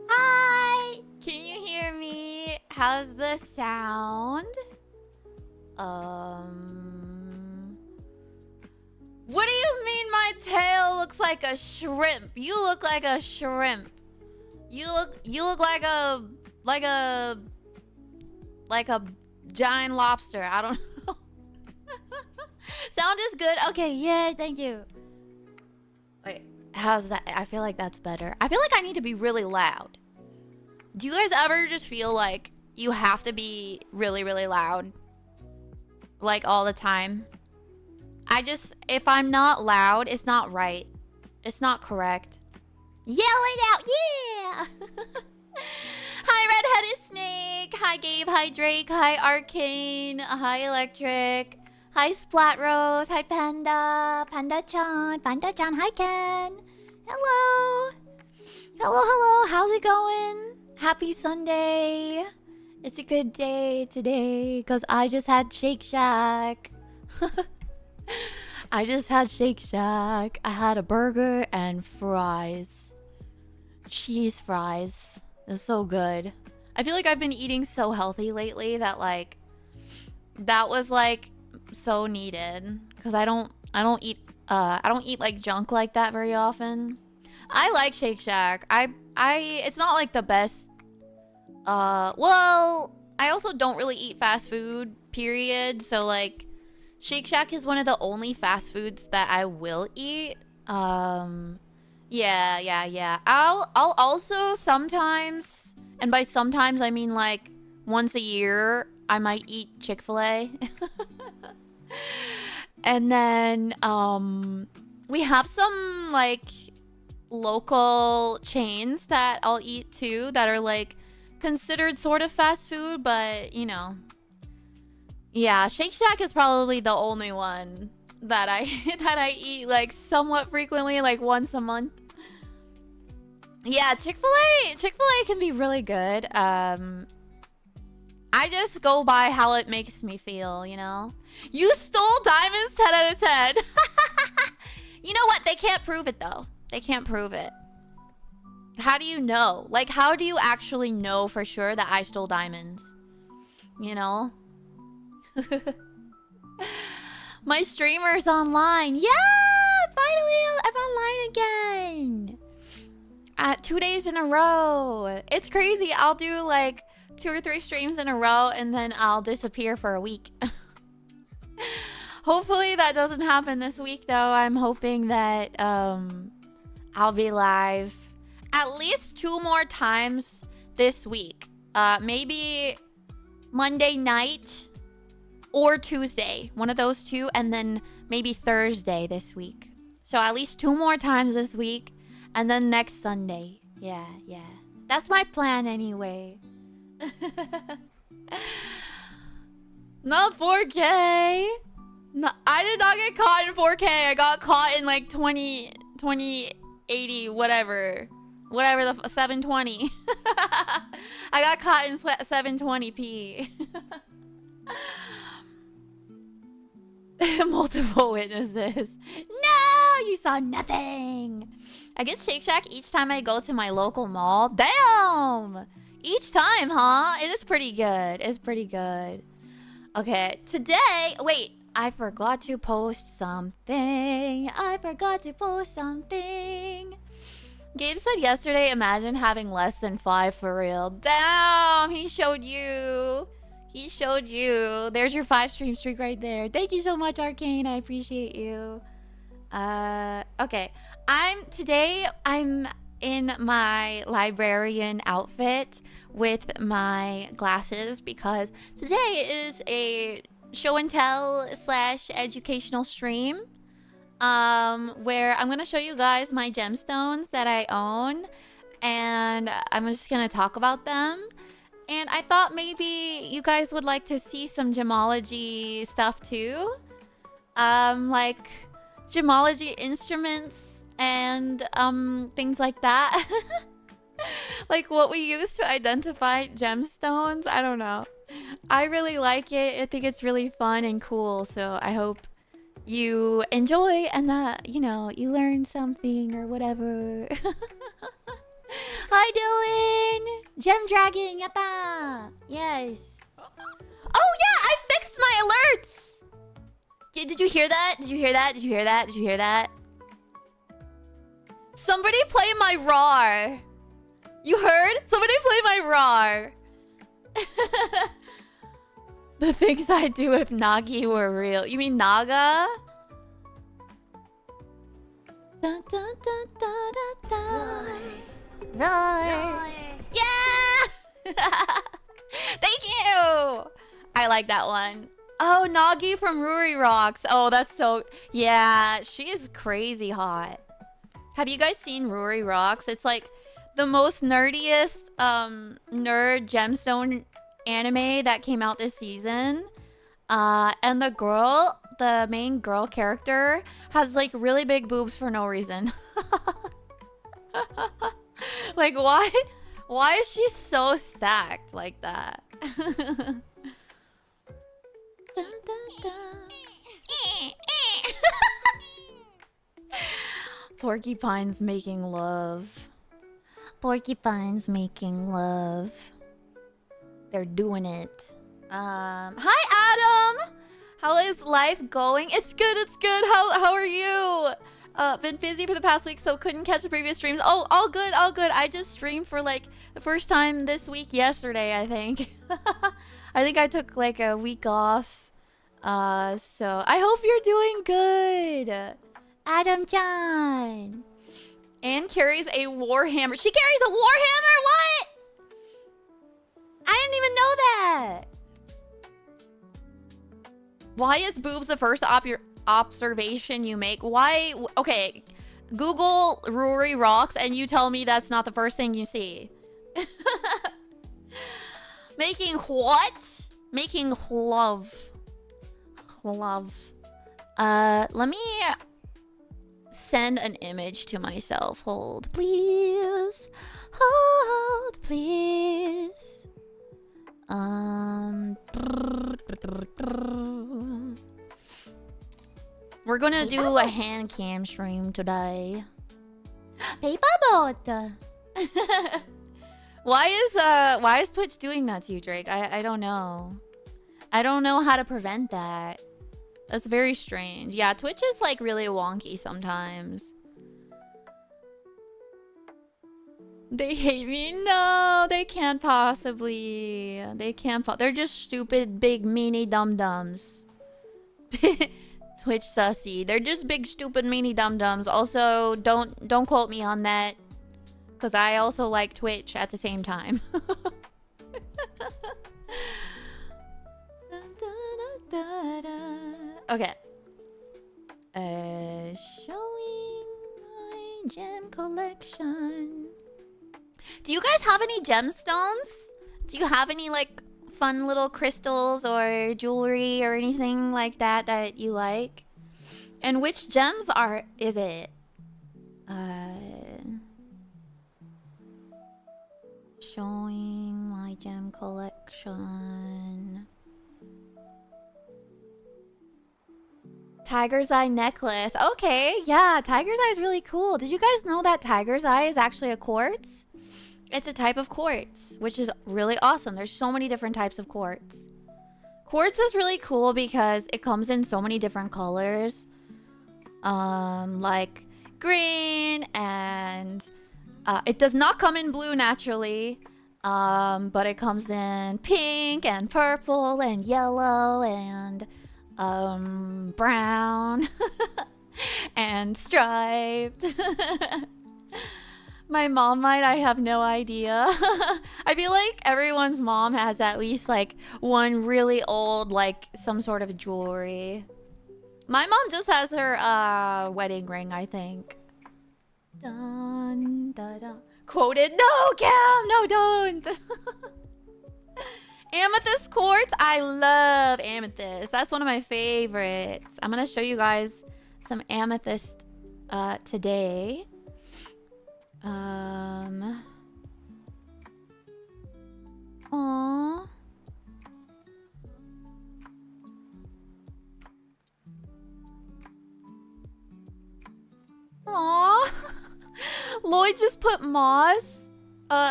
Hi! Can you hear me? How's the sound? What do you mean my tail looks like a shrimp? You look like a shrimp. You look like a giant lobster. I don't know. Sound is good. Okay, yeah, thank you. Wait, how's that? I feel like that's better. I feel like I need to be really loud. Do you guys ever just feel like you have to be really, really loud? Like all the time? If I'm not loud, it's not right. It's not correct. Yell it out, yeah! Hi, Redheaded Snake. Hi, Gabe. Hi, Drake. Hi, Arcane. Hi, Electric. Hi, Splat Rose. Hi, Panda. Panda-chan. Panda-chan. Hi, Ken. Hello. Hello, hello. How's it going? Happy Sunday. It's a good day today because I just had Shake Shack. I just had Shake Shack. I had a burger and fries. Cheese fries. It's so good. I feel like I've been eating so healthy lately that like that was like so needed because I don't eat like junk like that very often. I like Shake Shack. It's not like the best. Well, I also don't really eat fast food, period. So like Shake Shack is one of the only fast foods that I will eat. Yeah. I'll also sometimes, and by sometimes I mean like once a year, I might eat Chick-fil-A. And then we have some like local chains that I'll eat too that are like considered sort of fast food, but you know. Yeah, Shake Shack is probably the only one that I eat like somewhat frequently, like once a month. Yeah, Chick-fil-A can be really good. I just go by how it makes me feel, you know? You stole diamonds 10 out of 10. You know what? They can't prove it though. They can't prove it. How do you know? Like, how do you actually know for sure that I stole diamonds? You know? My streamer's online. Yeah! Finally, I'm online again. 2 days in a row. It's crazy. I'll do like 2 or 3 streams in a row and then I'll disappear for a week. Hopefully that doesn't happen this week though. I'm hoping that I'll be live at least 2 more times this week. Maybe Monday night or Tuesday, one of those two, and then maybe Thursday this week. So at least 2 more times this week, and then next Sunday. Yeah. That's my plan anyway. Not 4K. No, I did not get caught in 4K. I got caught in like 2080, whatever the 720. I got caught in 720p. Multiple witnesses. No, you saw nothing. I get Shake Shack each time I go to my local mall. Damn! Each time, huh? It is pretty good. It's pretty good. Okay, today... Wait, I forgot to post something. Gabe said yesterday, imagine having less than 5 for real. Damn, he showed you. There's your 5 stream streak right there. Thank you so much, Arcane. I appreciate you. Okay. I'm in my librarian outfit with my glasses because today is a show and tell / educational stream. Where I'm gonna show you guys my gemstones that I own, and I'm just gonna talk about them. And I thought maybe you guys would like to see some gemology stuff too. Like gemology instruments and things like that. Like what we use to identify gemstones. I don't know. I really like it. I think it's really fun and cool. So I hope you enjoy and that, you know, you learn something or whatever. Hi, Dylan! Gem Dragon, yatta! Yes. Oh, yeah, I fixed my alerts! Did you hear that? Did you hear that? Did you hear that? Did you hear that? Somebody play my roar. You heard? Somebody play my roar. The things I'd do if Nagi were real. You mean Naga? Dun, dun, dun, dun, dun, dun. Roar. Yeah! Thank you! I like that one. Oh, Nagi from Ruri Rocks. Oh, that's so... Yeah, she is crazy hot. Have you guys seen Ruri Rocks? It's like the most nerdiest nerd gemstone anime that came out this season. And the main girl character has like really big boobs for no reason. Like, why is she so stacked like that? Porcupines making love. Porcupines making love. They're doing it. Hi, Adam! How is life going? It's good, it's good. How are you? Been busy for the past week, so couldn't catch the previous streams. Oh, all good, all good. I just streamed for like the first time this week yesterday, I think. I think I took like a week off. So I hope you're doing good. Adam John. Anne carries a warhammer. She carries a warhammer? What? I didn't even know that. Why is boobs the first observation you make? Why? Okay, Google Ruri Rocks and you tell me that's not the first thing you see. Making what? Making love. Love. Let me send an image to myself. Hold, please. Hold, please. We're gonna do a hand cam stream today. Paper boat. Why is Twitch doing that to you, Drake? I don't know. I don't know how to prevent that. That's very strange. Yeah, Twitch is like really wonky sometimes. They hate me? No, they can't possibly. They can't. They're just stupid, big, meanie dum-dums. Twitch sussy. They're just big, stupid, meanie dum-dums. Also, don't quote me on that, because I also like Twitch at the same time. Okay. Showing my gem collection. Do you guys have any gemstones? Do you have any like fun little crystals or jewelry or anything like that that you like? And which gems is it? Showing my gem collection. Tiger's eye necklace. Okay, yeah, tiger's eye is really cool. Did you guys know that tiger's eye is actually a quartz? It's a type of quartz, which is really awesome. There's so many different types of quartz. Quartz is really cool because it comes in so many different colors. Like green and it does not come in blue naturally. But it comes in pink and purple and yellow and brown and striped. My mom might, I have no idea. I feel like everyone's mom has at least like one really old, like some sort of jewelry. My mom just has her wedding ring, I think. Dun, da, da. Quoted. No, Cam, no, don't. Amethyst quartz. I love amethyst. That's one of my favorites. I'm gonna show you guys some amethyst today. Aww. boy just put moss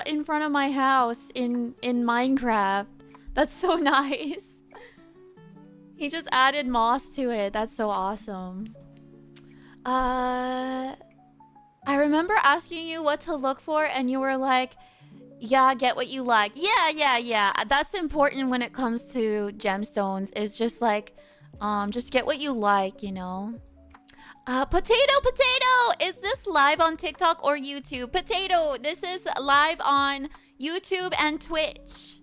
in front of my house in Minecraft. That's so nice. He just added moss to it. That's so awesome. I remember asking you what to look for and you were like, yeah, get what you like. Yeah. That's important when it comes to gemstones. Is just like, just get what you like, you know? Potato! Is this live on TikTok or YouTube? Potato, this is live on YouTube and Twitch.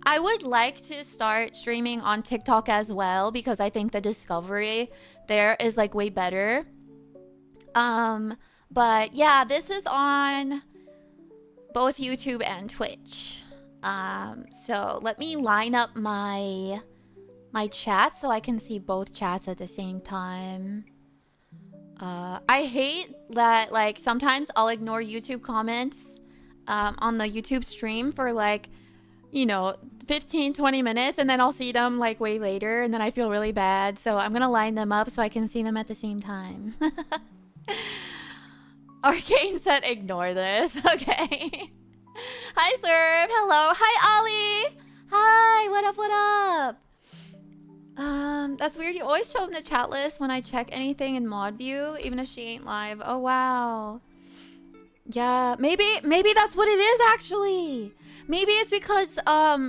I would like to start streaming on TikTok as well because I think the discovery there is like way better. But yeah, this is on both YouTube and Twitch. So let me line up my chat so I can see both chats at the same time. I hate that like sometimes I'll ignore YouTube comments on the YouTube stream for like, you know, 15-20 minutes and then I'll see them like way later and then I feel really bad. So I'm gonna line them up so I can see them at the same time. Arcane said ignore this. Okay. Hi Serve. Hello. Hi Ollie. Hi. What up? That's weird. You always show up in the chat list when I check anything in mod view, even if she ain't live. Oh wow. Yeah, maybe that's what it is actually. Maybe it's because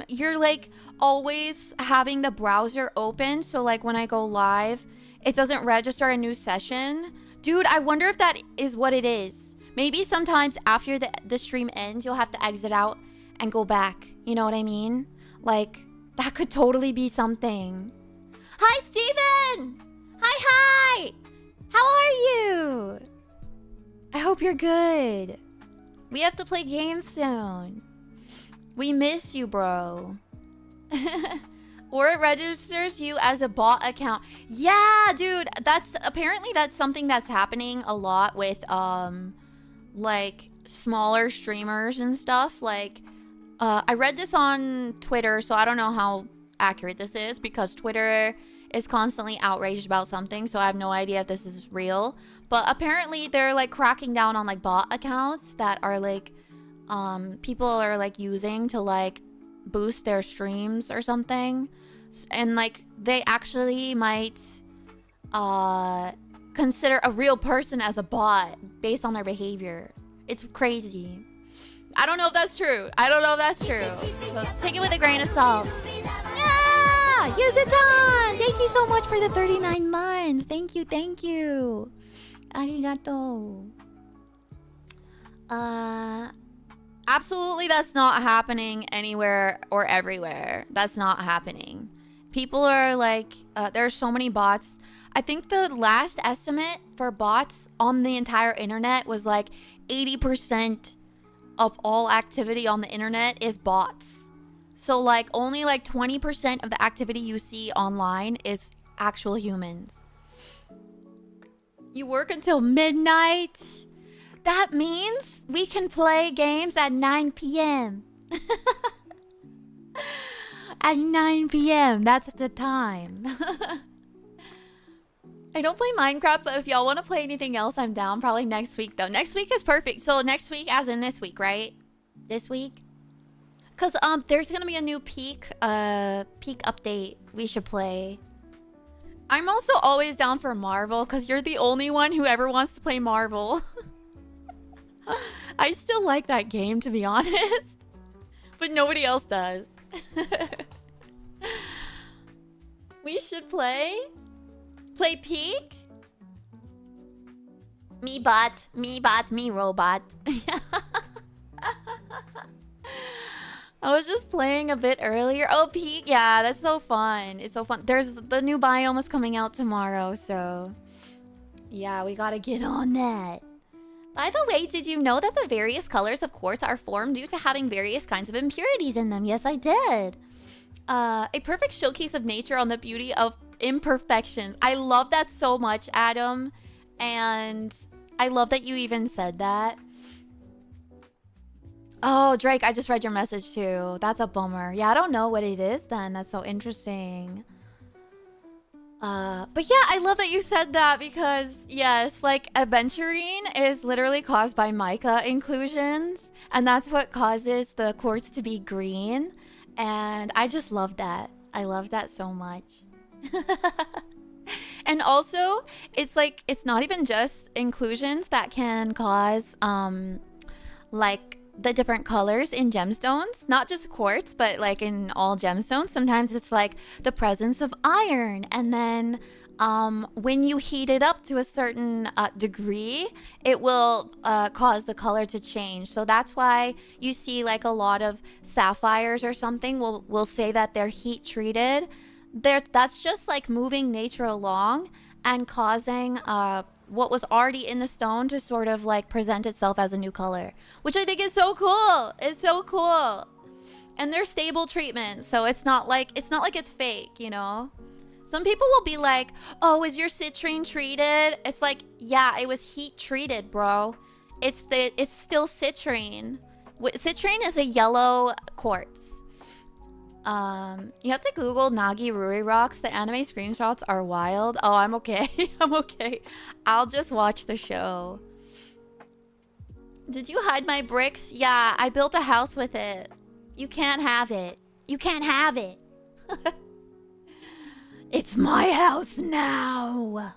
you're like always having the browser open, so like when I go live, it doesn't register a new session. Dude, I wonder if that is what it is. Maybe sometimes after the stream ends, you'll have to exit out and go back. You know what I mean? Like, that could totally be something. Hi, Steven! Hi! How are you? I hope you're good. We have to play games soon. We miss you, bro. Or it registers you as a bot account. Yeah, dude, that's something that's happening a lot with like smaller streamers and stuff. Like I read this on Twitter, so I don't know how accurate this is because Twitter is constantly outraged about something, so I have no idea if this is real. But apparently they're like cracking down on like bot accounts that are like people are like using to like boost their streams or something, and like they actually might consider a real person as a bot based on their behavior. It's crazy. I don't know if that's true. So take it with a grain of salt. Yeah, Yuza-chan! Thank you so much for the 39 months. Thank you. Arigato. Absolutely, that's not happening anywhere or everywhere. That's not happening. People are like, there are so many bots. I think the last estimate for bots on the entire internet was like 80% of all activity on the internet is bots. So like only like 20% of the activity you see online is actual humans. You work until midnight? That means we can play games at 9 p.m. At 9 p.m. That's the time. I don't play Minecraft, but if y'all want to play anything else, I'm down. Probably next week, though. Next week is perfect. So next week, as in this week, right? This week? Because there's going to be a new peak update we should play. I'm also always down for Marvel, because you're the only one who ever wants to play Marvel. I still like that game, to be honest. But nobody else does. We should play Peak? Me bot, me robot. I was just playing a bit earlier. Oh, Peak, yeah, that's so fun. It's so fun. There's the new biome is coming out tomorrow, so yeah, we gotta get on that. By the way, did you know that the various colors of quartz are formed due to having various kinds of impurities in them? Yes, I did. A perfect showcase of nature on the beauty of imperfections. I love that so much, Adam. And I love that you even said that. Oh, Drake, I just read your message too. That's a bummer. Yeah, I don't know what it is then. That's so interesting. But yeah, I love that you said that because yes, like aventurine is literally caused by mica inclusions, and that's what causes the quartz to be green. And I just love that. I love that so much. And also, it's like it's not even just inclusions that can cause like the different colors in gemstones, not just quartz, but like in all gemstones. Sometimes it's like the presence of iron, and then when you heat it up to a certain degree, it will cause the color to change. So that's why you see like a lot of sapphires or something will say that they're heat treated. That's just like moving nature along and causing what was already in the stone to sort of like present itself as a new color, which I think is so cool. It's so cool. And they're stable treatments, so it's not like it's fake, you know? Some people will be like, "Oh, is your citrine treated?" It's like, "Yeah, it was heat treated, bro. It's still citrine. Citrine is a yellow quartz." You have to Google Nagi Ruri rocks. The anime screenshots are wild. Oh, I'm okay. I'm okay. I'll just watch the show. Did you hide my bricks? Yeah, I built a house with it. You can't have it. You can't have it. It's my house now.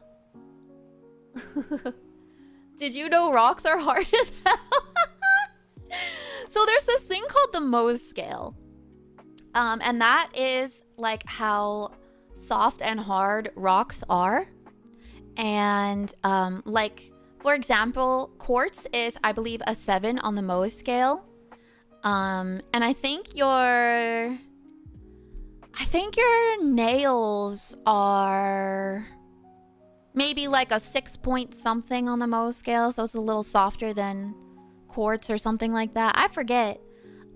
Did you know rocks are hard as hell? So there's this thing called the Mohs scale. And that is like how soft and hard rocks are. And like, for example, quartz is, I believe, a 7 on the Mohs scale. And I think your nails are maybe like a 6 point something on the Mohs scale. So it's a little softer than quartz or something like that. I forget.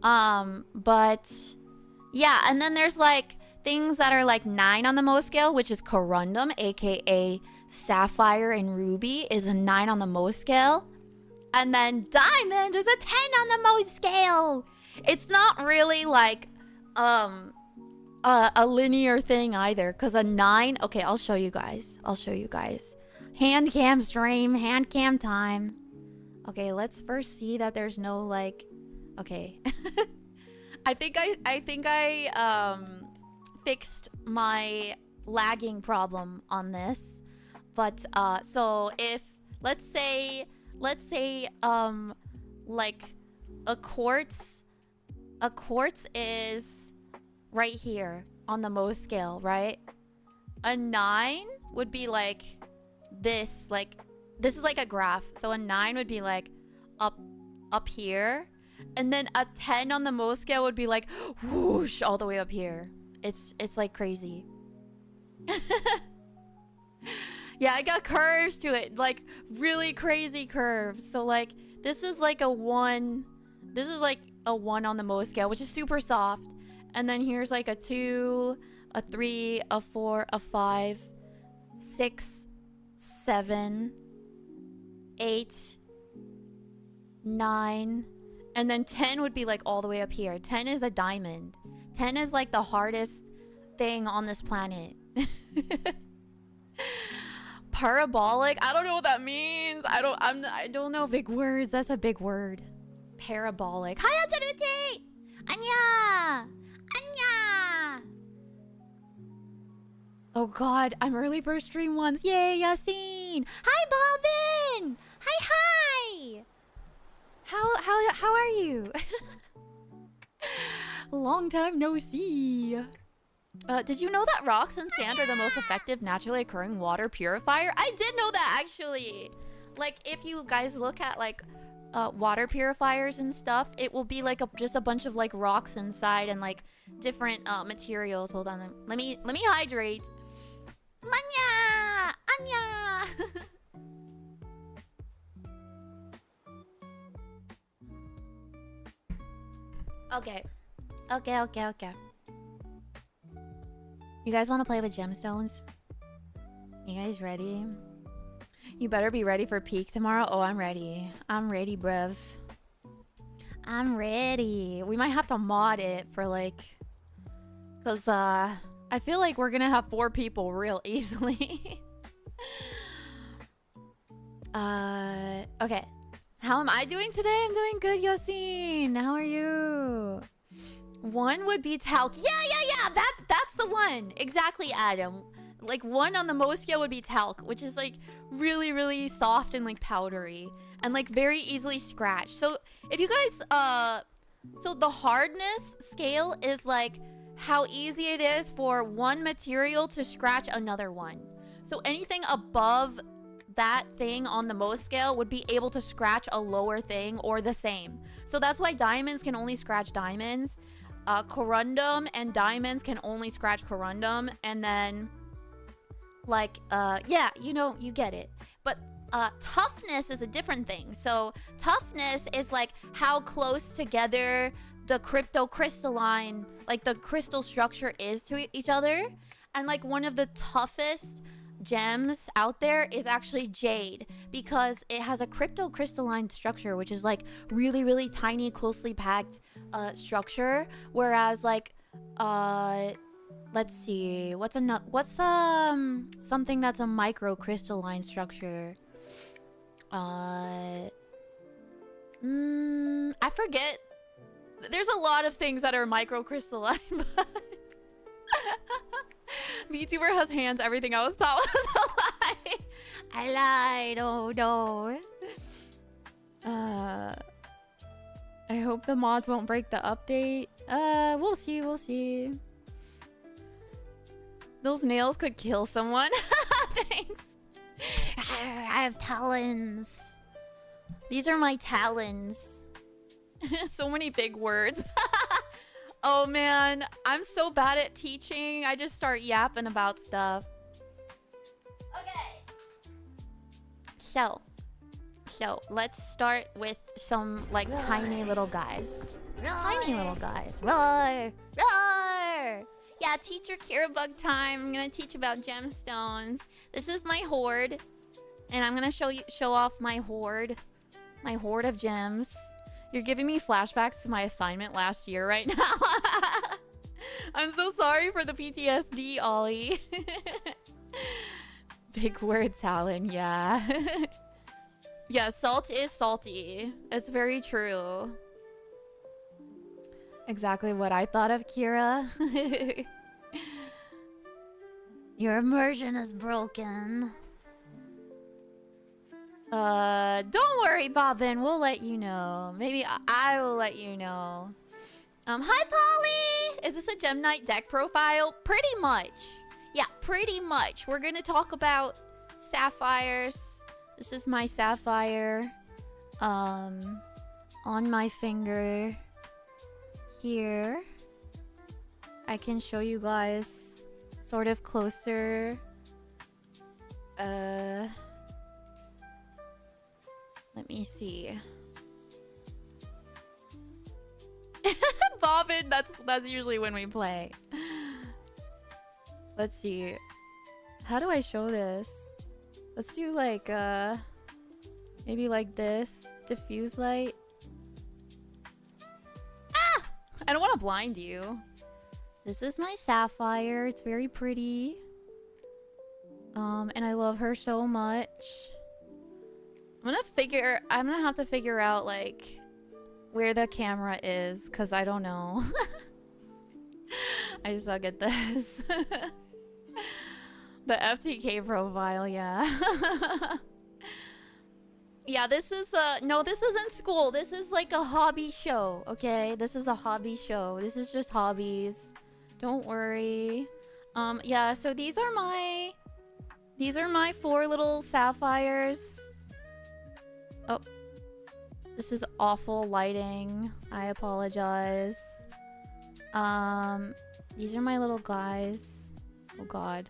But yeah, and then there's like things that are like 9 on the Mohs scale, which is corundum, aka sapphire and ruby, is a 9 on the Mohs scale. And then diamond is a 10 on the Mohs scale. It's not really like a linear thing either, because a 9, okay, I'll show you guys. Hand cam stream, hand cam time. Okay, let's first see that there's no like, okay. I think I fixed my lagging problem on this. But so if let's say like a quartz is right here on the Mohs scale, right? A 9 would be like this is like a graph. So a 9 would be like up here. And then a 10 on the Mohs scale would be like whoosh all the way up here. It's like crazy. Yeah, I got curves to it, like really crazy curves. So like this is like a 1. This is like a 1 on the Mohs scale, which is super soft. And then here's like a 2, a 3, a 4, a 5, 6, 7, 8, 9. And then 10 would be like all the way up here. 10 is a diamond. 10 is like the hardest thing on this planet. Parabolic? I don't know what that means. I don't know big words. That's a big word. Parabolic. Hi, Anjaruchi! Anya! Anya! Oh god, I'm early for stream once. Yay, Yasin! Hi, Balvin! Hi, hi! How are you? Long time no see. Did you know that rocks and sand are the most effective naturally occurring water purifier? I did know that, actually. Like, if you guys look at like water purifiers and stuff, it will be like just a bunch of like rocks inside and like different materials. Hold on, let me hydrate. Manya! Anya! Okay. You guys want to play with gemstones? You guys ready? You better be ready for peak tomorrow. Oh, I'm ready. I'm ready, bruv. I'm ready. We might have to mod it for like... Because, I I feel like we're gonna have 4 people real easily. Okay. How am I doing today? I'm doing good, Yosin. How are you? 1 would be talc. Yeah. That's the one. Exactly, Adam. Like 1 on the most scale would be talc, which is like really, really soft and like powdery and like very easily scratched. So if you guys, so the hardness scale is like how easy it is for one material to scratch another one. So anything above that thing on the most scale would be able to scratch a lower thing or the same. So that's why diamonds can only scratch diamonds. Corundum and diamonds can only scratch corundum. And then like, yeah, you know, you get it. But toughness is a different thing. So toughness is like how close together the cryptocrystalline, like the crystal structure is to each other. And like one of the toughest gems out there is actually jade, because it has a cryptocrystalline structure, which is like really, really tiny, closely packed structure. Whereas like, let's see, what's something that's a microcrystalline structure? I forget. There's a lot of things that are microcrystalline, but Vtuber has hands. Everything I was taught was a lie. I lied. Oh no. I hope the mods won't break the update. We'll see. We'll see. Those nails could kill someone. Thanks. I have talons. These are my talons. So many big words. Oh man, I'm so bad at teaching. I just start yapping about stuff. Okay. So let's start with some like tiny little guys. Tiny little guys. Roar! Roar! Yeah, teacher Kirabug time. I'm gonna teach about gemstones. This is my hoard, and I'm gonna show off my hoard of gems. You're giving me flashbacks to my assignment last year right now. I'm so sorry for the PTSD, Ollie. Big word, Talon. Yeah. Yeah, salt is salty. It's very true. Exactly what I thought of, Kira. Your immersion is broken. Don't worry, Bobbin. We'll let you know. Maybe I will let you know. Hi, Polly! Is this a Gem Knight deck profile? Pretty much. Yeah, pretty much. We're gonna talk about sapphires. This is my sapphire. On my finger. Here. I can show you guys sort of closer. Let me see. Bobbin, that's usually when we play. Let's see. How do I show this? Let's do like maybe like this. Diffuse light. Ah! I don't want to blind you. This is my sapphire. It's very pretty. And I love her so much. I'm gonna have to figure out like where the camera is, because I don't know. I suck at this. The FTK profile, yeah. Yeah, this is no, this isn't school. This is like a hobby show, okay? This is a hobby show. This is just hobbies. Don't worry. Yeah, so these are my 4 little sapphires. Oh, this is awful lighting. I apologize. These are my little guys. Oh god.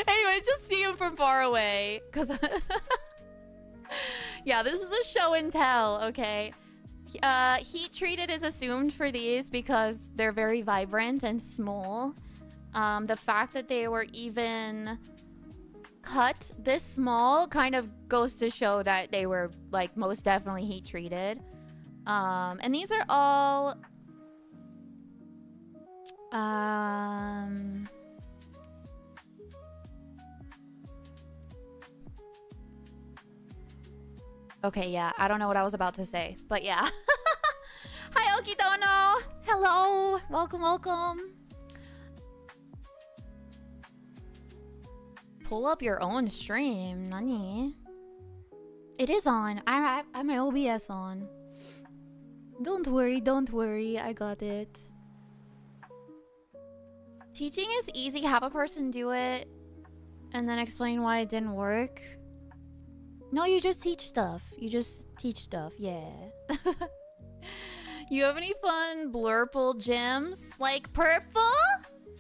Anyway, just see him from far away, cause yeah, this is a show and tell. Okay, heat treated is assumed for these because they're very vibrant and small. The fact that they were even cut this small kind of goes to show that they were like most definitely heat treated. And these are all Okay, yeah, I don't know what I was about to say, but yeah. Hi, Okitono! Hello! Welcome, welcome. Pull up your own stream, Nani? It is on. I have my OBS on. Don't worry, I got it. Teaching is easy. Have a person do it and then explain why it didn't work. No, you just teach stuff. Yeah. You have any fun blurple gems? Like purple?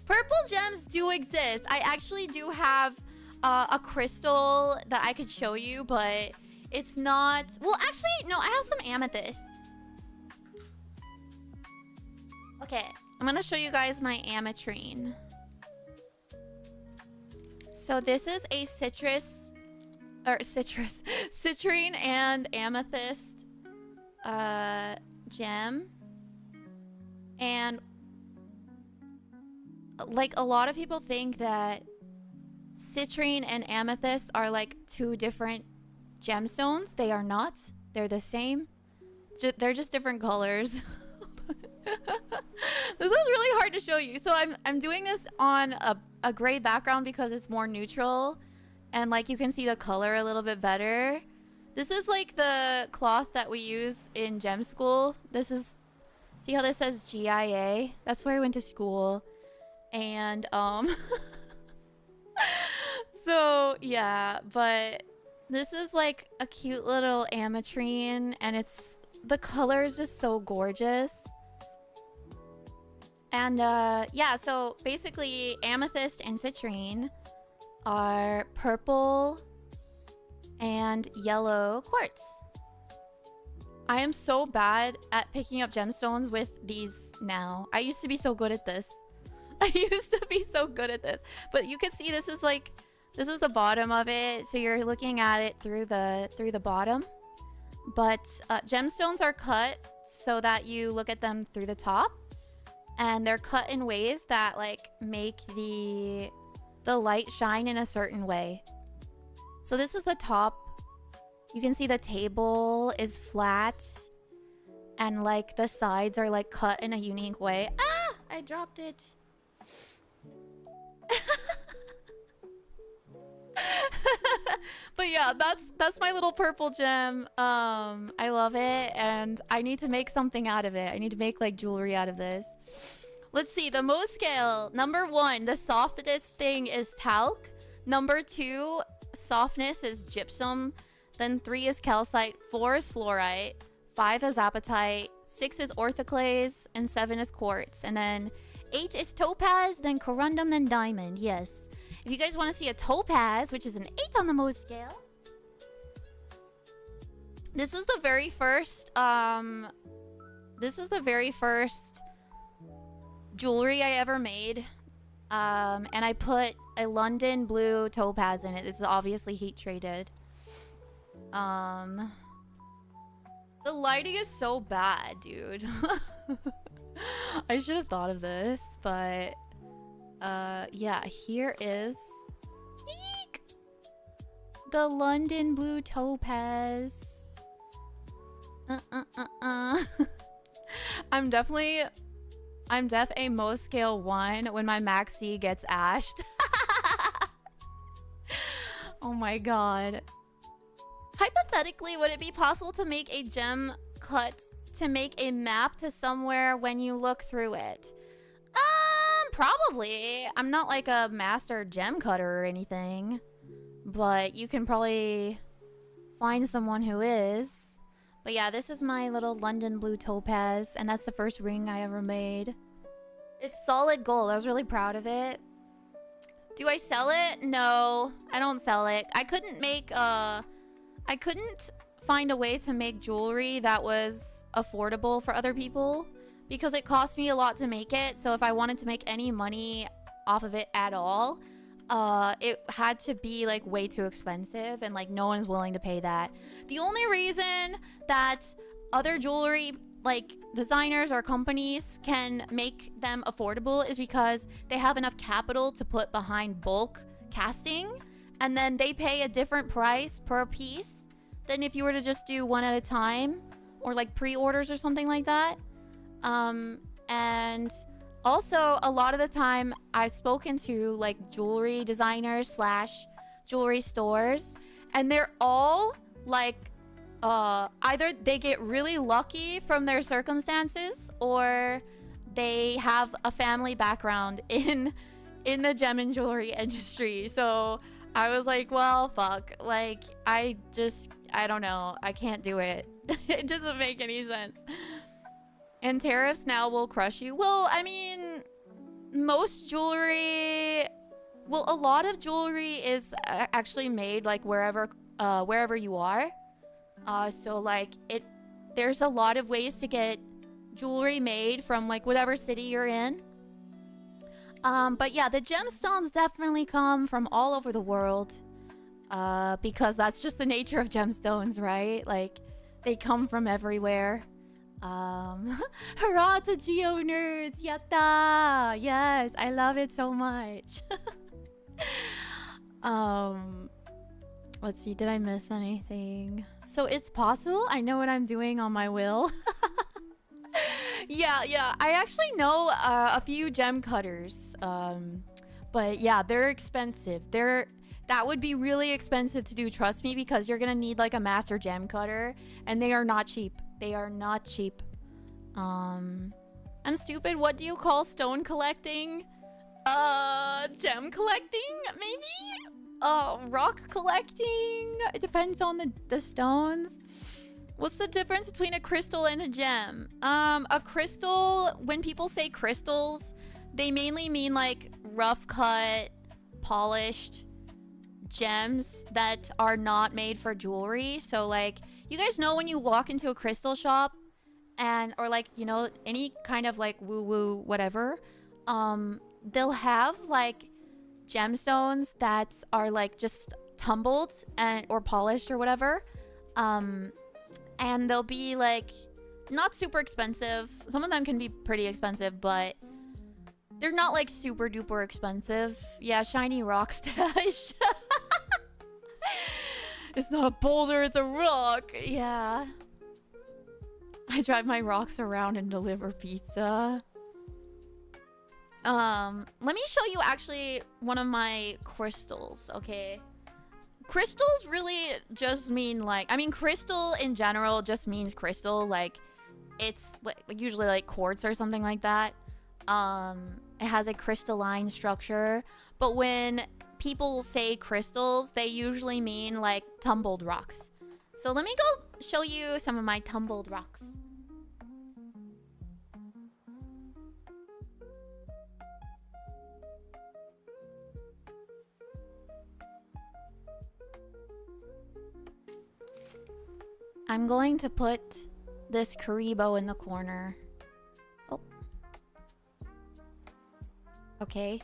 Purple gems do exist. I actually do have a crystal that I could show you, but it's not... Well, actually, no, I have some amethyst. Okay, I'm gonna show you guys my ametrine. So this is a citrine and amethyst gem. And like a lot of people think that citrine and amethyst are like two different gemstones. They are not. They're the same. They're just different colors. This is really hard to show you. So I'm doing this on a gray background because it's more neutral and like you can see the color a little bit better. This is like the cloth that we use in gem school. This is, see how this says GIA? That's where I went to school. And so yeah, but this is like a cute little ametrine and it's, the color is just so gorgeous. And yeah, so basically amethyst and citrine are purple and yellow quartz. I am so bad at picking up gemstones with these now. I used to be so good at this. But you can see this is like, this is the bottom of it. So you're looking at it through the bottom. But gemstones are cut so that you look at them through the top. And they're cut in ways that like make the light shine in a certain way. So this is the top. You can see the table is flat and like the sides are like cut in a unique way. Ah, I dropped it. But yeah, that's my little purple gem. I love it and I need to make something out of it. I need to make like jewelry out of this. Let's see, the Mo scale. Number 1, the softest thing is talc. Number 2, softness is gypsum. Then 3 is calcite, 4 is fluorite, 5 is apatite, 6 is orthoclase, and 7 is quartz. And then 8 is topaz, then corundum, then diamond. Yes. If you guys want to see a topaz, which is an 8 on the Mo scale. This is the very first jewelry I ever made. And I put a London blue topaz in it. This is obviously heat treated. The lighting is so bad, dude. I should have thought of this, but yeah, here is the London blue topaz. I'm def a Mo scale 1 when my maxi gets ashed. Oh my god. Hypothetically, would it be possible to make a gem cut to make a map to somewhere when you look through it? Probably. I'm not like a master gem cutter or anything, but you can probably find someone who is. But yeah, this is my little London blue topaz, and that's the first ring I ever made. It's solid gold. I was really proud of it. Do I sell it? No, I don't sell it. I couldn't find a way to make jewelry that was affordable for other people because it cost me a lot to make it. So if I wanted to make any money off of it at all, it had to be like way too expensive and like no one's willing to pay that. The only reason that other jewelry like designers or companies can make them affordable is because they have enough capital to put behind bulk casting, and then they pay a different price per piece than if you were to just do one at a time or like pre-orders or something like that. And also a lot of the time I've spoken to like jewelry designers slash jewelry stores, and they're all like either they get really lucky from their circumstances, or they have a family background in the gem and jewelry industry. So I was like, well, fuck. Like, I don't know. I can't do it. It doesn't make any sense. And tariffs now will crush you. Well, I mean, most jewelry... Well, a lot of jewelry is actually made, like, wherever you are. So, like, there's a lot of ways to get jewelry made from, like, whatever city you're in. But yeah, the gemstones definitely come from all over the world. Because that's just the nature of gemstones, right? Like, they come from everywhere. Hurrah to Geo Nerds! Yatta! Yes, I love it so much. Let's see, did I miss anything? So it's possible I know what I'm doing on my will. Yeah, I actually know a few gem cutters. But yeah, they're expensive. That would be really expensive to do, trust me, because you're gonna need like a master gem cutter, and they are not cheap. They are not cheap. I'm stupid. What do you call stone collecting? Gem collecting, maybe? Rock collecting? It depends on the stones. What's the difference between a crystal and a gem? A crystal, when people say crystals, they mainly mean like rough cut, polished gems that are not made for jewelry. So like, you guys know when you walk into a crystal shop and, or like, you know, any kind of like woo-woo whatever, they'll have like gemstones that are like just tumbled and or polished or whatever. And they'll be like not super expensive. Some of them can be pretty expensive, but they're not like super duper expensive. Yeah, shiny rock stash. It's not a boulder, it's a rock. Yeah. I drive my rocks around and deliver pizza. Let me show you actually one of my crystals, okay? Crystals really just mean like, I mean, crystal in general just means crystal. Like, it's like usually like quartz or something like that. It has a crystalline structure. But when people say crystals, they usually mean like tumbled rocks. So let me go show you some of my tumbled rocks. I'm going to put this Karibo in the corner. Oh. Okay.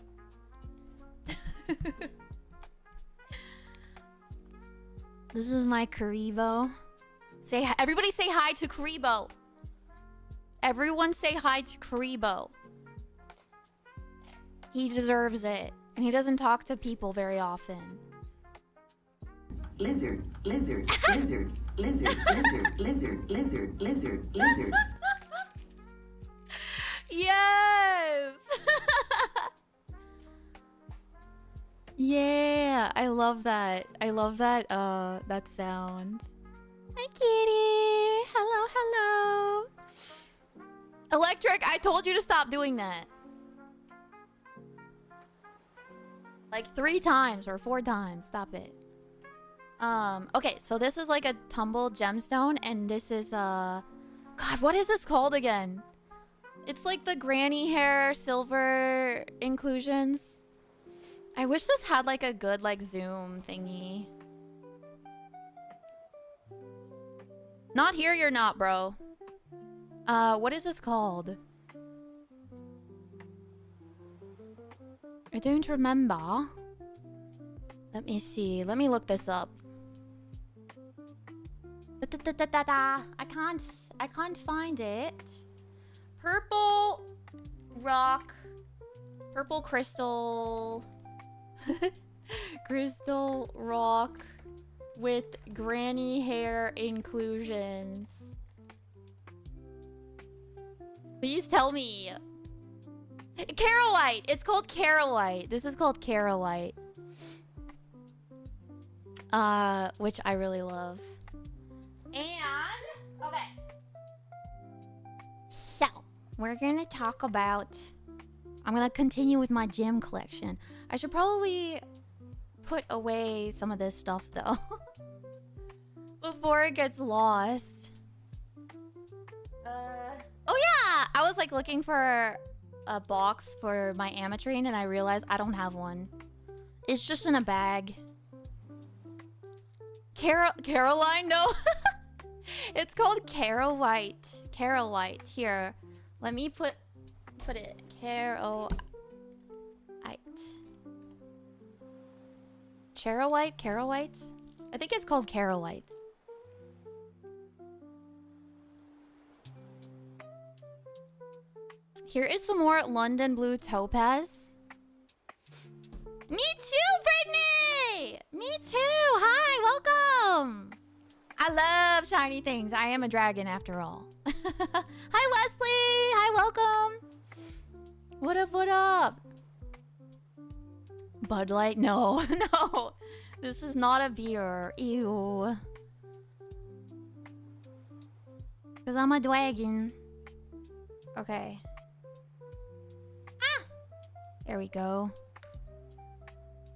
This is my Karibo. Everybody say hi to Karibo. Everyone say hi to Karibo. He deserves it. And he doesn't talk to people very often. Lizard, lizard, lizard, lizard, lizard, lizard, lizard, lizard, lizard. Yes! Yeah, I love that. I love that that sound. Hi, kitty. Hello, hello. Electric, I told you to stop doing that. Like 3 times or 4 times. Stop it. Okay, so this is like a tumbled gemstone, and this is God, what is this called again? It's like the granny hair silver inclusions. I wish this had like a good like zoom thingy. Not here, you're not, bro. What is this called? I don't remember. Let me see. Let me look this up. I can't find it. Purple rock. Purple crystal. Crystal rock with granny hair inclusions. Please tell me. Carolite. It's called Carolite. This is called Carolite. Which I really love. And okay. So, we're gonna talk about... I'm gonna continue with my gem collection. I should probably put away some of this stuff though. Before it gets lost. Oh yeah! I was like looking for a box for my ametrine and I realized I don't have one. It's just in a bag. Caroline? No. It's called Carolite. Carolite. Here. Let me put it. Carolite. Carolite? Carolite? I think it's called Carolite. Here is some more London Blue Topaz. Me too, Brittany! Me too! Hi, welcome! I love shiny things. I am a dragon after all. Hi, Wesley! Hi, welcome! What up, what up? Bud Light? No, no. This is not a beer. Ew. Because I'm a dragon. Okay. Ah! There we go.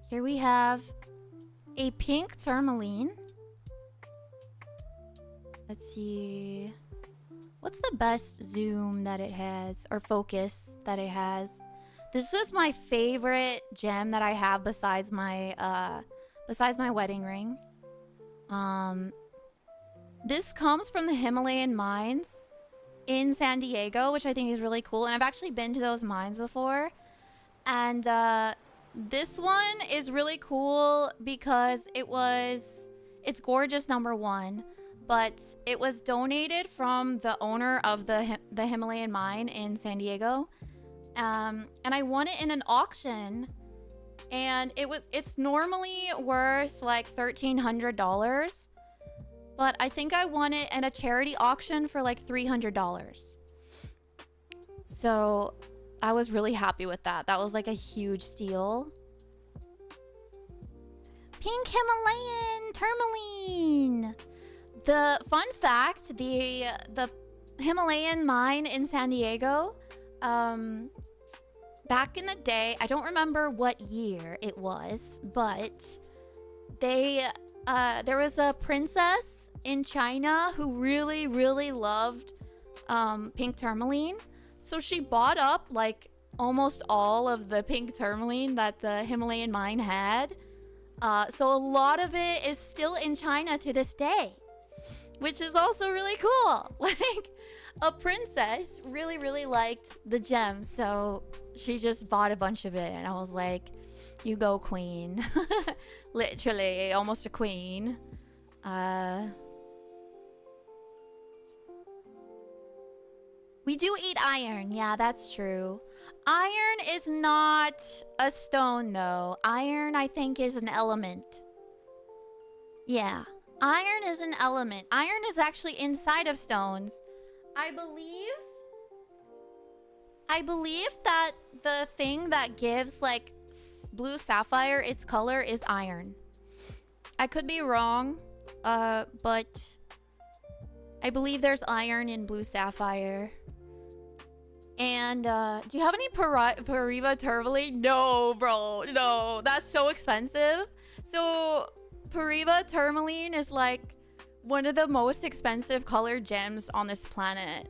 Here we have a pink tourmaline. Let's see. What's the best zoom that it has, or focus that it has? This is my favorite gem that I have besides my wedding ring. This comes from the Himalayan mines in San Diego, which I think is really cool. And I've actually been to those mines before. And this one is really cool because it's gorgeous, number one. But it was donated from the owner of the Himalayan mine in San Diego. And I won it in an auction. And it's normally worth like $1,300. But I think I won it in a charity auction for like $300. So I was really happy with that. That was like a huge steal. Pink Himalayan tourmaline. The fun fact, the Himalayan mine in San Diego, back in the day, I don't remember what year it was, but there was a princess in China who really, really loved pink tourmaline. So she bought up like almost all of the pink tourmaline that the Himalayan mine had. So a lot of it is still in China to this day, which is also really cool. Like, a princess really, really liked the gem, so she just bought a bunch of it, and I was like, you go, queen. Literally, almost a queen. We do eat iron. Yeah, that's true. Iron is not a stone, though. Iron, I think, is an element. Yeah. Iron is an element. Iron is actually inside of stones. I believe that the thing that gives like blue sapphire its color is iron. I could be wrong, but I believe there's iron in blue sapphire. And do you have any Pariva tourmaline? No, bro. No, that's so expensive. So Pariva tourmaline is like one of the most expensive colored gems on this planet.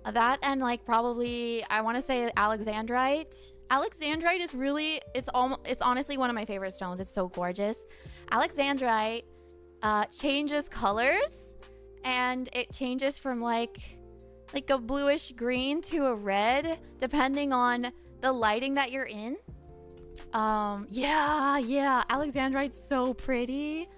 That and like probably, I want to say alexandrite. Alexandrite is really, it's honestly one of my favorite stones. It's so gorgeous. Alexandrite changes colors, and it changes from like a bluish green to a red depending on the lighting that you're in. Yeah, alexandrite's so pretty.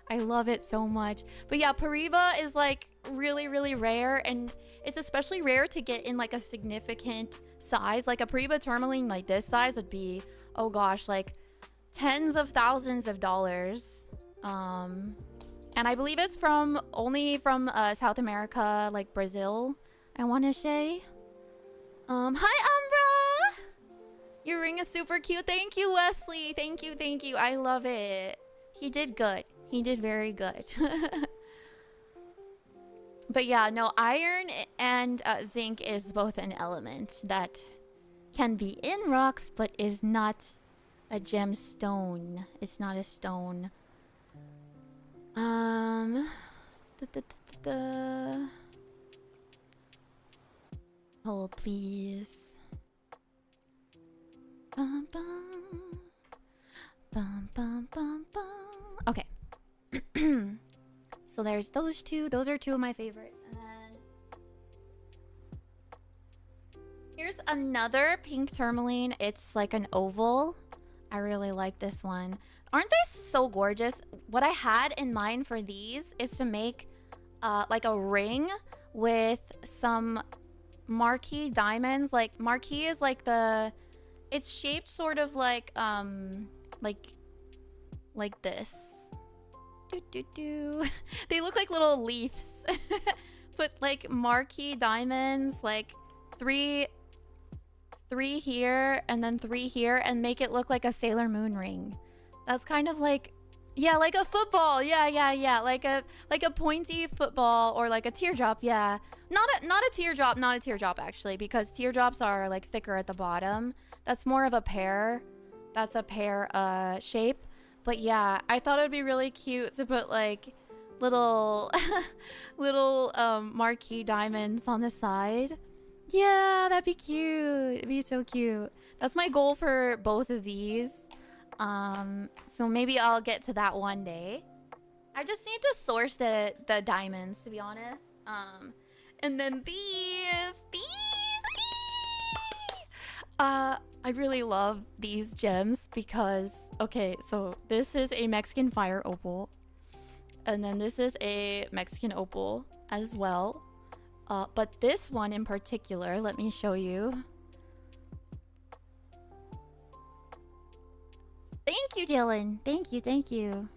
I love it so much. But yeah, Pariba is like really, really rare, and it's especially rare to get in like a significant size. Like a Pariba tourmaline like this size would be, oh gosh, like tens of thousands of dollars. And I believe it's only from South America, like Brazil, I want to say. Hi Umbra! Your ring is super cute. Thank you, Wesley. Thank you, thank you. I love it. He did good. He did very good. But yeah, no, iron and zinc is both an element that can be in rocks, but is not a gemstone. It's not a stone. Hold, please. Bum, bum. Bum, bum, bum, bum. Okay. So there's those two. Those are two of my favorites. And then here's another pink tourmaline. It's like an oval. I really like this one. Aren't they so gorgeous? What I had in mind for these is to make like a ring with some marquee diamonds. Like marquee is like it's shaped sort of like this. They look like little leaves. Put like marquee diamonds, like three here and then 3 here, and make it look like a Sailor Moon ring. That's kind of like, yeah, like a football. Yeah. Like a pointy football, or like a teardrop. Yeah, not a teardrop actually, because teardrops are like thicker at the bottom. That's more of a pear. That's a pear shape. But yeah, I thought it would be really cute to put like little marquee diamonds on the side. Yeah, that'd be cute. It'd be so cute. That's my goal for both of these. So maybe I'll get to that one day. I just need to source the diamonds, to be honest. And then these. I really love these gems because, okay, so this is a Mexican fire opal, and then this is a Mexican opal as well. But this one in particular, let me show you. Thank you, Dylan. Thank you.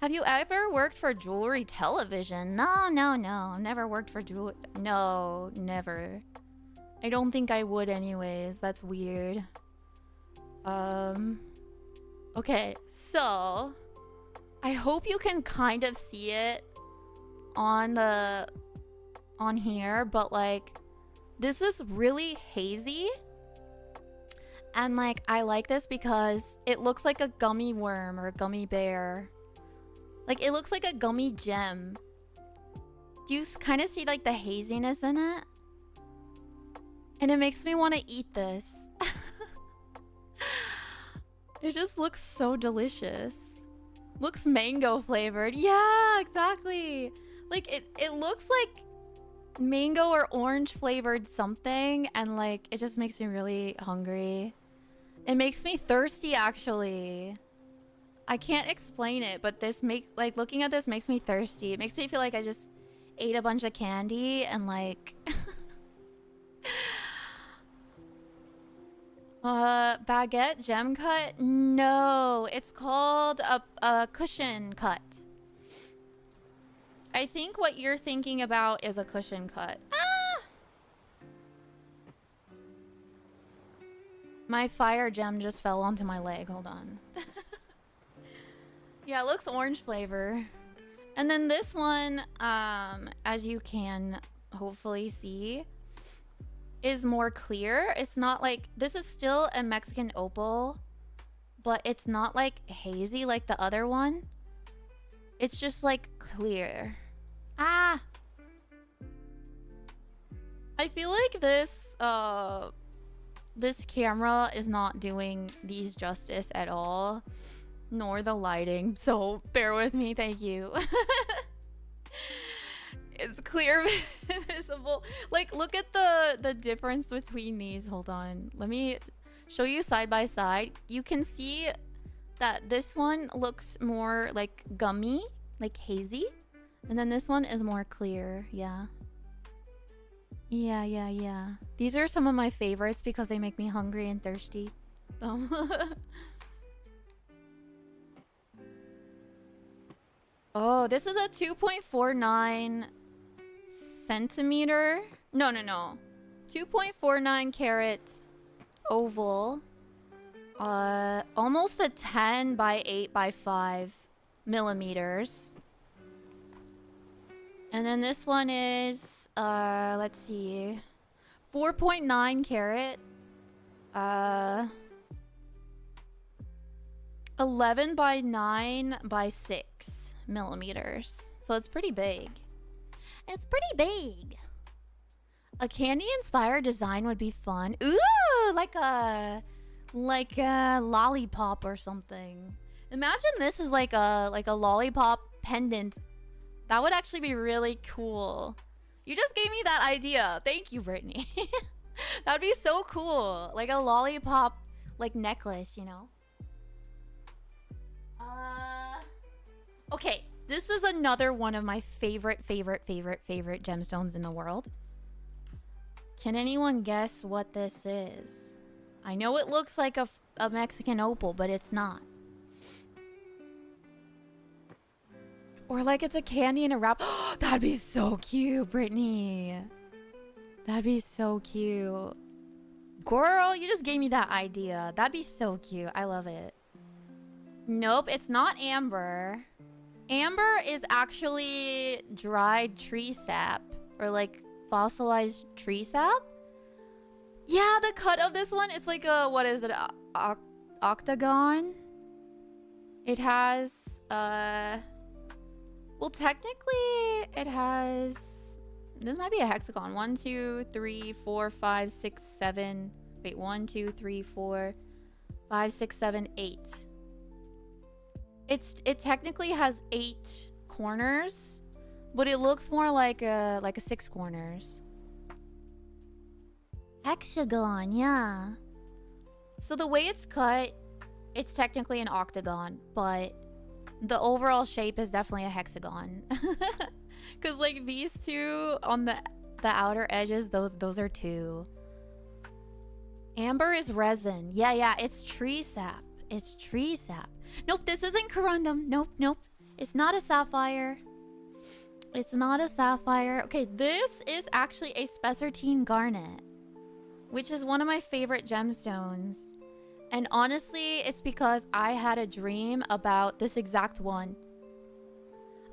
Have you ever worked for Jewelry Television? No. Never worked for jewelry. No, never. I don't think I would anyways. That's weird. Okay, so I hope you can kind of see it on here, but like this is really hazy. And like I like this because it looks like a gummy worm or a gummy bear. Like it looks like a gummy gem. Do you kind of see like the haziness in it? And it makes me want to eat this. It just looks so delicious. Looks mango flavored. Yeah, exactly. Like it looks like mango or orange flavored something, and like it just makes me really hungry. It makes me thirsty actually. I can't explain it, but looking at this makes me thirsty. It makes me feel like I just ate a bunch of candy and like baguette gem cut? No, it's called a cushion cut. I think what you're thinking about is a cushion cut. Ah! My fire gem just fell onto my leg. Hold on. Yeah, it looks orange flavor. And then this one, as you can hopefully see, is more clear. It's not like, this is still a Mexican opal, but it's not like hazy like the other one. It's just like clear. Ah! I feel like this camera is not doing these justice at all, nor the lighting, so bear with me, thank you. It's clear visible. Like, look at the difference between these. Hold on. Let me show you side by side. You can see that this one looks more like gummy, like hazy. And then this one is more clear. Yeah. Yeah. These are some of my favorites because they make me hungry and thirsty. Oh, this is a 2.49 centimeter. No. 2.49 carat oval. Almost a 10 by 8 by 5 millimeters. And then this one is, let's see, 4.9 carat. 11 by 9 by 6 millimeters. So it's pretty big. It's pretty big. A candy-inspired design would be fun. Ooh, like a lollipop or something. Imagine this is like a lollipop pendant. That would actually be really cool. You just gave me that idea. Thank you, Brittany. That'd be so cool. Like a lollipop like necklace, you know? Okay, this is another one of my favorite gemstones in the world. Can anyone guess what this is? I know it looks like a Mexican opal, but it's not. Or like it's a candy in a wrap. That'd be so cute, Brittany. That'd be so cute. Girl, you just gave me that idea. That'd be so cute. I love it. Nope, it's not amber. Amber is actually dried tree sap. Or like fossilized tree sap. Yeah, the cut of this one, it's like a, what is it? Octagon? It has, well, technically, it has... This might be a hexagon. 1, 2, 3, 4, 5, 6, 7... Wait, 1, 2, 3, 4, 5, 6, 7, 8. It technically has 8 corners, but it looks more like a 6 corners. Hexagon, yeah. So the way it's cut, it's technically an octagon, but the overall shape is definitely a hexagon. Cause like these two on the outer edges, those are 2. Amber is resin. Yeah, it's tree sap. It's tree sap. Nope, this isn't corundum. Nope. It's not a sapphire. It's not a sapphire. Okay, this is actually a spessartine garnet, which is one of my favorite gemstones. And honestly, it's because I had a dream about this exact one.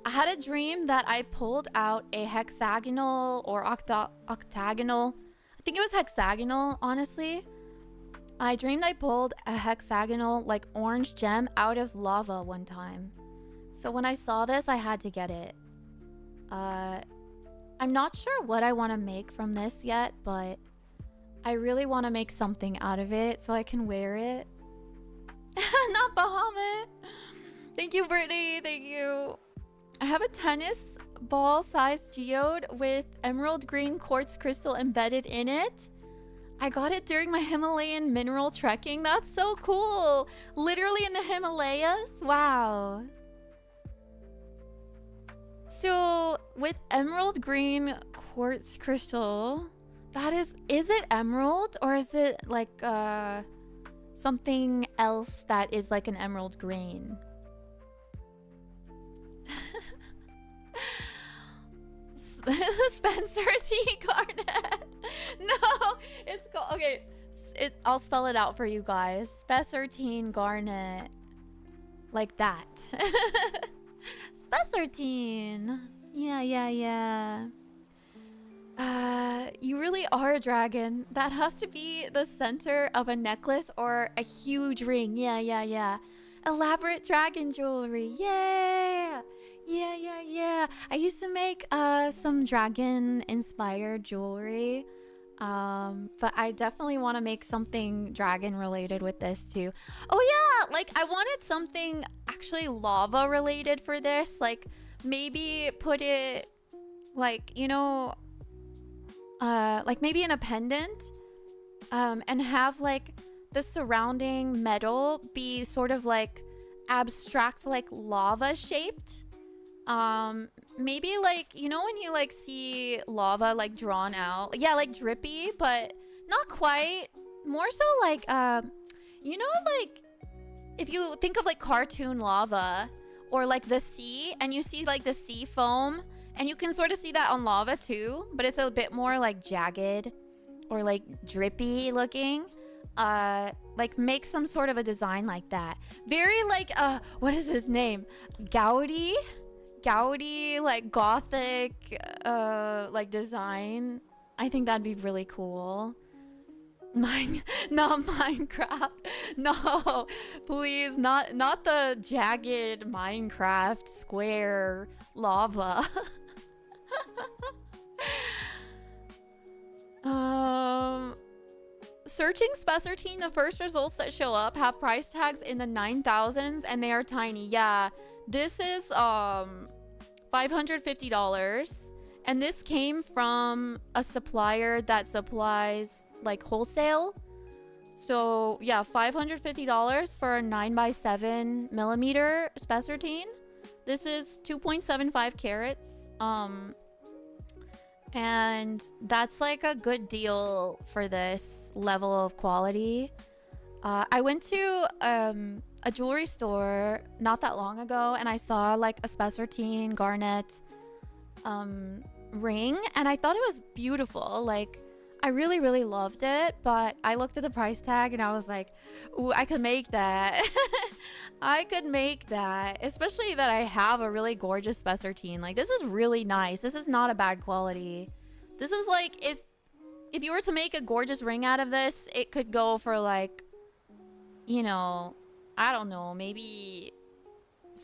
I had a dream that I pulled out a hexagonal or octagonal. I think it was hexagonal, honestly. I dreamed I pulled a hexagonal, like, orange gem out of lava one time. So when I saw this, I had to get it. I'm not sure what I want to make from this yet, but I really want to make something out of it so I can wear it. Not Bahamut. Thank you, Brittany. Thank you. I have a tennis ball-sized geode with emerald green quartz crystal embedded in it. I got it during my Himalayan mineral trekking. That's so cool. Literally in the Himalayas. Wow. So with emerald green quartz crystal, that is it emerald or is it like something else that is like an emerald green? Spencer T. Garnet. No, it's called, okay, I'll spell it out for you guys. Spessartine garnet. Like that. Spessartine. Yeah. You really are a dragon. That has to be the center of a necklace or a huge ring. Yeah. Elaborate dragon jewelry. Yeah. I used to make some dragon inspired jewelry. But I definitely want to make something dragon related with this too. Oh yeah, like I wanted something actually lava related for this. Like maybe put it like, you know, like maybe in a pendant, and have like the surrounding metal be sort of like abstract like lava shaped. Maybe like, you know when you like see lava like drawn out? Yeah, like drippy, but not quite. More so like you know, like if you think of like cartoon lava or like the sea, and you see like the sea foam, and you can sort of see that on lava too, but it's a bit more like jagged or like drippy looking. Like make some sort of a design like that. Very like what is his name? Gaudi, like gothic like design. I think that'd be really cool. Not Minecraft. No, please, not the jagged Minecraft square lava. Searching Spessartine, the first results that show up have price tags in the 9,000s and they are tiny. Yeah, this is $550, and this came from a supplier that supplies like wholesale. So yeah, $550 for a 9x7 millimeter Spessartine. This is 2.75 carats. And that's like a good deal for this level of quality. I went to a jewelry store not that long ago, and I saw like a Spessartine garnet ring, and I thought it was beautiful. Like, I really, really loved it, but I looked at the price tag and I was like, ooh, I could make that. I could make that, especially that I have a really gorgeous Spessartine. Like, this is really nice. This is not a bad quality. This is like, if you were to make a gorgeous ring out of this, it could go for like, you know, I don't know, maybe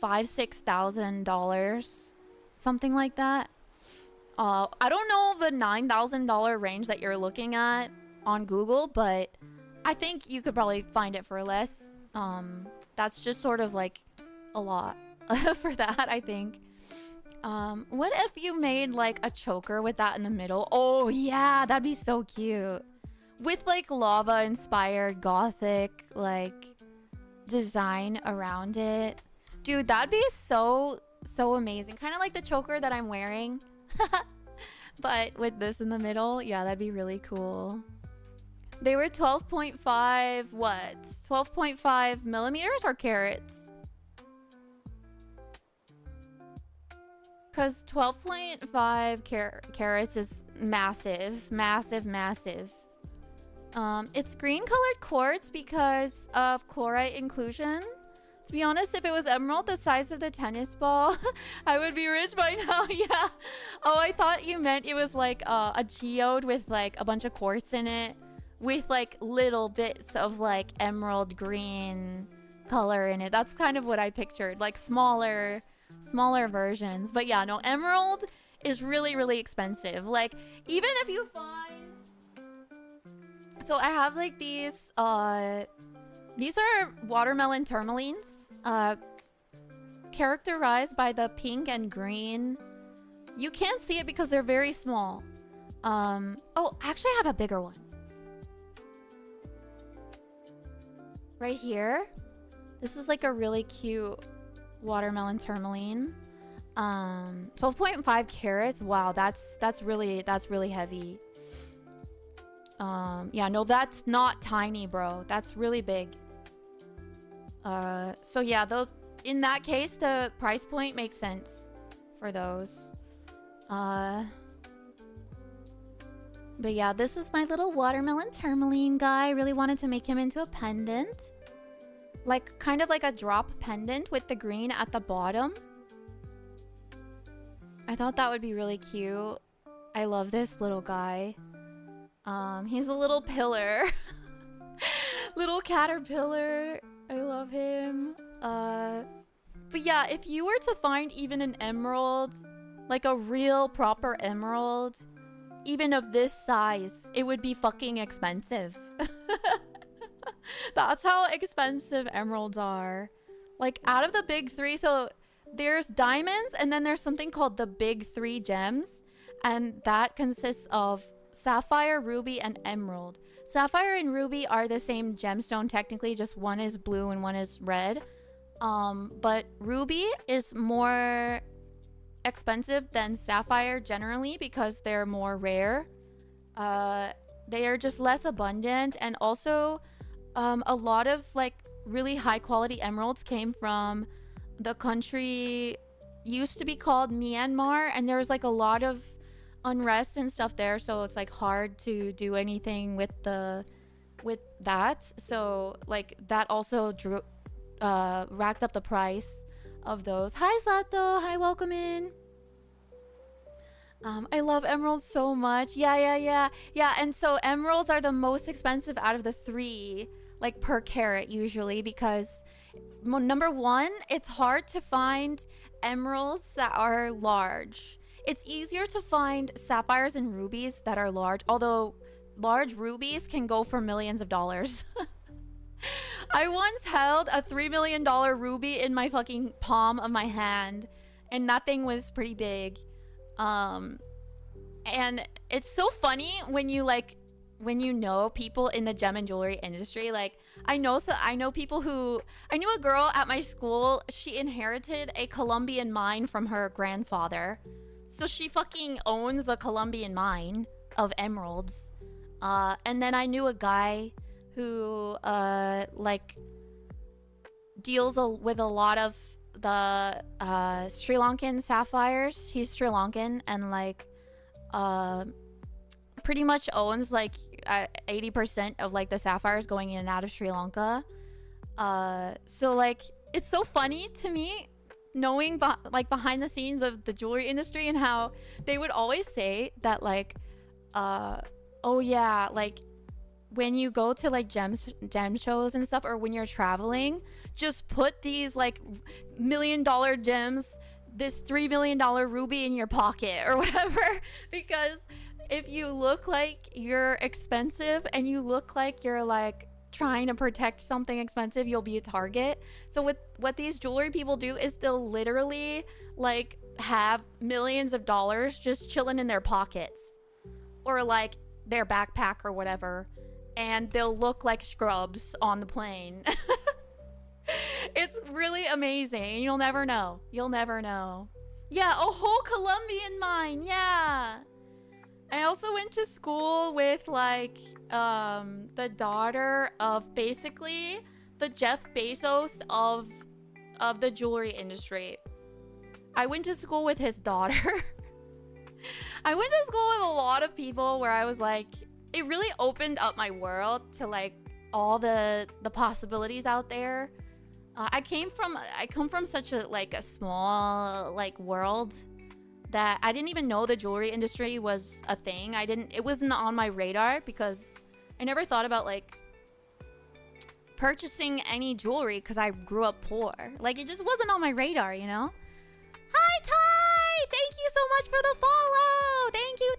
$5,000-$6,000, something like that. I don't know the $9,000 range that you're looking at on Google, but I think you could probably find it for less. That's just sort of like a lot for that, I think. What if you made like a choker with that in the middle? Oh yeah, that'd be so cute. With like lava inspired gothic like design around it. Dude, that'd be so amazing. Kind of like the choker that I'm wearing. But with this in the middle, yeah, that'd be really cool. They were 12.5 what? 12.5 millimeters or carats? Because 12.5 carats is massive. It's green colored quartz because of chlorite inclusion. To be honest, if it was emerald the size of the tennis ball, I would be rich by now. Yeah. Oh, I thought you meant it was like a geode with like a bunch of quartz in it, with like little bits of like emerald green color in it. That's kind of what I pictured, like smaller versions. But yeah, no, emerald is really, really expensive. Like, even if you find... So I have like these are watermelon tourmalines, characterized by the pink and green. You can't see it because they're very small. Oh, actually I have a bigger one. Right here. This is like a really cute watermelon tourmaline. 12.5 carats. Wow, that's really heavy. Yeah, no, that's not tiny, bro. That's really big. So yeah, those, in that case, the price point makes sense for those. But yeah, this is my little watermelon tourmaline guy. I really wanted to make him into a pendant. Like, kind of like a drop pendant with the green at the bottom. I thought that would be really cute. I love this little guy. He's a little pillar. Little caterpillar. I love him. But yeah, if you were to find even an emerald, like a real proper emerald, even of this size, it would be fucking expensive. That's how expensive emeralds are. Like, out of the big three, so there's diamonds, and then there's something called the big three gems, and that consists of sapphire, ruby, and emerald. Sapphire and ruby are the same gemstone technically, just one is blue and one is red. But ruby is more expensive than sapphire generally because they're more rare. They are just less abundant, and also a lot of like really high quality emeralds came from the country used to be called Myanmar, and there was like a lot of unrest and stuff there, so it's like hard to do anything with that. So like that also racked up the price of those. Hi Sato, hi, welcome in. I love emeralds so much. Yeah. And so emeralds are the most expensive out of the three, like per carat usually, because number one, it's hard to find emeralds that are large. It's easier to find sapphires and rubies that are large, although large rubies can go for millions of dollars. I once held a $3 million ruby in my fucking palm of my hand, and that thing was pretty big. And it's so funny when you know people in the gem and jewelry industry. Like I knew a girl at my school. She inherited a Colombian mine from her grandfather, so she fucking owns a Colombian mine of emeralds. And then I knew a guy who like deals with a lot of the Sri Lankan sapphires. He's Sri Lankan, and like pretty much owns like 80% of like the sapphires going in and out of Sri Lanka. So like it's so funny to me knowing like behind the scenes of the jewelry industry, and how they would always say that like oh yeah, like when you go to like gem shows and stuff, or when you're traveling, just put these like $1 million gems, this $3 million ruby in your pocket or whatever, because if you look like you're expensive and you look like you're like trying to protect something expensive, you'll be a target. So what these jewelry people do is they'll literally like have millions of dollars just chilling in their pockets or like their backpack or whatever, and they'll look like scrubs on the plane. It's really amazing. You'll never know. Yeah, a whole Colombian mine. Yeah. I also went to school with like the daughter of basically the Jeff Bezos of the jewelry industry. I went to school with his daughter. I went to school with a lot of people where I was like, it really opened up my world to like all the possibilities out there. I come from such a small like world that I didn't even know the jewelry industry was a thing. It wasn't on my radar because I never thought about like purchasing any jewelry because I grew up poor. Like it just wasn't on my radar, you know? Hi Ty! Thank you so much for the follow! Thank you!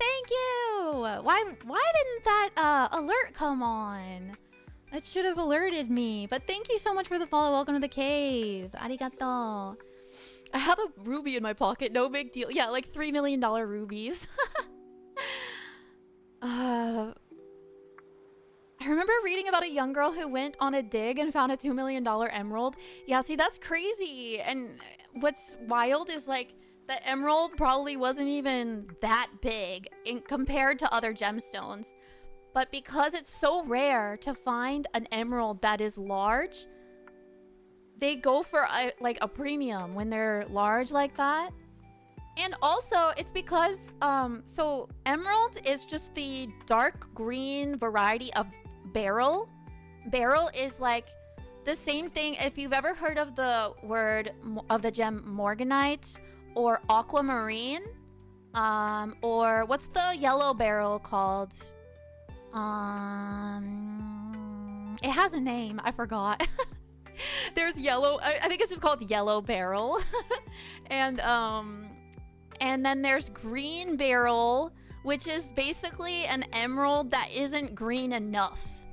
Why didn't that alert come on? That should have alerted me. But thank you so much for the follow. Welcome to the cave. Arigato. I have a ruby in my pocket. No big deal. Yeah, like $3 million rubies. I remember reading about a young girl who went on a dig and found a $2 million emerald. Yeah, see, that's crazy. And what's wild is like the emerald probably wasn't even that big compared to other gemstones. But because it's so rare to find an emerald that is large, they go for a premium when they're large like that. And also, it's because, so emerald is just the dark green variety of beryl. Beryl is like the same thing. If you've ever heard of the word of the gem morganite or aquamarine, or what's the yellow beryl called? It has a name. I forgot. There's yellow. I think it's just called yellow beryl. And then there's green beryl, which is basically an emerald that isn't green enough.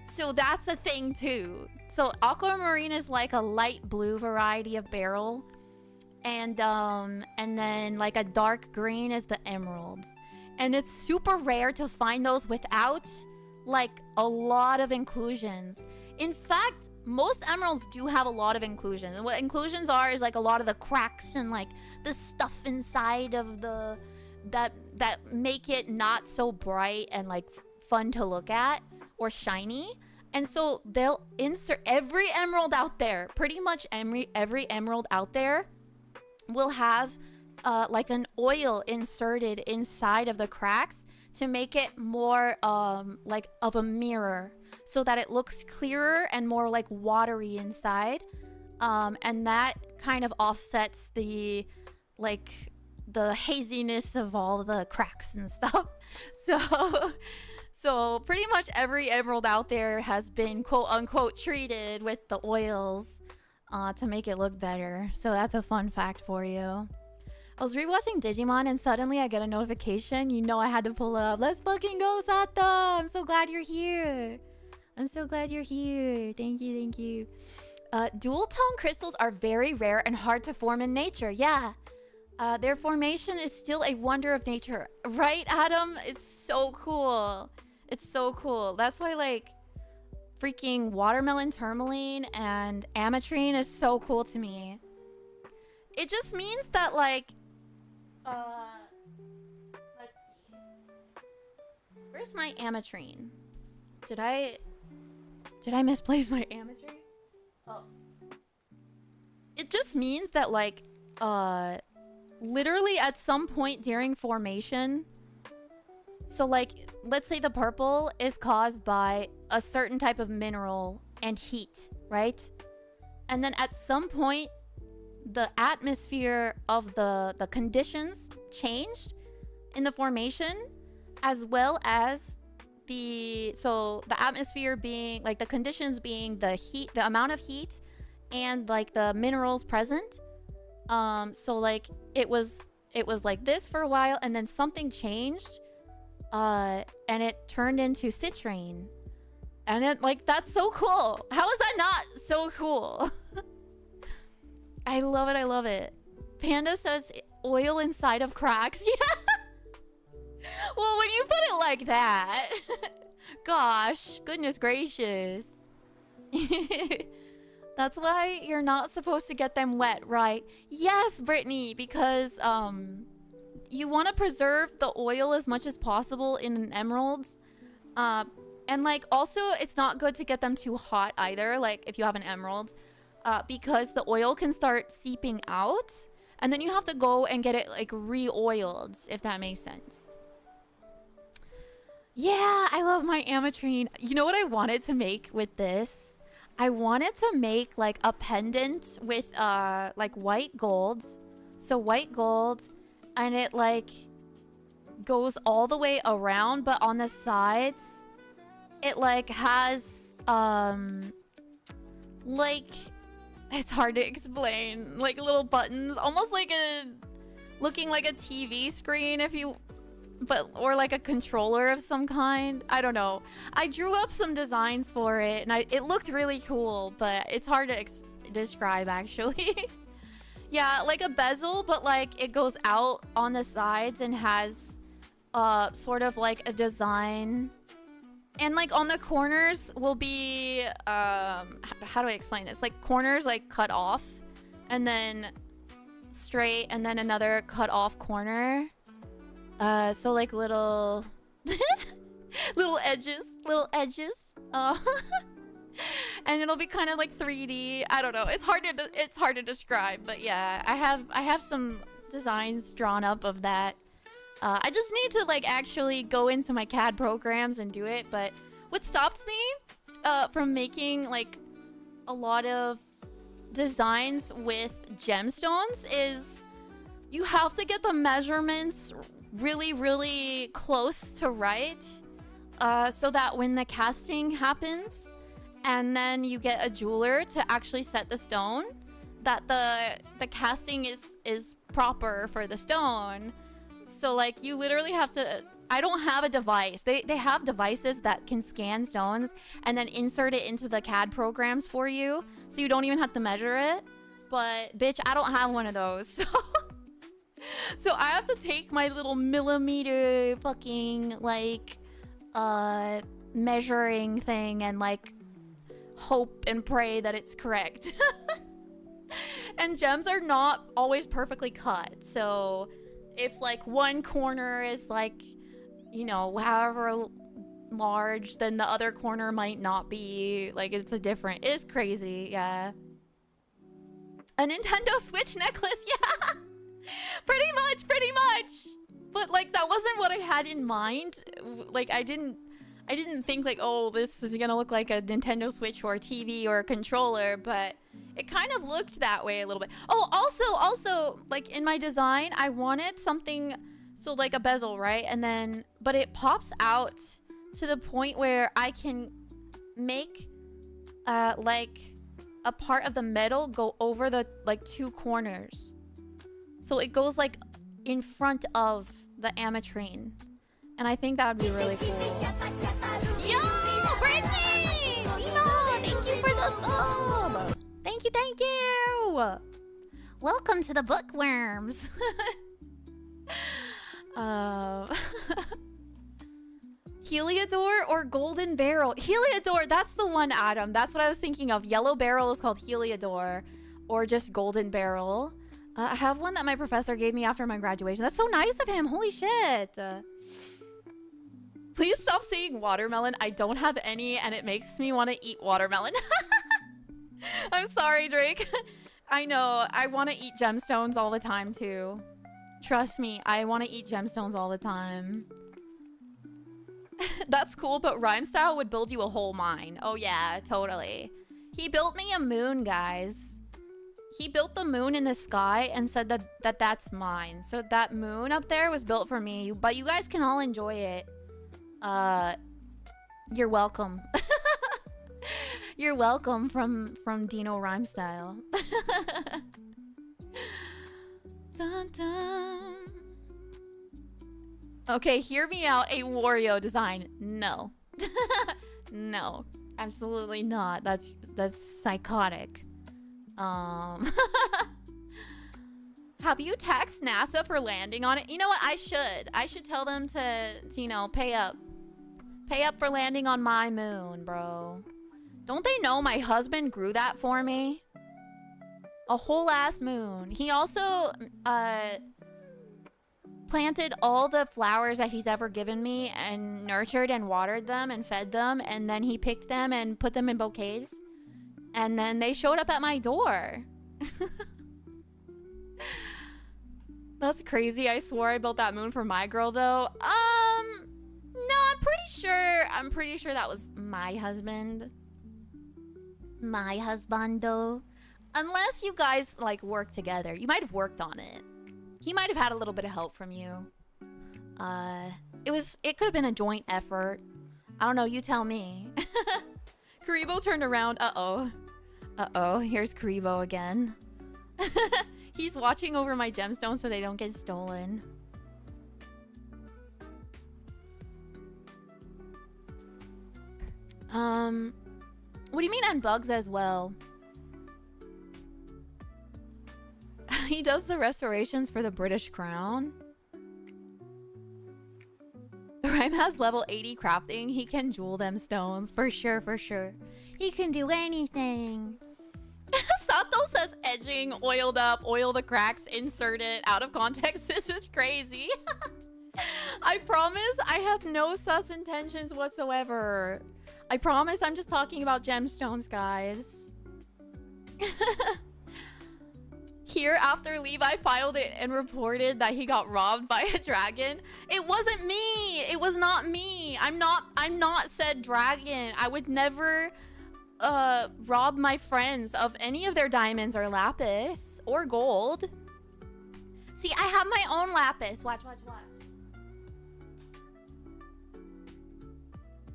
So that's a thing too. So aquamarine is like a light blue variety of beryl, and then like a dark green is the emeralds. And it's super rare to find those without like a lot of inclusions. In fact, most emeralds do have a lot of inclusions. And what inclusions are is like a lot of the cracks and like the stuff inside of the that make it not so bright and like fun to look at or shiny. And so they'll insert every emerald out there, pretty much every emerald out there will have like an oil inserted inside of the cracks to make it more like of a mirror, so that it looks clearer and more like watery inside. And that kind of offsets the like the haziness of all the cracks and stuff. So pretty much every emerald out there has been quote unquote treated with the oils to make it look better. So that's a fun fact for you. I was rewatching Digimon and suddenly I get a notification. You know I had to pull up. Let's fucking go, Sato! I'm so glad you're here. I'm so glad you're here. Thank you, thank you. Dual tone crystals are very rare and hard to form in nature. Yeah. Their formation is still a wonder of nature. Right, Adam? It's so cool. It's so cool. That's why, like, freaking watermelon tourmaline and ametrine is so cool to me. It just means that, like, let's see. Where's my ametrine? Did I misplace my ametrine? Oh. It just means that, like, literally at some point during formation, so like, let's say the purple is caused by a certain type of mineral and heat, right? And then at some point, the atmosphere of the conditions changed in the formation, as well as the atmosphere being like the conditions being the heat, the amount of heat, and like the minerals present. So like it was like this for a while, and then something changed, and it turned into citrine, and it like that's so cool. How is that not so cool? I love it. I love it. Panda says oil inside of cracks. Yeah. Well, when you put it like that, gosh, goodness gracious. That's why you're not supposed to get them wet, right? Yes, Brittany, because you want to preserve the oil as much as possible in emeralds. And like also it's not good to get them too hot either, like if you have an emerald, because the oil can start seeping out, and then you have to go and get it like re-oiled, if that makes sense. Yeah, I love my ametrine. You know what I wanted to make with this? I wanted to make like a pendant with like white gold. So white gold, and it like goes all the way around, but on the sides it like has like, it's hard to explain, like little buttons, almost like looking like a TV screen, if you, or like a controller of some kind. I don't know. I drew up some designs for it, and it looked really cool, but it's hard to describe actually. Yeah, like a bezel, but like it goes out on the sides and has sort of like a design, and like on the corners will be how do I explain this? Like corners like cut off, and then straight, and then another cut off corner. So like little little edges. And it'll be kind of like 3D. I don't know. It's hard to describe, but yeah, I have some designs drawn up of that. I just need to like actually go into my CAD programs and do it. But what stops me from making like a lot of designs with gemstones is you have to get the measurements really close to right, so that when the casting happens and then you get a jeweler to actually set the stone, that the casting is proper for the stone. So like you literally have to, I don't have a device. They have devices that can scan stones and then insert it into the CAD programs for you, so you don't even have to measure it. But bitch, I don't have one of those. So I have to take my little millimeter fucking like measuring thing and like hope and pray that it's correct. And gems are not always perfectly cut. So if like one corner is like, you know, however large, then the other corner might not be. Like it's it's crazy. Yeah. A Nintendo Switch necklace. Yeah. Pretty much. But like that wasn't what I had in mind. Like I didn't think like, oh, this is gonna look like a Nintendo Switch or a TV or a controller, but it kind of looked that way a little bit. Oh, also, like in my design, I wanted something, so like a bezel, right? And then, but it pops out to the point where I can make, like a part of the metal go over the, like, 2 corners. So it goes like in front of the ametrine. And I think that would be really cool. Yo, Brittany! Simo, thank you for the sub! Thank you! Welcome to the bookworms! Heliodor or Golden Barrel? Heliodor, that's the one, Adam. That's what I was thinking of. Yellow Barrel is called Heliodor, or just Golden Barrel. I have one that my professor gave me after my graduation. That's so nice of him. Holy shit. Please stop saying watermelon. I don't have any, and it makes me want to eat watermelon. I'm sorry, Drake. I know. I want to eat gemstones all the time, too. Trust me. I want to eat gemstones all the time. That's cool, but Rhyme Style would build you a whole mine. Oh, yeah, totally. He built me a moon, guys. He built the moon in the sky and said that that's mine. So that moon up there was built for me, but you guys can all enjoy it. You're welcome. You're welcome from Dino Rhyme Style. Dun, dun. Okay, hear me out. A Wario design. No. No. Absolutely not. That's psychotic. Have you taxed NASA for landing on it? You know what? I should tell them to you know, pay up. Pay up for landing on my moon, bro. Don't they know my husband grew that for me? A whole ass moon. He also planted all the flowers that he's ever given me and nurtured and watered them and fed them, and then he picked them and put them in bouquets. And then they showed up at my door. That's crazy. I swore I built that moon for my girl, though. No, I'm pretty sure that was my husband. My husbando. Unless you guys, like, work together. You might have worked on it. He might have had a little bit of help from you. It could have been a joint effort. I don't know, you tell me. Karibo turned around. Uh-oh, here's Karibo again. He's watching over my gemstones so they don't get stolen. What do you mean on bugs as well? He does the restorations for the British Crown. Rhyme has level 80 crafting. He can jewel them stones. For sure, for sure. He can do anything. Sato says edging, oiled up, oil the cracks, insert it. Out of context, this is crazy. I promise I have no sus intentions whatsoever. I promise I'm just talking about gemstones, guys. Here, after Levi filed it and reported that he got robbed by a dragon. It wasn't me. It was not me. I'm not said dragon. I would never rob my friends of any of their diamonds or lapis or gold. See, I have my own lapis. Watch.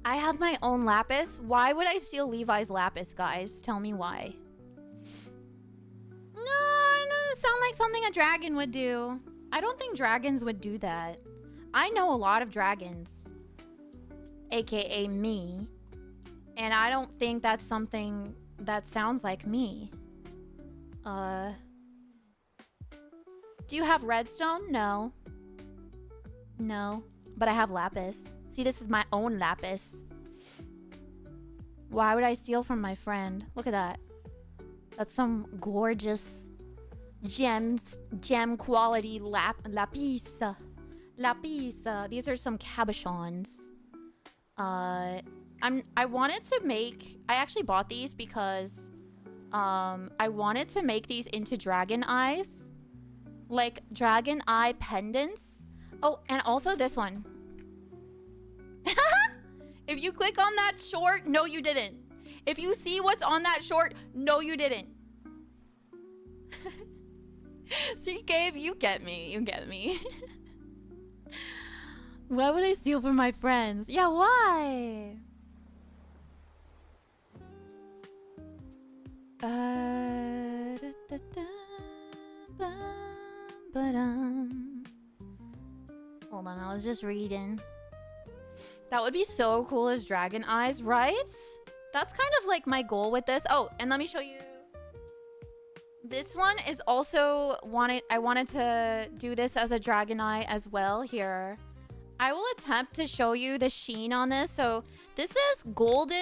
I have my own lapis. Why would I steal Levi's lapis, guys? Tell me why. No, it doesn't sound like something a dragon would do. I don't think dragons would do that. I know a lot of dragons. AKA me. And I don't think that's something that sounds like me. Do you have redstone? No. No. But I have lapis. See, this is my own lapis. Why would I steal from my friend? Look at that. That's some gorgeous gem quality lapis. These are some cabochons. I wanted to make... I actually bought these because I wanted to make these into dragon eyes. Like dragon eye pendants. Oh, and also this one. If you click on that short, no you didn't. If you see what's on that short, no you didn't. See, Gabe, you get me. You get me. Why would I steal from my friends? Yeah, why? Hold on, I was just reading. That would be so cool as dragon eyes, right? That's kind of like my goal with this. Oh, and let me show you. This one is also I wanted to do this as a dragon eye as well. Here, I will attempt to show you the sheen on this. So this is gold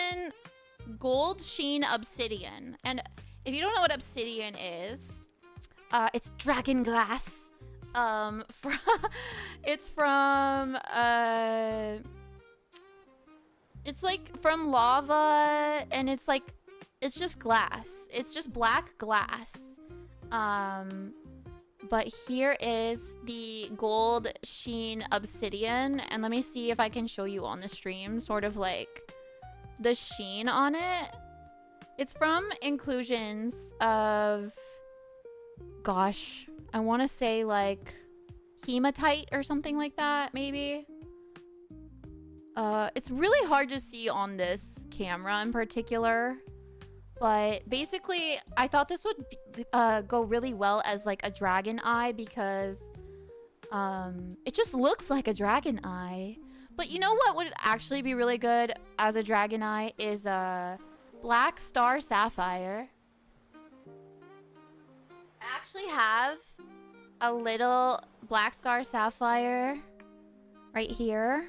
sheen obsidian. And if you don't know what obsidian is, it's dragon glass. It's like from lava, and it's like, it's just glass. It's just black glass. But here is the gold sheen obsidian. And let me see if I can show you on the stream, sort of like the sheen on it. It's from inclusions of, gosh, I want to say like hematite or something like that, maybe. It's really hard to see on this camera in particular, but basically I thought this would go really well as like a dragon eye because it just looks like a dragon eye. But you know what would actually be really good as a dragon eye is a black star sapphire. I actually have a little black star sapphire right here.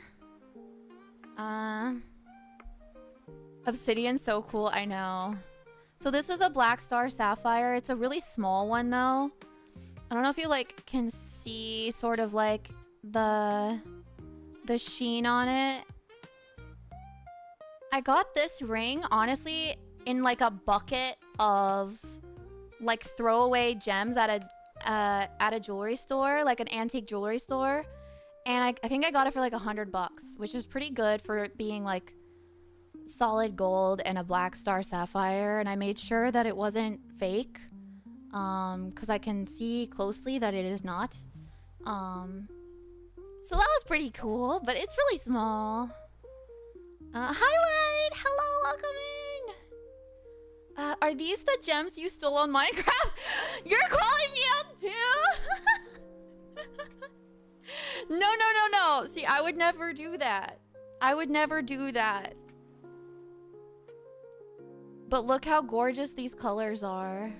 Obsidian's so cool, I know. So this is a black star sapphire. It's a really small one though. I don't know if you like can see sort of like the sheen on it. I got this ring honestly in like a bucket of like throwaway gems at a jewelry store, like an antique jewelry store. And I think I got it for like $100, which is pretty good for it being like solid gold and a black star sapphire. And I made sure that it wasn't fake, because I can see closely that it is not. So that was pretty cool, but it's really small. Highlight! Hello, welcome in! Are these the gems you stole on Minecraft? You're calling me out too? No. See, I would never do that. I would never do that. But look how gorgeous these colors are.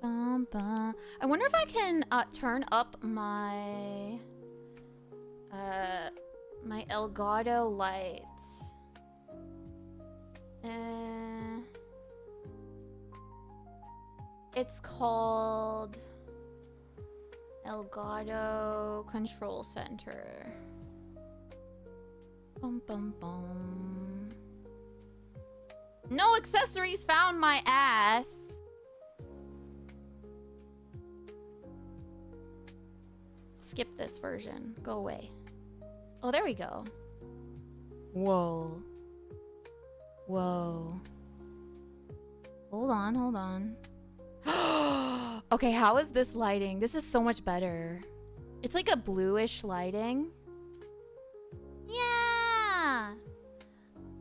Bum, bum. I wonder if I can turn up my my Elgato light. It's called Elgato Control Center. Bum, bum, bum. No accessories found, my ass. Skip this version. Go away. Oh, there we go. Whoa. Whoa. Hold on. Okay, how is this lighting? This is so much better. It's like a bluish lighting. Yeah!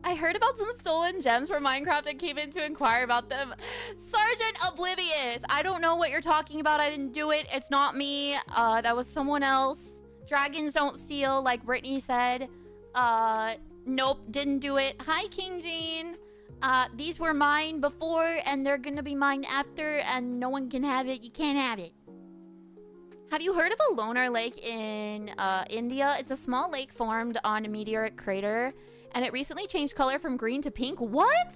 I heard about some stolen gems from Minecraft and came in to inquire about them. Sergeant Oblivious! I don't know what you're talking about. I didn't do it. It's not me. That was someone else. Dragons don't steal, like Brittany said. Nope, didn't do it. Hi, King Jean. These were mine before, and they're gonna be mine after, and no one can have it. You can't have it. Have you heard of a loner lake in India? It's a small lake formed on a meteoric crater, And it recently changed color from green to pink. What?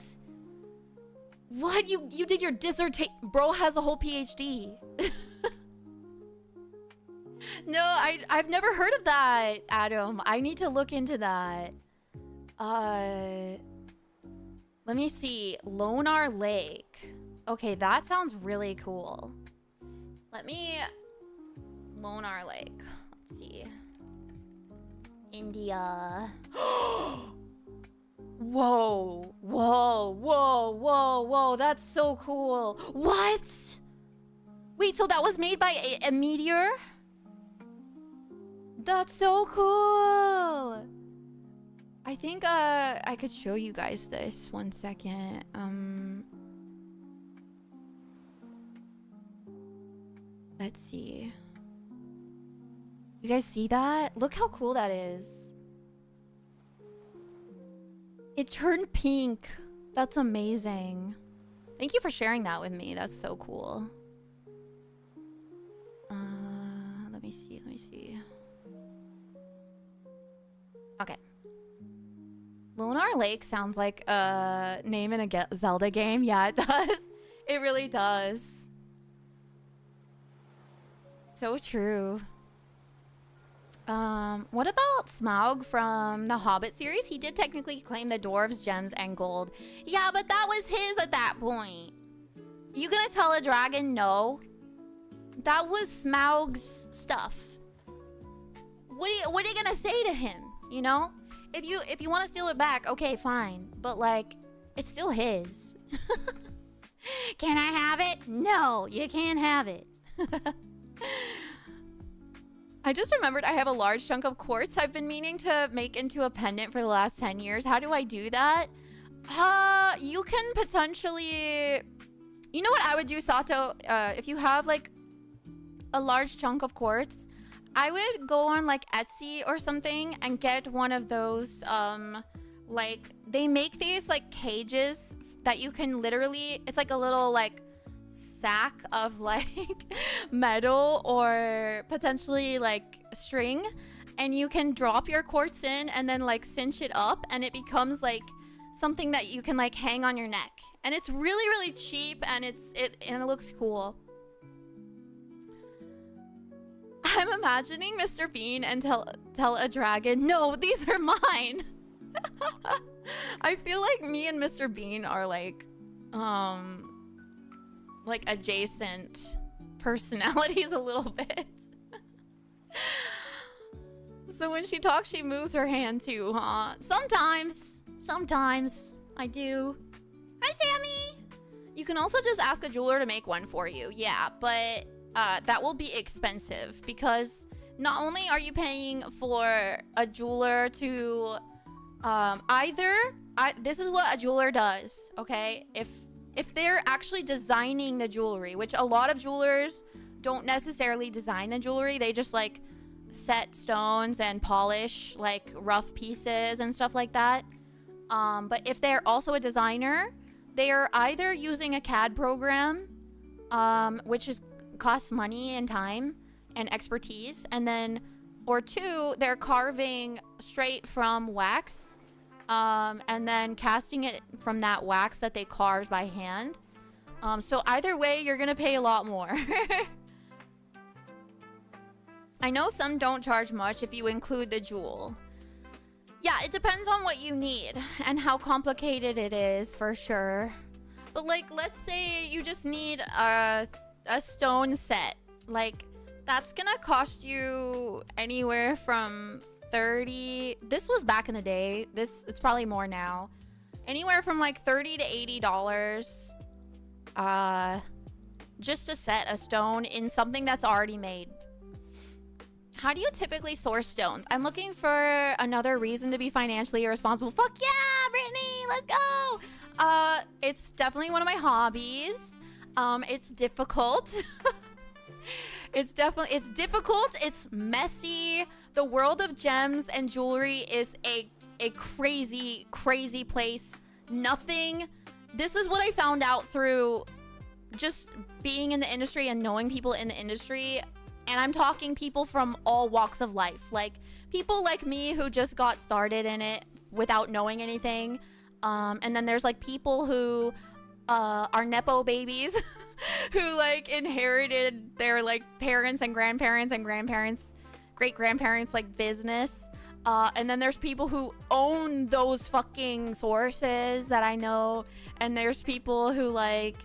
What? You did your dissertation? Bro has a whole PhD. No, I've never heard of that, Adam. I need to look into that. Let me see. Lonar Lake. Okay, that sounds really cool. Let me... Lonar Lake. Let's see. India. Whoa. Whoa. Whoa. Whoa. Whoa. That's so cool. What? Wait, so that was made by a meteor? That's so cool. I think I could show you guys this. One second. Let's see. You guys see that? Look how cool that is. It turned pink. That's amazing. Thank you for sharing that with me. That's so cool. Let me see. Okay. Lunar Lake sounds like a name in a Zelda game. Yeah, it does. It really does. So true. What about Smaug from the Hobbit series? He did technically claim the dwarves, gems, and gold. Yeah, but that was his at that point. You gonna tell a dragon no? That was Smaug's stuff. What are you gonna say to him? You know? If you want to steal it back, okay, fine. But like, it's still his. Can I have it? No, you can't have it. I just remembered I have a large chunk of quartz I've been meaning to make into a pendant for the last 10 years. How do I do that? You can potentially... You know what I would do, Sato? If you have like a large chunk of quartz, I would go on like Etsy or something and get one of those, like, they make these like cages that you can literally, it's like a little like sack of like metal or potentially like string, and you can drop your quartz in and then like cinch it up, and it becomes like something that you can like hang on your neck, and it's really cheap, and it looks cool. I'm imagining Mr. Bean and tell a dragon, no, these are mine. I feel like me and Mr. Bean are like adjacent personalities a little bit. So when she talks, she moves her hand too, huh? Sometimes I do. Hi, Sammy. You can also just ask a jeweler to make one for you. Yeah, but that will be expensive, because not only are you paying for a jeweler to this is what a jeweler does, okay? If they're actually designing the jewelry, which a lot of jewelers don't necessarily design the jewelry, they just like set stones and polish like rough pieces and stuff like that. But if they're also a designer, they are either using a CAD program, which costs money and time and expertise, and then, or two, they're carving straight from wax, and then casting it from that wax that they carved by hand. So either way, you're gonna pay a lot more. I know some don't charge much if you include the jewel. Yeah, it depends on what you need and how complicated it is, for sure. But like, let's say you just need a stone set. Like, that's gonna cost you anywhere from 30... This was back in the day. It's probably more now. Anywhere from like $30 to $80 just to set a stone in something that's already made. How do you typically source stones? I'm looking for another reason to be financially irresponsible. Fuck yeah, Brittany, let's go. It's definitely one of my hobbies. It's difficult. It's difficult. It's messy. The world of gems and jewelry is a crazy, crazy place. This is what I found out through just being in the industry and knowing people in the industry. And I'm talking people from all walks of life. Like, people like me who just got started in it without knowing anything. And then there's like people who are nepo babies who like inherited their like parents and grandparents great grandparents like business. And then there's people who own those fucking sources that I know, and there's people who like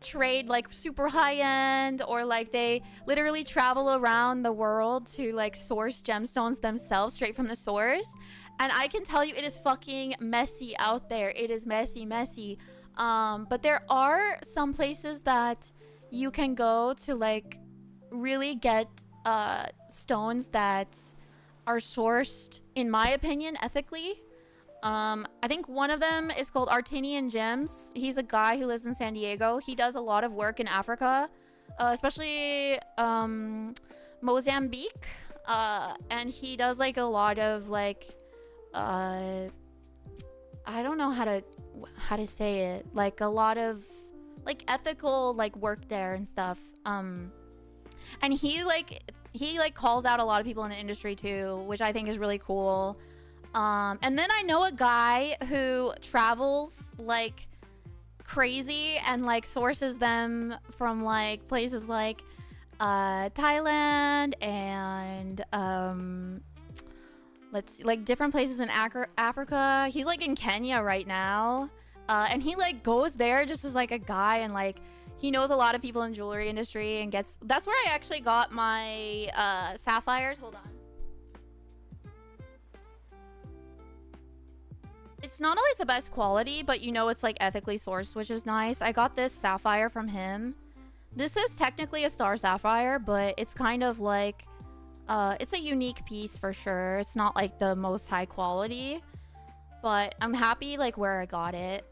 trade like super high end, or like they literally travel around the world to like source gemstones themselves straight from the source. And I can tell you, it is fucking messy out there. It is messy. But there are some places that you can go to like really get stones that are sourced, in my opinion, ethically. I think one of them is called Artinian Gems. He's a guy who lives in San Diego. He does a lot of work in Africa, especially Mozambique. And he does like a lot of like I don't know how to say it, like a lot of like ethical like work there and stuff. And he calls out a lot of people in the industry too, which I think is really cool. And then I know a guy who travels like crazy and like sources them from like places like Thailand and let's see, like different places in Africa. He's like in Kenya right now, and he like goes there just as like a guy, and like he knows a lot of people in the jewelry industry and gets. That's where I actually got my sapphires. Hold on. It's not always the best quality, but you know it's like ethically sourced, which is nice. I got this sapphire from him. This is technically a star sapphire, but it's kind of like it's a unique piece for sure. It's not like the most high quality, but I'm happy like where I got it.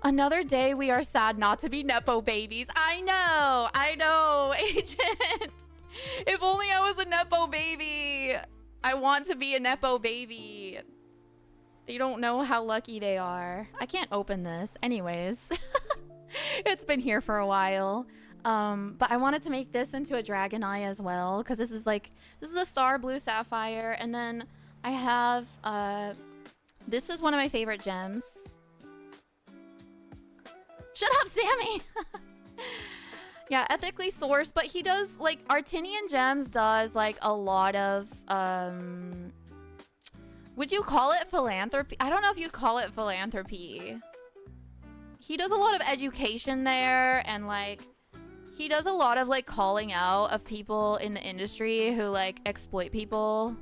Another day we are sad not to be nepo babies. I know, agent. If only I was a nepo baby. I want to be a nepo baby. They don't know how lucky they are. I can't open this. Anyways, it's been here for a while. But I wanted to make this into a dragon eye as well, because this is a star blue sapphire. And then I have, this is one of my favorite gems. Shut up, Sammy! Yeah, ethically sourced, but he does, like, Artinian Gems does, like, a lot of, would you call it philanthropy? I don't know if you'd call it philanthropy. He does a lot of education there, and like he does a lot of like calling out of people in the industry who like exploit people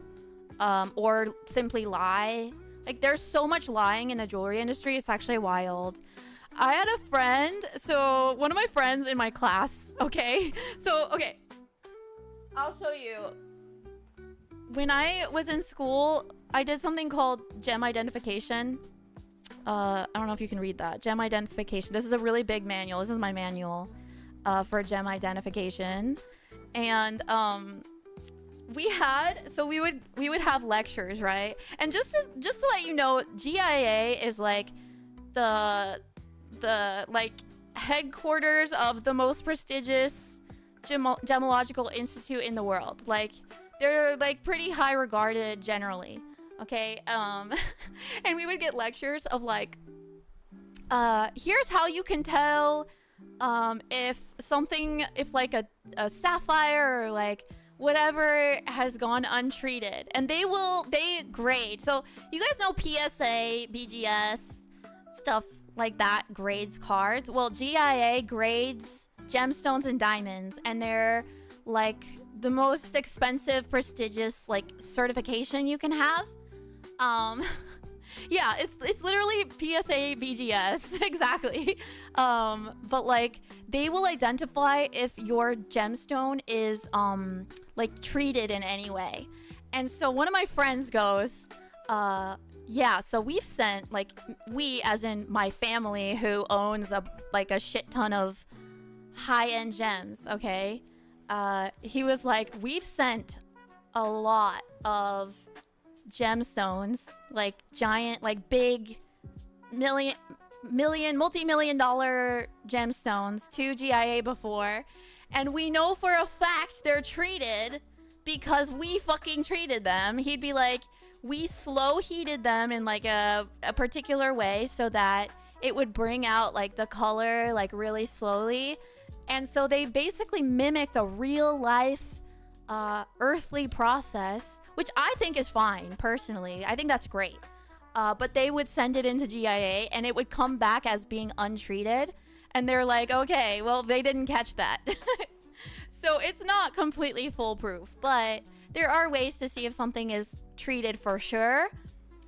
or simply lie. Like there's so much lying in the jewelry industry, it's actually wild. I had a friend, so one of my friends in my class, okay? So, okay, I'll show you. When I was in school, I did something called gem identification. I don't know if you can read that. Gem identification. This is a really big manual. This is my manual for gem identification. And we would have lectures, right? And just to let you know, GIA is like the like headquarters of the most prestigious gemological institute in the world. Like they're like pretty high regarded generally. Okay, and we would get lectures of like, here's how you can tell if like a sapphire or like whatever has gone untreated, and they grade. So you guys know PSA, BGS, stuff like that grades cards. Well, GIA grades gemstones and diamonds, and they're like the most expensive, prestigious like certification you can have. Yeah, it's literally PSA BGS exactly. But like they will identify if your gemstone is like treated in any way. And so one of my friends goes, yeah, so we've sent, like, we as in my family who owns a shit ton of high-end gems, okay? He was like, we've sent a lot of gemstones, like giant, like big multi-million dollar gemstones to GIA before, and we know for a fact they're treated because we fucking treated them. He'd be like, we slow heated them in like a particular way so that it would bring out like the color like really slowly. And so they basically mimicked a real life earthly process, which I think is fine personally. I think that's great. But they would send it into GIA and it would come back as being untreated. And they're like, okay, well, they didn't catch that. So it's not completely foolproof, but there are ways to see if something is treated for sure.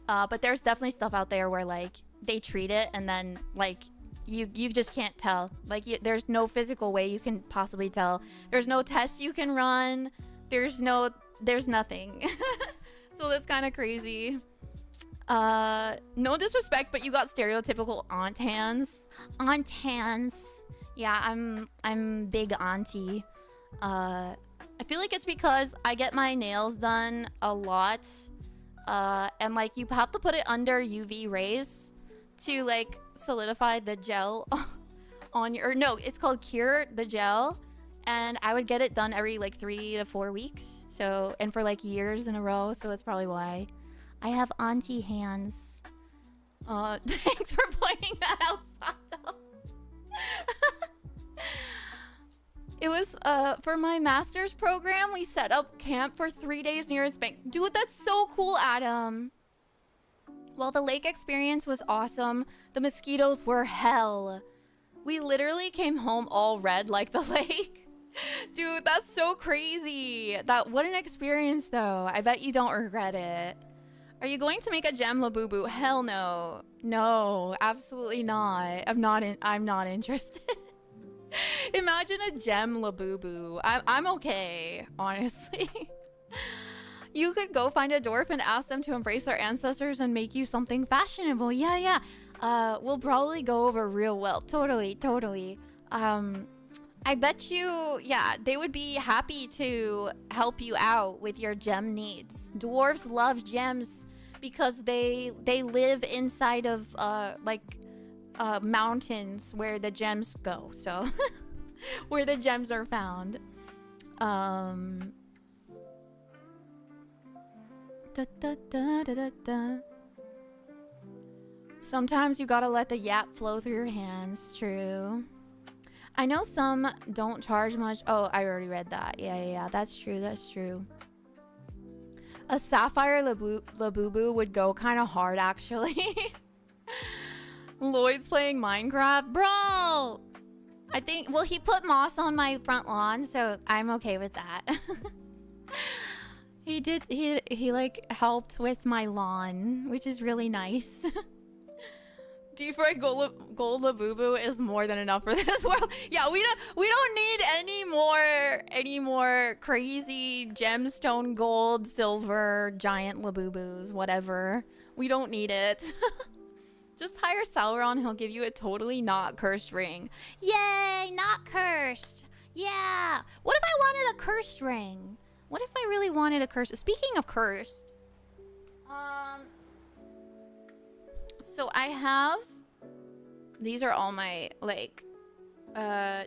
But there's definitely stuff out there where like they treat it and then like you just can't tell. Like there's no physical way you can possibly tell. There's no test you can run. There's nothing. So that's kind of crazy. No disrespect, but you got stereotypical aunt hands. Aunt hands. Yeah, I'm big auntie. I feel like it's because I get my nails done a lot. And like you have to put it under UV rays to like solidify the gel on your, or no, it's called cure the gel. And I would get it done every like 3 to 4 weeks. So, and for like years in a row. So that's probably why I have auntie hands. Thanks for pointing that out, Sato. It was for my master's program. We set up camp for 3 days near its bank. Dude, that's so cool, Adam. While the lake experience was awesome, the mosquitoes were hell. We literally came home all red like the lake. Dude, that's so crazy. What an experience though. I bet you don't regret it. Are you going to make a gem labubu? Hell no. No, absolutely not. I'm not interested. Imagine a gem labubu. I'm okay, honestly. You could go find a dwarf and ask them to embrace their ancestors and make you something fashionable. Yeah. We'll probably go over real well. Totally. I bet you, yeah, they would be happy to help you out with your gem needs. Dwarves love gems because they live inside of mountains where the gems go. So where the gems are found. Sometimes you gotta let the yap flow through your hands. True. I know some don't charge much. Oh, I already read that. Yeah. That's true. A sapphire labubu would go kind of hard, actually. Lloyd's playing Minecraft. Bro! I think, well, he put moss on my front lawn, so I'm okay with that. He like helped with my lawn, which is really nice. Deep fried gold labubu is more than enough for this world. Yeah, we don't need any more crazy gemstone gold, silver, giant labubus, whatever. We don't need it. Just hire Sauron, he'll give you a totally not cursed ring. Yay, not cursed. Yeah. What if I wanted a cursed ring? What if I really wanted a cursed? Speaking of cursed, so I have, these are all my like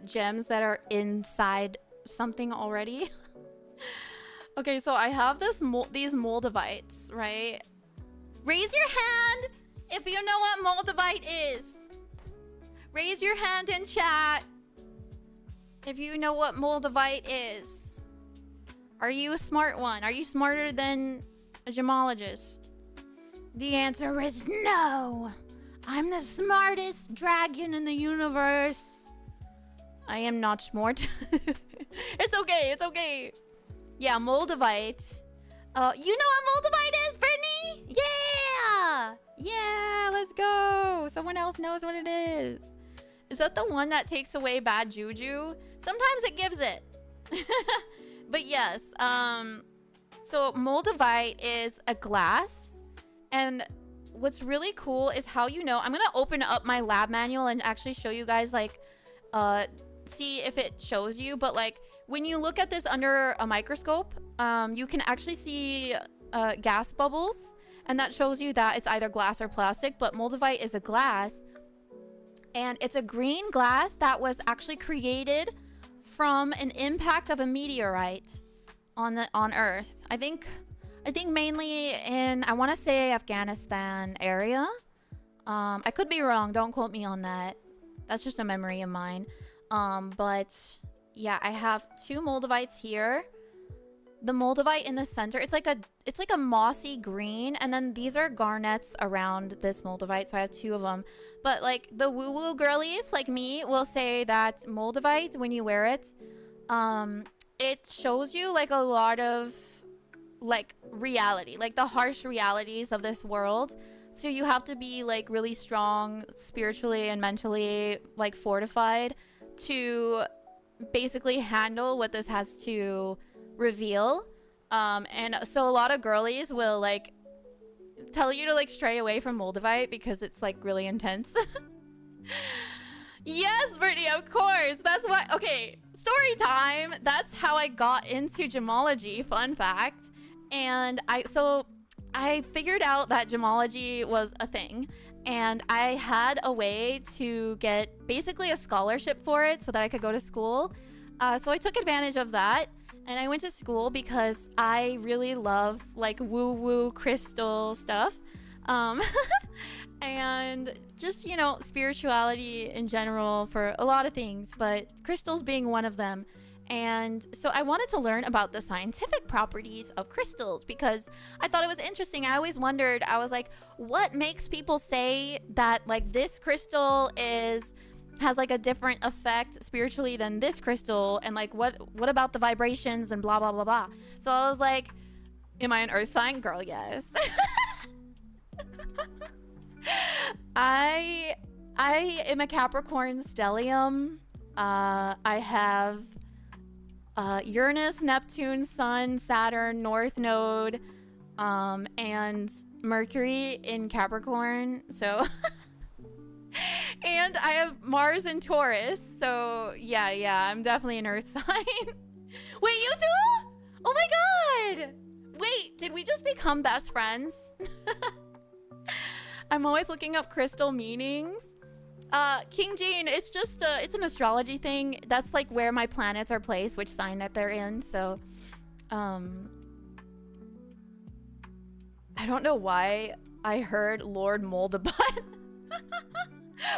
gems that are inside something already. Okay, so I have these moldavites, right? Raise your hand if you know what moldavite is. Raise your hand in chat if you know what moldavite is. Are you a smart one? Are you smarter than a gemologist? The answer is no. I'm the smartest dragon in the universe. I am not smart. It's okay. Yeah, moldavite. You know what moldavite is, Brittany? Yeah, let's go. Someone else knows what it is. Is that the one that takes away bad juju? Sometimes it gives it. But yes, so moldavite is a glass, and what's really cool is how you know. I'm gonna open up my lab manual and actually show you guys, like, see if it shows you. But like when you look at this under a microscope, you can actually see gas bubbles, and that shows you that it's either glass or plastic. But moldavite is a glass, and it's a green glass that was actually created from an impact of a meteorite on Earth. I think mainly in, I want to say, Afghanistan area. I could be wrong. Don't quote me on that. That's just a memory of mine. But yeah, I have 2 moldavites here. The moldavite in the center, it's like a mossy green, and then these are garnets around this moldavite, so I have 2 of them. But like the woo-woo girlies like me will say that moldavite, when you wear it, it shows you like a lot of like reality, like the harsh realities of this world. So you have to be like really strong spiritually and mentally, like fortified to basically handle what this has to reveal. And so a lot of girlies will like tell you to like stray away from moldavite because it's like really intense. Yes, Brittany, of course. That's what. Okay, story time. That's how I got into gemology. Fun fact. And I figured out that gemology was a thing, and I had a way to get basically a scholarship for it so that I could go to school. So I took advantage of that, and I went to school because I really love like woo-woo crystal stuff. And just, you know, spirituality in general for a lot of things, but crystals being one of them. And so I wanted to learn about the scientific properties of crystals because I thought it was interesting. I always wondered, I was like, what makes people say that like this crystal has like a different effect spiritually than this crystal, and like what about the vibrations and blah blah blah blah. So I was like, am I an earth sign? Girl, yes. I am a Capricorn stellium. I have Uranus, Neptune, Sun, Saturn, North Node, and Mercury in Capricorn. So, and I have Mars in Taurus. So yeah, I'm definitely an Earth sign. Wait, you too? Oh my God! Wait, did we just become best friends? I'm always looking up crystal meanings. King Jean, it's just it's an astrology thing. That's like where my planets are placed, which sign that they're in. So I don't know why I heard Lord Moldabutt.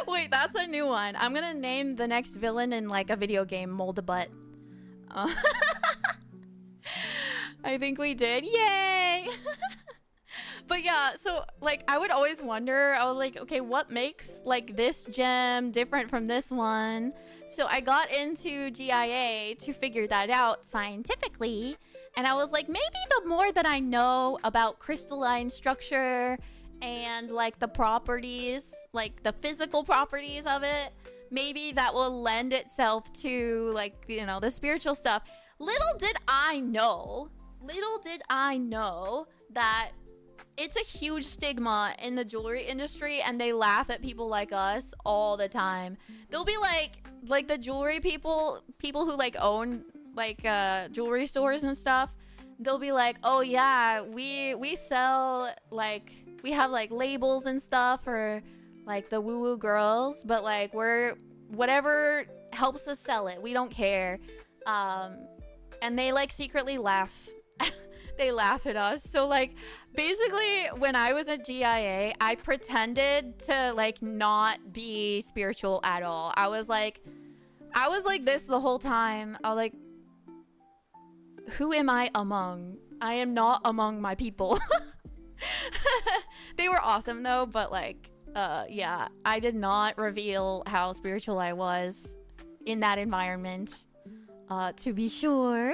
Wait, that's a new one. I'm gonna name the next villain in like a video game Moldabutt. I think we did. Yay! But yeah, so like I would always wonder, I was like, okay, what makes like this gem different from this one? So I got into GIA to figure that out scientifically, and I was like, maybe the more that I know about crystalline structure and like the properties, like the physical properties of it, maybe that will lend itself to like, you know, the spiritual stuff. Little did I know that it's a huge stigma in the jewelry industry, and they laugh at people like us all the time. They'll be like the jewelry people who like own like jewelry stores and stuff. They'll be like, oh yeah, we sell, like we have like labels and stuff for like the woo woo girls, but like we're whatever helps us sell it, we don't care. And they like secretly laugh. They laugh at us. So like basically when I was at GIA, I pretended to like not be spiritual at all. I was like this the whole time. I was like, who am I among? I am not among my people. They were awesome though, but like yeah, I did not reveal how spiritual I was in that environment, to be sure.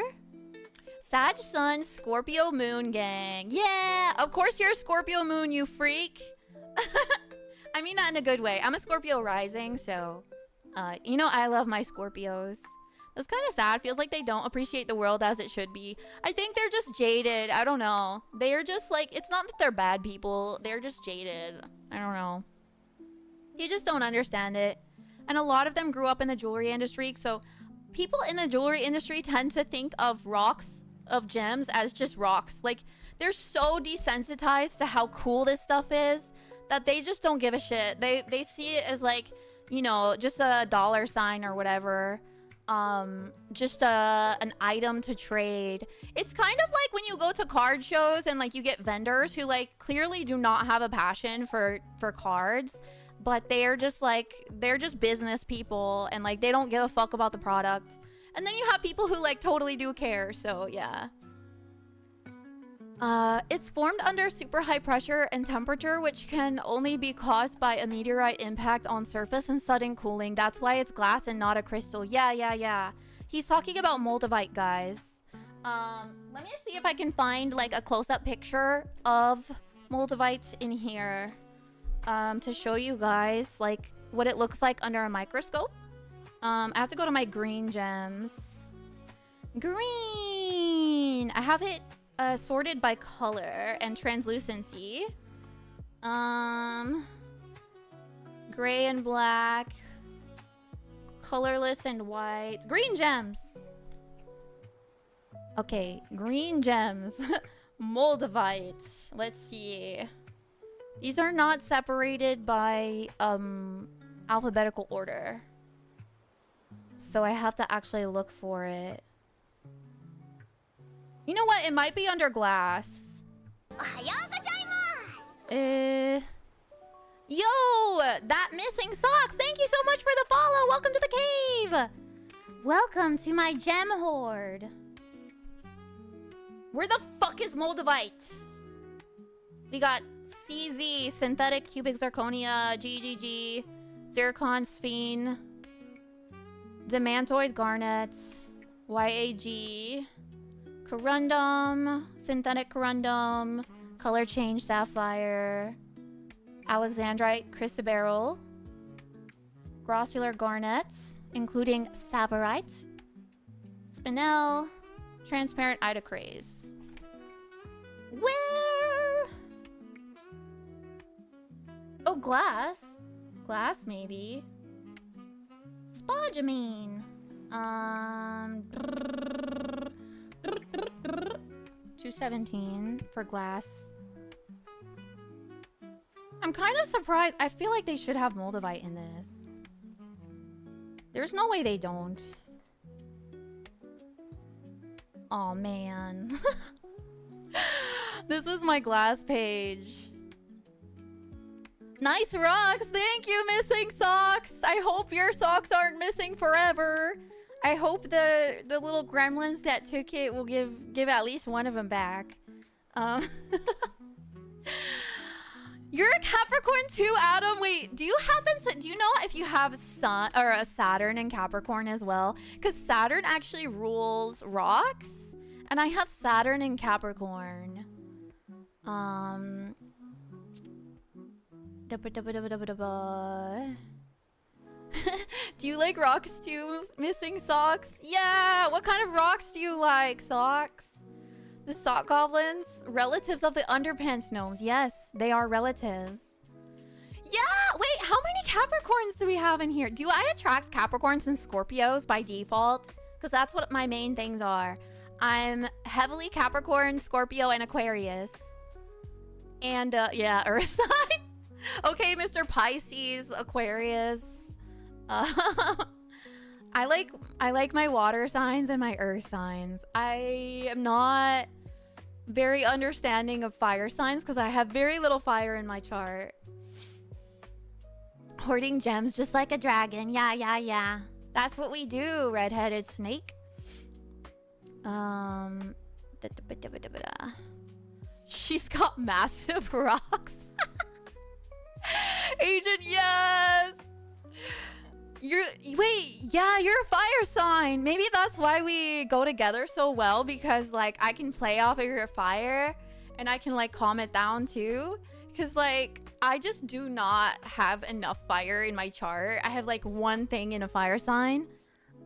Sag Sun, Scorpio Moon gang. Yeah, of course you're a Scorpio Moon, you freak. I mean that in a good way. I'm a Scorpio rising, so you know I love my Scorpios. That's kind of sad. Feels like they don't appreciate the world as it should be. I think they're just jaded. I don't know. They're just like, it's not that they're bad people. They're just jaded. I don't know. They just don't understand it. And a lot of them grew up in the jewelry industry, so people in the jewelry industry tend to think of rocks, of gems, as just rocks. Like they're so desensitized to how cool this stuff is that they just don't give a shit. They see it as like, you know, just a dollar sign or whatever. just an item to trade. It's kind of like when you go to card shows and like you get vendors who like clearly do not have a passion for cards, but they're just business people and like they don't give a fuck about the product. And then you have people who like totally do care. So yeah. It's formed under super high pressure and temperature, which can only be caused by a meteorite impact on surface and sudden cooling. That's why it's glass and not a crystal. Yeah. He's talking about moldavite, guys. Let me see if I can find like a close-up picture of moldavite in here, to show you guys like what it looks like under a microscope. I have to go to my green gems. Green! I have it sorted by color and translucency. Gray and black. Colorless and white. Green gems! Okay, green gems. Moldavite. Let's see. These are not separated by alphabetical order. So I have to actually look for it. You know what? It might be under glass. Yo! That missing socks! Thank you so much for the follow! Welcome to the cave! Welcome to my gem hoard. Where the fuck is moldavite? We got CZ, synthetic cubic zirconia, GGG, zircon sphene, demantoid garnet, YAG, corundum, synthetic corundum, color change sapphire, alexandrite chrysoberyl, grossular garnet, including savarite, spinel, transparent idocrase. Where? Oh, glass. Glass, maybe. Spodumene. 217 for glass. I'm kind of surprised. I feel like they should have moldavite in this. There's no way they don't. Oh man. This is my glass page. Nice rocks. Thank you, missing socks. I hope your socks aren't missing forever. I hope the little gremlins that took it will give at least one of them back. You're a Capricorn too, Adam. Wait, do you know if you have Sun or a Saturn in Capricorn as well? Because Saturn actually rules rocks, and I have Saturn in Capricorn. Do you like rocks too, missing socks? Yeah, what kind of rocks do you like? Socks? The sock goblins? Relatives of the underpants gnomes. Yes, they are relatives. Yeah, wait, how many Capricorns do we have in here? Do I attract Capricorns and Scorpios by default? Because that's what my main things are. I'm heavily Capricorn, Scorpio, and Aquarius. And, yeah, Earth signs. Okay, Mr. Pisces, Aquarius. I like my water signs and my earth signs. I am not very understanding of fire signs because I have very little fire in my chart. Hoarding gems just like a dragon. Yeah. That's what we do, redheaded snake. She's got massive rocks. Agent, yes. You're a fire sign. Maybe that's why we go together so well, because like I can play off of your fire and I can like calm it down too, because like I just do not have enough fire in my chart. I have like one thing in a fire sign,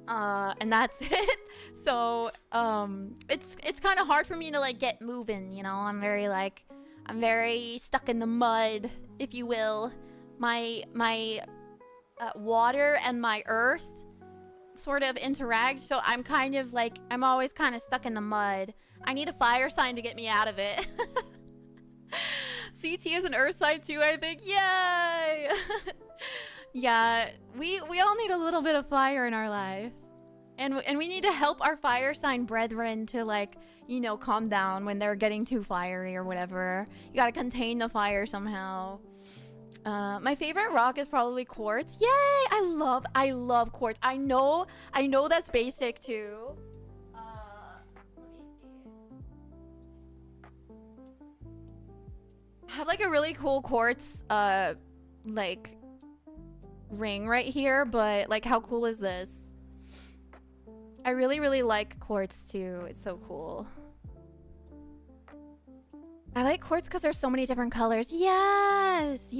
and that's it. So it's kind of hard for me to like get moving, you know. I'm very stuck in the mud, if you will. My water and my earth sort of interact, so I'm always kind of stuck in the mud. I need a fire sign to get me out of it. CT is an earth sign too, I think. Yay! Yeah, we all need a little bit of fire in our life. And we need to help our fire sign brethren to, like, you know, calm down when they're getting too fiery or whatever. You gotta contain the fire somehow. My favorite rock is probably quartz. Yay! I love quartz. I know that's basic too. Let me see. I have like a really cool quartz like ring right here, but like how cool is this? I really like quartz too. It's so cool. I like quartz because there's so many different colors. Yes.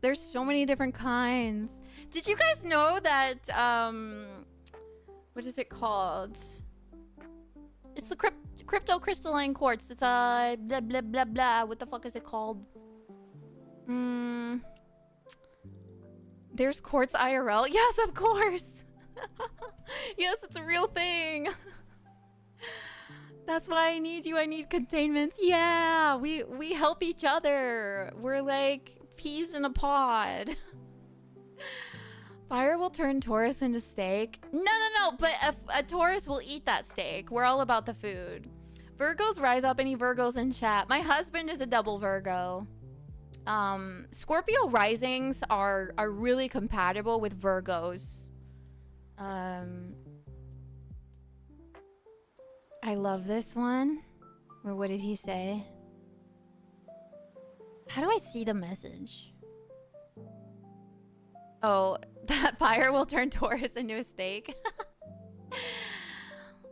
There's so many different kinds. Did you guys know that what is it called? It's the crypto crystalline quartz. It's a blah blah blah blah. What the fuck is it called? There's quartz IRL. Yes, of course. Yes, it's a real thing. That's why I need you. I need containments. Yeah, we help each other. We're like peas in a pod. Fire will turn Taurus into steak. No. But a Taurus will eat that steak. We're all about the food. Virgos rise up. Any Virgos in chat? My husband is a double Virgo. Scorpio risings are really compatible with Virgos. I love this one. Or what did he say? How do I see the message? Oh, that fire will turn Taurus into a steak.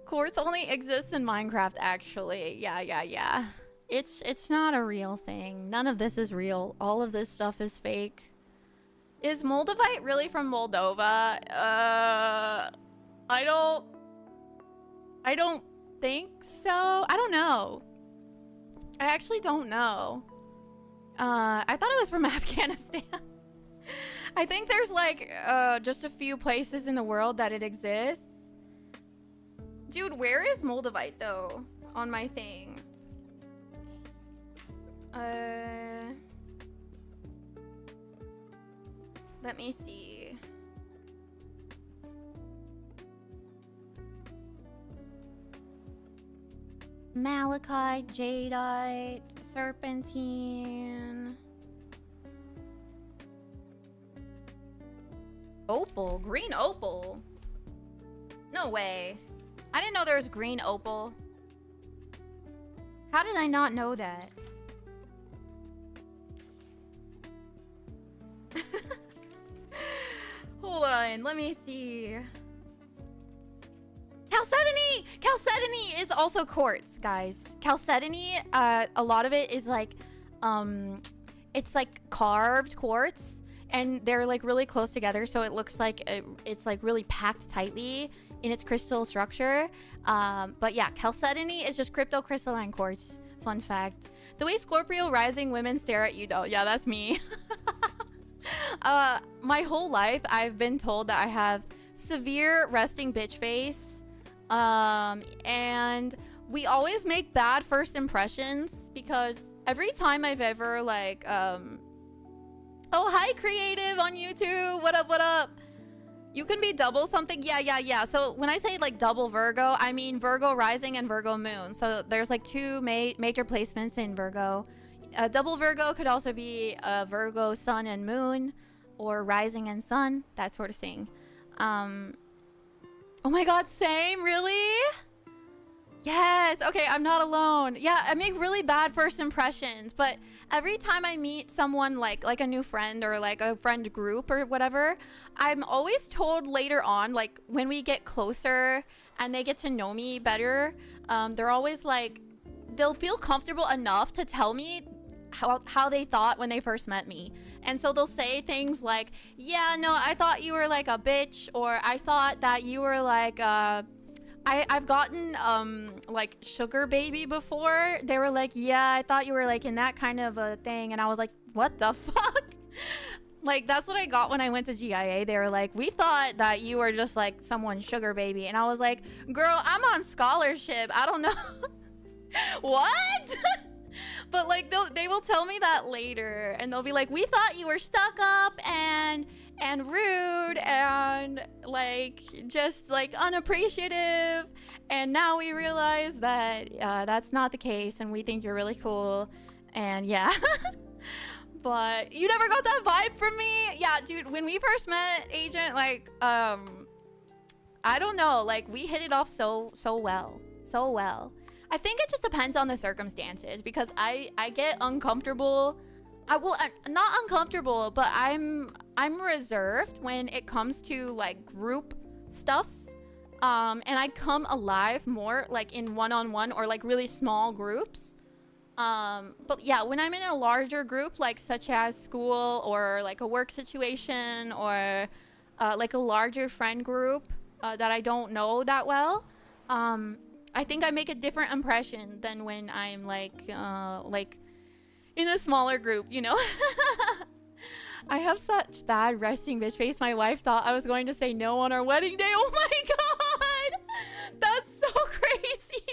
Quartz only exists in Minecraft, actually. Yeah. It's not a real thing. None of this is real. All of this stuff is fake. Is Moldavite really from Moldova? I don't think so. I don't know. I actually don't know. I thought it was from Afghanistan. I think there's like just a few places in the world that it exists. Dude, where is Moldavite though on my thing? Let me see. Malachite, jadeite, serpentine. Opal, green opal. No way. I didn't know there was green opal. How did I not know that? Hold on, let me see. Chalcedony! Chalcedony is also quartz, guys. Chalcedony, a lot of it is like, it's like carved quartz, and they're like really close together, so it looks like it's like really packed tightly in its crystal structure. But yeah, chalcedony is just cryptocrystalline quartz. Fun fact. The way Scorpio rising women stare at you, though. Yeah, that's me. My whole life, I've been told that I have severe resting bitch face. And we always make bad first impressions because every time I've ever like, oh, hi, creative on YouTube. What up? You can be double something. Yeah. So when I say like double Virgo, I mean Virgo rising and Virgo moon. So there's like two major placements in Virgo. Double Virgo could also be Virgo sun and moon, or rising and sun, that sort of thing. Oh my god, same? Really? Yes. Okay, I'm not alone. Yeah, I make really bad first impressions, but every time I meet someone like a new friend or like a friend group or whatever, I'm always told later on, like when we get closer and they get to know me better, they're always like, they'll feel comfortable enough to tell me how they thought when they first met me. And so they'll say things like, yeah, no, I thought you were like a bitch, or I thought that you were like I've gotten like sugar baby before. They were like, yeah, I thought you were like in that kind of a thing. And I was like, what the fuck? Like, that's what I got when I went to GIA. They were like, we thought that you were just like someone's sugar baby. And I was like, girl, I'm on scholarship, I don't know. What? But like they will tell me that later, and they'll be like, we thought you were stuck up and rude, on, like, just like unappreciative, and now we realize that that's not the case, and we think you're really cool, and yeah. But you never got that vibe from me? Yeah, dude, when we first met, Agent, like, I don't know, like, we hit it off so well. So well. I think it just depends on the circumstances, because I get uncomfortable. I'm not uncomfortable, but I'm reserved when it comes to like group stuff. And I come alive more like in one-on-one or like really small groups. But yeah, when I'm in a larger group, like such as school or like a work situation or like a larger friend group that I don't know that well, I think I make a different impression than when I'm like in a smaller group, you know? I have such bad resting bitch face. My wife thought I was going to say no on our wedding day. Oh my god! That's so crazy.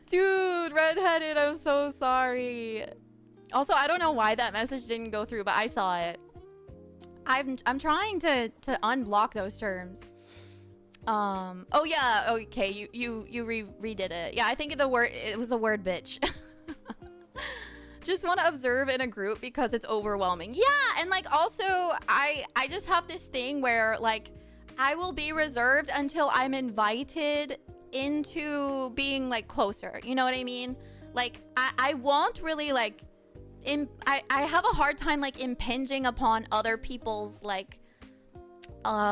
Dude, redheaded, I'm so sorry. Also, I don't know why that message didn't go through, but I saw it. I'm trying to unblock those terms. Oh yeah, okay, you redid it. Yeah, I think it was the word bitch. Just want to observe in a group because it's overwhelming. Yeah, and like also I just have this thing where like I will be reserved until I'm invited into being like closer. You know what I mean? Like I won't really like I have a hard time like impinging upon other people's like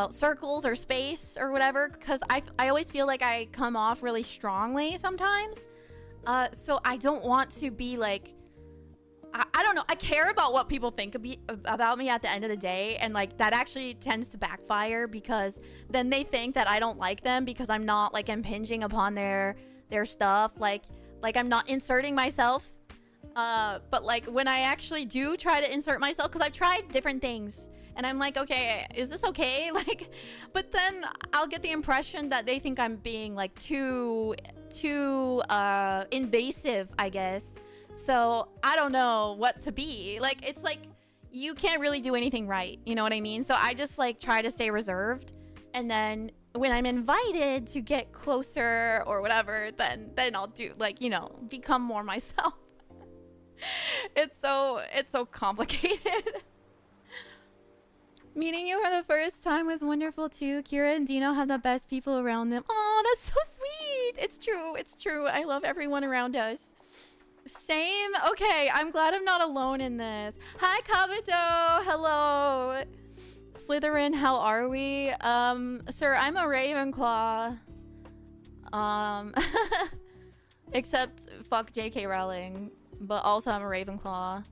circles or space or whatever, because I always feel like I come off really strongly sometimes. So I don't want to be like I don't know. I care about what people think about me at the end of the day, and like that actually tends to backfire because then they think that I don't like them because I'm not like impinging upon their stuff, like I'm not inserting myself. But like when I actually do try to insert myself, because I've tried different things and I'm like, okay, is this okay? Like, but then I'll get the impression that they think I'm being like too invasive, I guess. So I don't know what to be. Like, it's like you can't really do anything right. You know what I mean? So I just like try to stay reserved. And then when I'm invited to get closer or whatever, then I'll do like, you know, become more myself. It's so complicated. Meeting you for the first time was wonderful too. Kira and Dino have the best people around them. Oh, that's so sweet. It's true. It's true. I love everyone around us. Same. Okay, I'm glad I'm not alone in this. Hi, Kabuto. Hello. Slytherin, how are we? Sir, I'm a Ravenclaw. Except fuck J.K. Rowling. But also I'm a Ravenclaw.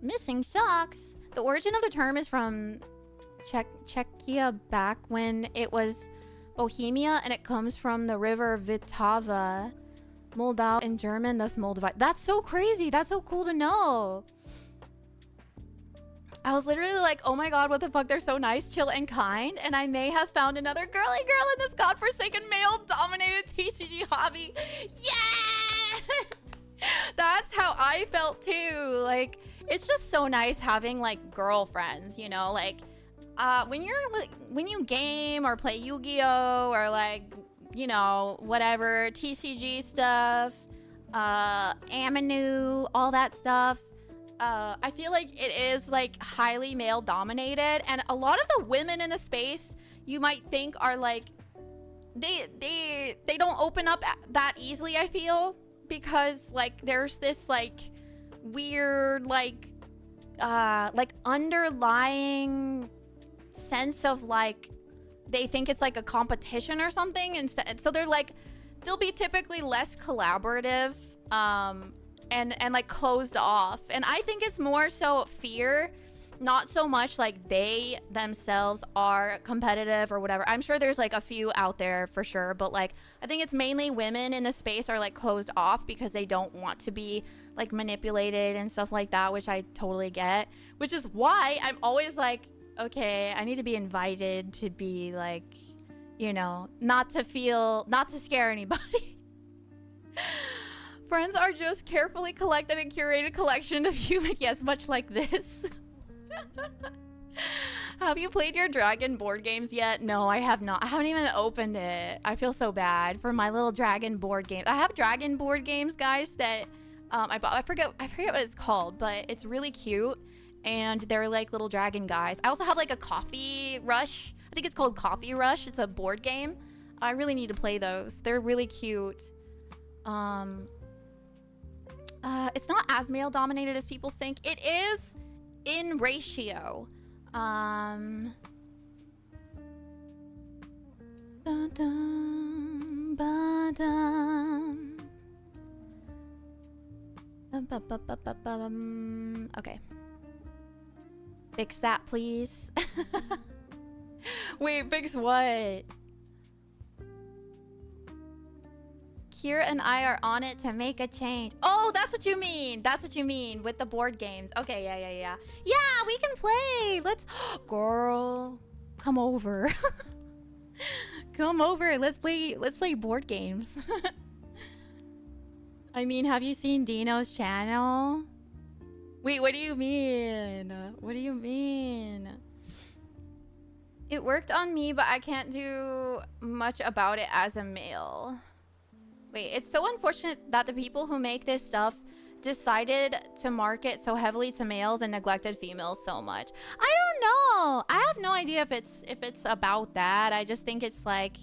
Missing socks. The origin of the term is from Czechia back when it was Bohemia, and it comes from the river Vtava, Moldau in German, thus Moldavite. That's so crazy. That's so cool to know. I was literally like, oh my god, what the fuck? They're so nice, chill, and kind. And I may have found another girly girl in this godforsaken male-dominated TCG hobby. Yes! That's how I felt too. Like, it's just so nice having like girlfriends, you know? Like, when you game or play Yu-Gi-Oh! Or like, you know, whatever, TCG stuff, Aminu, all that stuff, I feel like it is like highly male dominated, and a lot of the women in the space you might think are like they don't open up that easily, I feel, because like there's this like weird like underlying sense of like they think it's like a competition or something instead, so they'll be typically less collaborative and like closed off. And I think it's more so fear, not so much like they themselves are competitive or whatever. I'm sure there's like a few out there for sure, but like I think it's mainly women in the space are like closed off because they don't want to be like manipulated and stuff like that, which I totally get, which is why I'm always like, okay, I need to be invited to be like, you know, not to scare anybody. Friends are just carefully collected and curated collection of human. Yes, much like this. Have you played your dragon board games yet? No, I have not. I haven't even opened it. I feel so bad for my little dragon board game. I have dragon board games, guys, that I bought. I forget what it's called, but it's really cute. And they're like little dragon guys. I also have like a Coffee Rush. I think it's called Coffee Rush. It's a board game. I really need to play those. They're really cute. It's not as male dominated as people think. It is in ratio. Dun, dun, ba-dum. Okay. Fix that, please. Wait, fix what? Kira and I are on it to make a change. Oh, that's what you mean. That's what you mean with the board games. Okay, yeah. Yeah, we can play. Let's... Girl, come over. Come over. Let's play board games. I mean, have you seen Dino's channel? Wait, what do you mean? What do you mean? It worked on me, but I can't do much about it as a male. Wait, it's so unfortunate that the people who make this stuff decided to market so heavily to males and neglected females so much. I don't know. I have no idea if it's about that. I just think it's like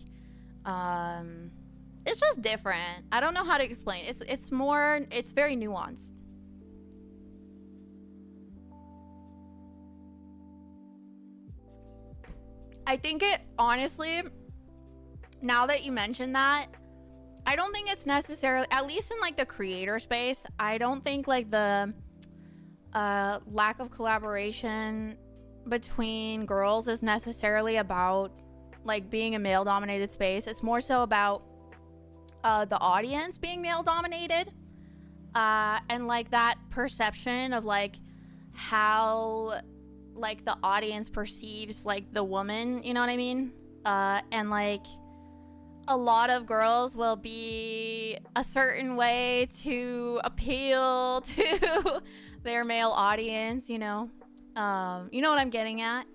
it's just different. I don't know how to explain. It's very nuanced. I think it honestly, now that you mention that, I don't think it's necessarily, at least in like the creator space, I don't think like the lack of collaboration between girls is necessarily about like being a male dominated space. It's more so about the audience being male dominated and like that perception of like how like the audience perceives like the woman, you know what I mean? And like a lot of girls will be a certain way to appeal to their male audience, you know what I'm getting at.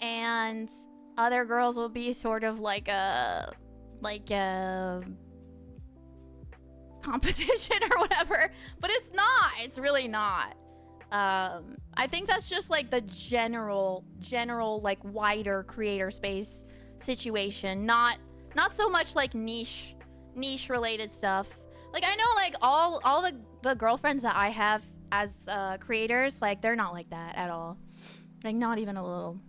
And other girls will be sort of like a competition or whatever, but it's really not. I think that's just like the general like wider creator space situation, not so much like niche related stuff. Like I know like all the girlfriends that I have as creators, like they're not like that at all. Like not even a little.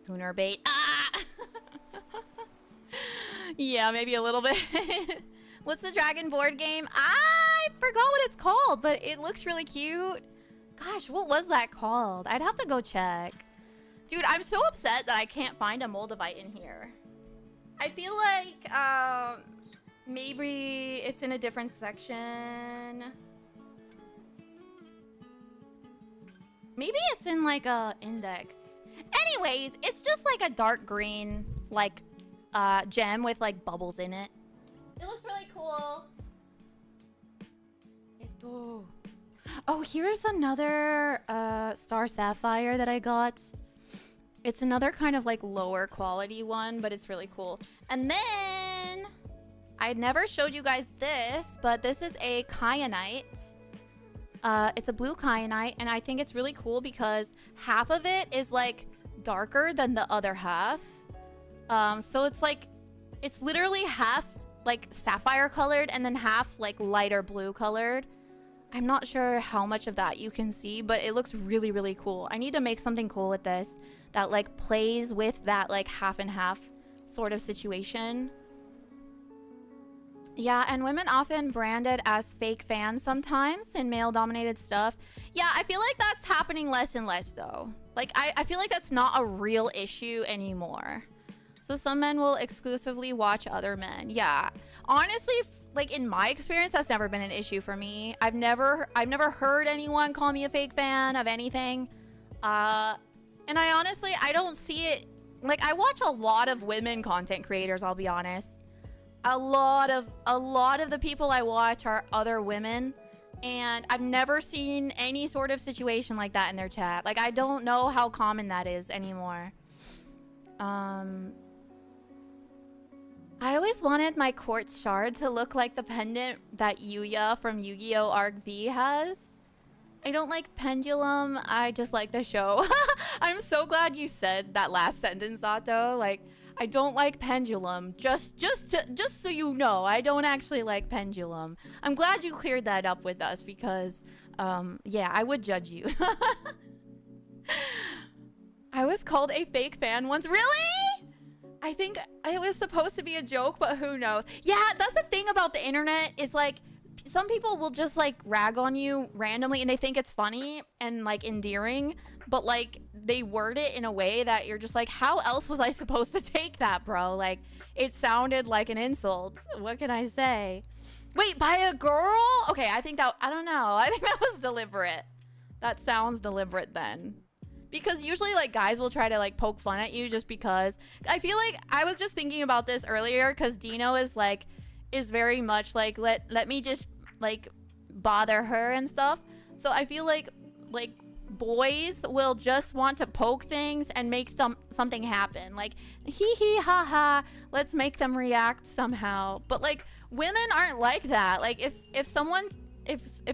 Cooner bait. Ah! Yeah, maybe a little bit. What's the dragon board game? I forgot what it's called, but it looks really cute. Gosh, what was that called? I'd have to go check. Dude, I'm so upset that I can't find a Moldavite in here. I feel like maybe it's in a different section. Maybe it's in like a index. Anyways, it's just like a dark green like gem with like bubbles in it. It looks really cool. Oh, here's another star sapphire that I got. It's another kind of like lower quality one, but it's really cool. And then I never showed you guys this, but this is a kyanite. It's a blue kyanite, and I think it's really cool because half of it is like darker than the other half. So it's like, it's literally half like sapphire colored and then half like lighter blue colored. I'm not sure how much of that you can see, but it looks really, really cool. I need to make something cool with this that like plays with that like half and half sort of situation. Yeah, and women often branded as fake fans sometimes in male-dominated stuff. Yeah, I feel like that's happening less and less though. Like I feel like that's not a real issue anymore. So some men will exclusively watch other men. Yeah, honestly, like in my experience, that's never been an issue for me. I've never heard anyone call me a fake fan of anything. And I honestly, I don't see it like I watch a lot of women content creators, I'll be honest. A lot of the people I watch are other women, and I've never seen any sort of situation like that in their chat. Like I don't know how common that is anymore. I always wanted my quartz shard to look like the pendant that Yuya from Yu-Gi-Oh! Arc V has. I don't like pendulum, I just like the show. I'm so glad you said that last sentence, Zato. Like, I don't like pendulum. Just so you know, I don't actually like pendulum. I'm glad you cleared that up with us because, yeah, I would judge you. I was called a fake fan once. Really? I think it was supposed to be a joke, but who knows? Yeah, that's the thing about the internet. It's like, some people will just like rag on you randomly and they think it's funny and like endearing, but like they word it in a way that you're just like, how else was I supposed to take that, bro? Like, it sounded like an insult. What can I say? Wait, by a girl? Okay, I think that, I don't know. I think that was deliberate. That sounds deliberate then. Because usually like guys will try to like poke fun at you just because. I feel like I was just thinking about this earlier because Dino is like, is very much like, let me just like bother her and stuff. So I feel like boys will just want to poke things and make something happen. Like, hee hee ha ha, let's make them react somehow. But like women aren't like that. Like if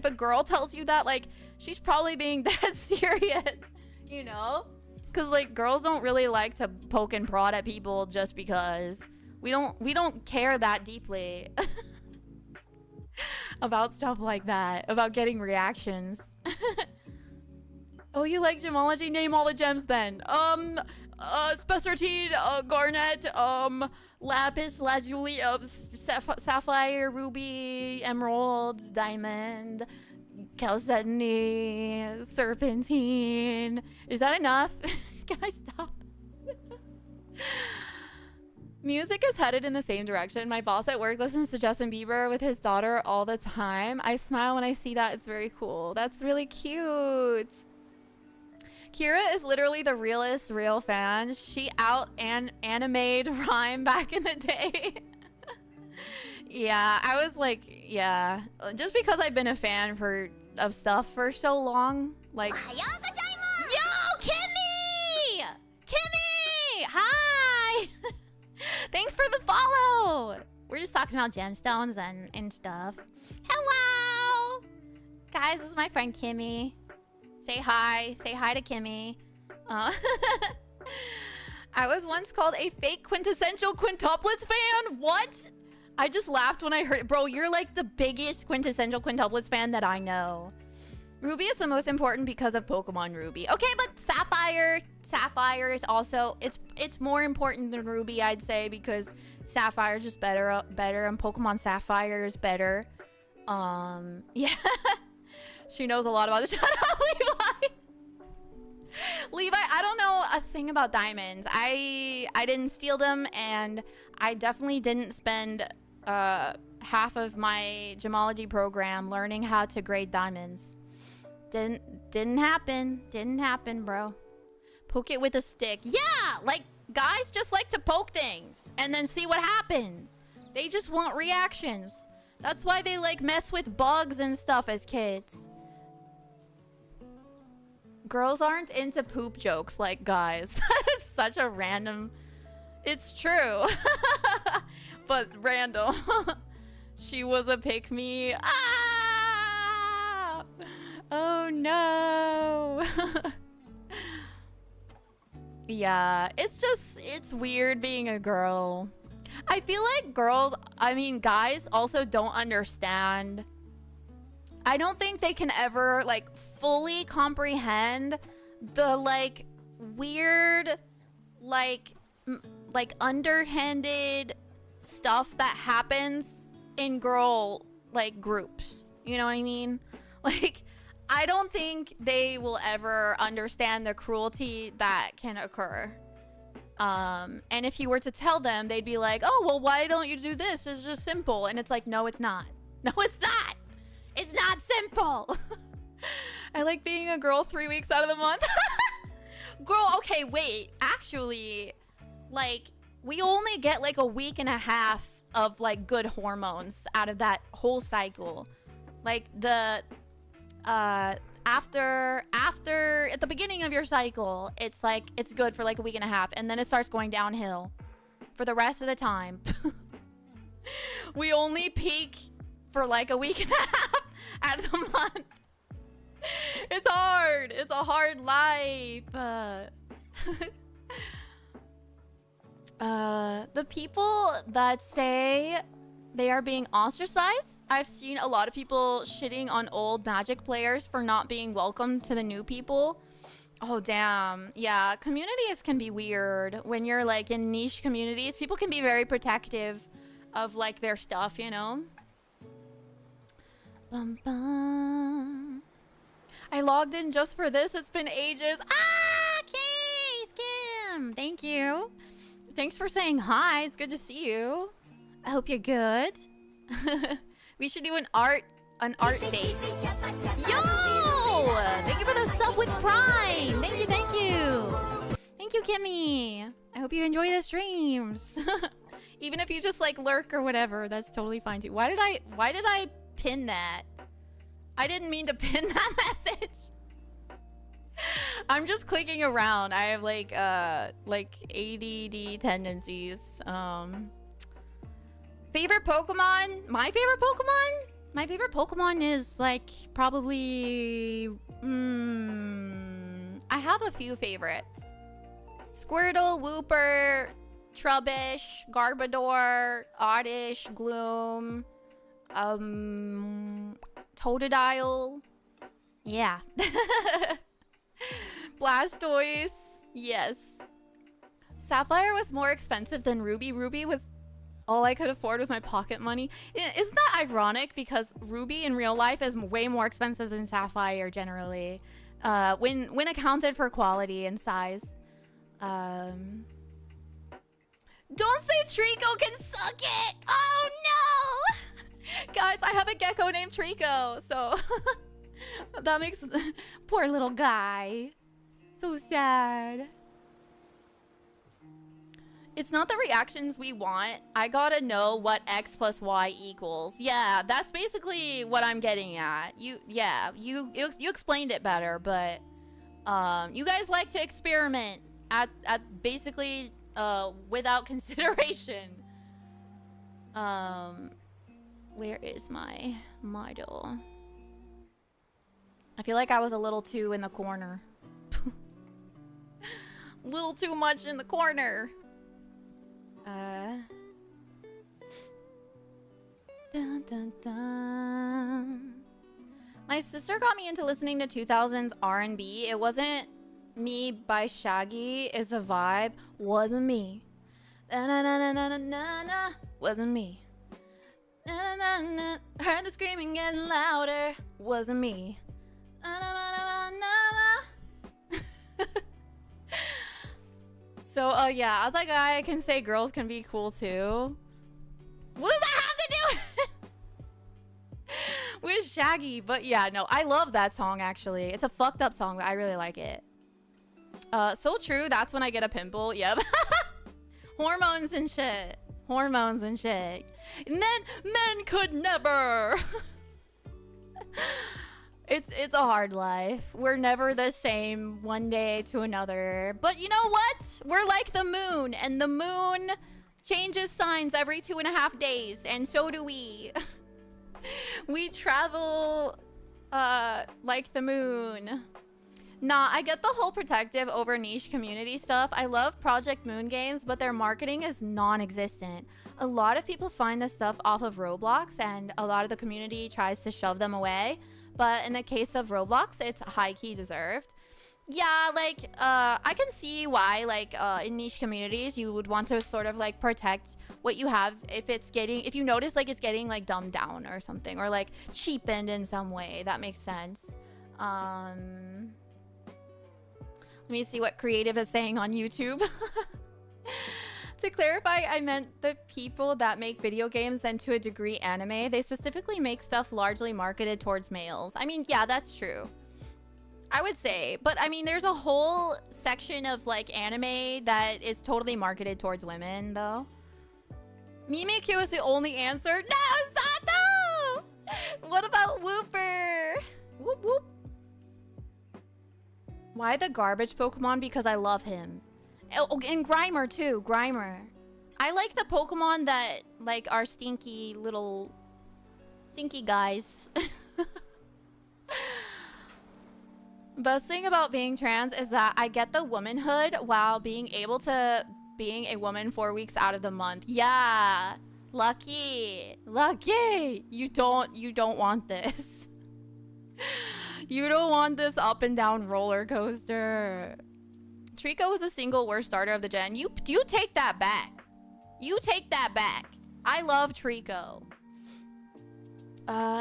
a girl tells you that, like she's probably being that serious. You know? Because like girls don't really like to poke and prod at people just because. We don't care that deeply about stuff like that, about getting reactions. Oh, you like gemology? Name all the gems then. Spessartine, garnet, lapis lazuli, sapphire, ruby, emeralds, diamond, chalcedony, serpentine. Is that enough? Can I stop? Music is headed in the same direction. My boss at work listens to Justin Bieber with his daughter all the time. I smile when I see that. It's very cool. That's really cute. Kira is literally the realest real fan. She animated Rhyme back in the day. Yeah, I was like, yeah. Just because I've been a fan of stuff for so long. Like, yo, Kimmy! Kimmy! Hi! Thanks for the follow! We're just talking about gemstones and stuff. Hello! Guys, this is my friend Kimmy. Say hi. Say hi to Kimmy. I was once called a fake quintessential quintuplets fan. What? I just laughed when I heard it. Bro, you're like the biggest quintessential quintuplets fan that I know. Ruby is the most important because of Pokemon Ruby. Okay, but Sapphire is also, it's more important than Ruby, I'd say, because Sapphire is just better and Pokemon Sapphire is better. Yeah. She knows a lot about this. Shut up, Levi. Levi, I don't know a thing about diamonds. I didn't steal them, and I definitely didn't spend half of my gemology program learning how to grade diamonds. Didn't happen, bro. Poke it with a stick. Yeah, like guys just like to poke things and then see what happens. They just want reactions. That's why they like mess with bugs and stuff as kids. Girls aren't into poop jokes like guys. That is such a random... It's true. But random. She was a pick-me. Ah! Oh no. Yeah, it's weird being a girl. I feel like guys also don't understand. I don't think they can ever like fully comprehend the like weird like underhanded stuff that happens in girl like groups. You know what I mean? Like, I don't think they will ever understand the cruelty that can occur. And if you were to tell them, they'd be like, oh, well, why don't you do this? It's just simple. And it's like, no, it's not. No, it's not. It's not simple. I like being a girl 3 weeks out of the month. Girl, okay, wait. Actually, like, we only get like a week and a half of like good hormones out of that whole cycle. Like the after at the beginning of your cycle, it's like it's good for like a week and a half, and then it starts going downhill for the rest of the time. We only peak for like a week and a half out of the month. It's hard. It's a hard life. The people that say they are being ostracized, I've seen a lot of people shitting on old Magic players for not being welcome to the new people. Oh, damn. Yeah, communities can be weird. When you're like in niche communities, people can be very protective of like their stuff, you know? Bum, bum. I logged in just for this. It's been ages. Ah, Case Kim. Thank you. Thanks for saying hi. It's good to see you. I hope you're good. We should do an art date. Yo! Thank you for the sub with Prime. Thank you, thank you. Thank you, Kimmy. I hope you enjoy the streams. Even if you just like lurk or whatever, that's totally fine too. Why did I pin that? I didn't mean to pin that message. I'm just clicking around. I have like ADD tendencies. Favorite Pokemon? My favorite Pokemon? My favorite Pokemon is like probably I have a few favorites. Squirtle, Wooper, Trubbish, Garbodor, Oddish, Gloom, Totodile. Yeah. Blastoise. Yes. Sapphire was more expensive than Ruby. Ruby was all I could afford with my pocket money. Isn't that ironic? Because Ruby in real life is way more expensive than Sapphire generally. When accounted for quality and size. Don't say Trico can suck it! Oh no! Guys, I have a gecko named Trico, so that makes poor little guy so sad. It's not the reactions we want. I gotta know what X plus Y equals. Yeah, that's basically what I'm getting at. You explained it better, but you guys like to experiment at basically without consideration. Where is my model? I feel like I was a little too in the corner. Little too much in the corner. Dun, dun, dun. My sister got me into listening to 2000s R&B. It wasn't Me by Shaggy is a vibe. Wasn't me. Na na na na na na na. Wasn't me. Na na na na. Heard the screaming getting louder. Wasn't me. Na na na na na na. So, yeah, as a guy, I can say girls can be cool too. What does that have to do with Shaggy? But yeah, no, I love that song actually. It's a fucked up song, but I really like it. So true. That's when I get a pimple. Yep. Hormones and shit. Hormones and shit. Men could never. It's a hard life. We're never the same one day to another. But you know what? We're like the moon, and the moon changes signs every 2.5 days, and so do we. We travel like the moon. Nah, I get the whole protective over niche community stuff. I love Project Moon games, but their marketing is non-existent. A lot of people find this stuff off of Roblox, and a lot of the community tries to shove them away. But in the case of Roblox, it's high-key deserved. Yeah, like, I can see why, like, in niche communities, you would want to sort of, like, protect what you have if you notice, like, it's getting, like, dumbed down or something, or, like, cheapened in some way. That makes sense. Let me see what Creative is saying on YouTube. To clarify, I meant the people that make video games and to a degree anime. They specifically make stuff largely marketed towards males. I mean, yeah, that's true. I would say. But I mean, there's a whole section of like anime that is totally marketed towards women, though. Mimikyu is the only answer. No, Sato! What about Wooper? Whoop whoop. Why the garbage Pokemon? Because I love him. Oh, and Grimer too. Grimer. I like the Pokemon that like are stinky little stinky guys. Best thing about being trans is that I get the womanhood while being able to being a woman 4 weeks out of the month. Yeah. Lucky. Lucky. You don't want this. You don't want this up and down roller coaster. Trico was a single worst starter of the gen. You take that back. You take that back. I love Trico.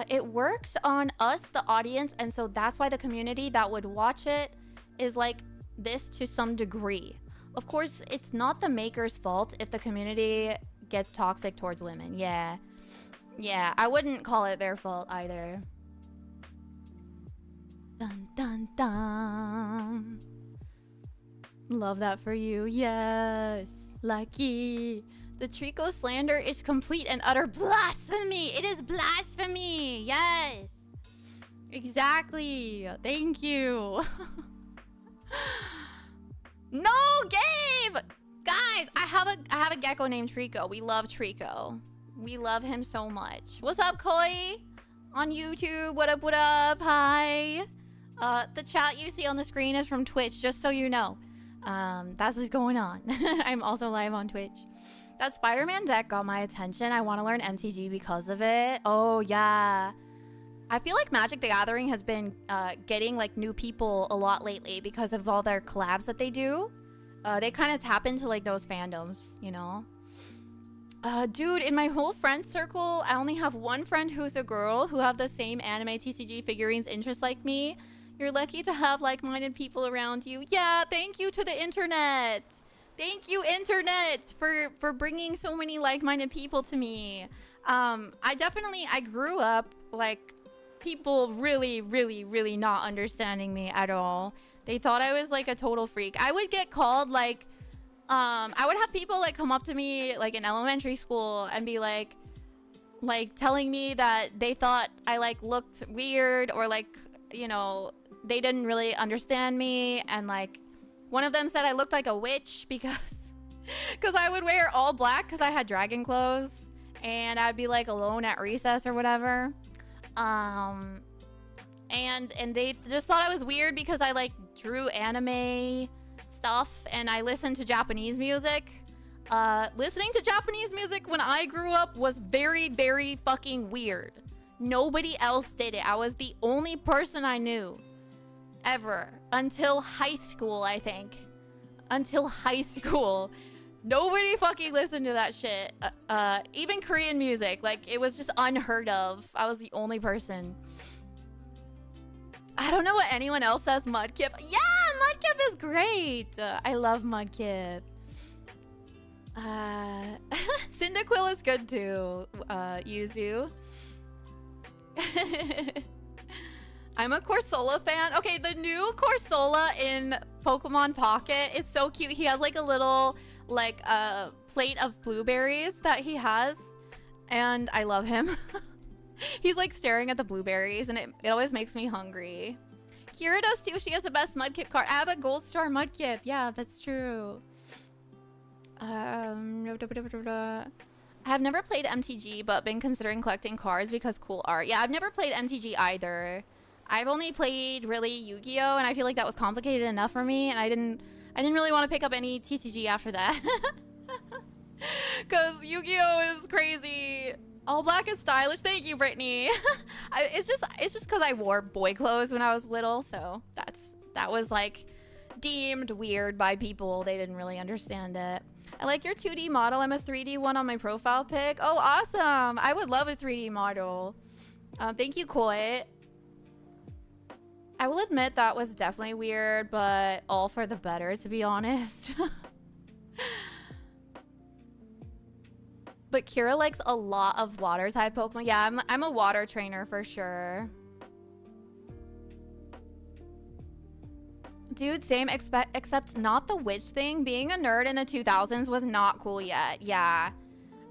It works on us, the audience, and so that's why the community that would watch it is like this to some degree. Of course, it's not the maker's fault if the community gets toxic towards women. Yeah. Yeah, I wouldn't call it their fault either. Dun dun dun. Love that for you. Yes. Lucky. The Trico slander is complete and utter blasphemy. It is blasphemy. Yes. Exactly. Thank you. No, Gabe! Guys, I have a gecko named Trico. We love Trico. We love him so much. What's up, Koi? On YouTube. What up, what up? Hi. The chat you see on the screen is from Twitch, just so you know. That's what's going on. I'm also live on Twitch. That Spider-Man deck got my attention. I want to learn MTG because of it. Oh, yeah. I feel like Magic the Gathering has been getting like new people a lot lately because of all their collabs that they do. They kind of tap into like those fandoms, you know? Dude, in my whole friend circle, I only have one friend who's a girl who have the same anime TCG figurines interests like me. You're lucky to have like-minded people around you. Yeah, thank you to the internet. Thank you, internet, for bringing so many like-minded people to me. I grew up like people really not understanding me at all. They thought I was like a total freak. I would get called like, I would have people like come up to me like in elementary school and be like telling me that they thought I like looked weird or like, you know, they didn't really understand me, and like one of them said I looked like a witch because I would wear all black because I had dragon clothes and I'd be like alone at recess or whatever. And they just thought I was weird because I like drew anime stuff and I listened to Japanese music. Listening to Japanese music when I grew up was very fucking weird. Nobody else did it. I was the only person I knew ever until high school, I think. Until high school. Nobody fucking listened to that shit. Even Korean music, like it was just unheard of. I was the only person. I don't know what anyone else says. Mudkip. Yeah, Mudkip is great. I love Mudkip. Cyndaquil is good too. Yuzu. I'm a Corsola fan. Okay, the new Corsola in Pokemon Pocket is so cute. He has like a little like plate of blueberries that he has, and I love him. He's like staring at the blueberries and it always makes me hungry. Kira does too. She has the best Mudkip card. I have a gold star Mudkip. Yeah, that's true. I have never played MTG but been considering collecting cards because cool art. Yeah, I've never played MTG either. I've only played really Yu-Gi-Oh, and I feel like that was complicated enough for me, and I didn't really want to pick up any TCG after that. Cause Yu-Gi-Oh is crazy. All black is stylish. Thank you, Brittany. It's just cause I wore boy clothes when I was little, so that was like deemed weird by people. They didn't really understand it. I like your 2D model. I'm a 3D one on my profile pic. Oh, awesome. I would love a 3D model. Thank you, Koi. I will admit that was definitely weird, but all for the better, to be honest. But Kira likes a lot of water type Pokemon. Yeah, I'm a water trainer for sure. Dude, same, except not the witch thing. Being a nerd in the 2000s was not cool yet. Yeah.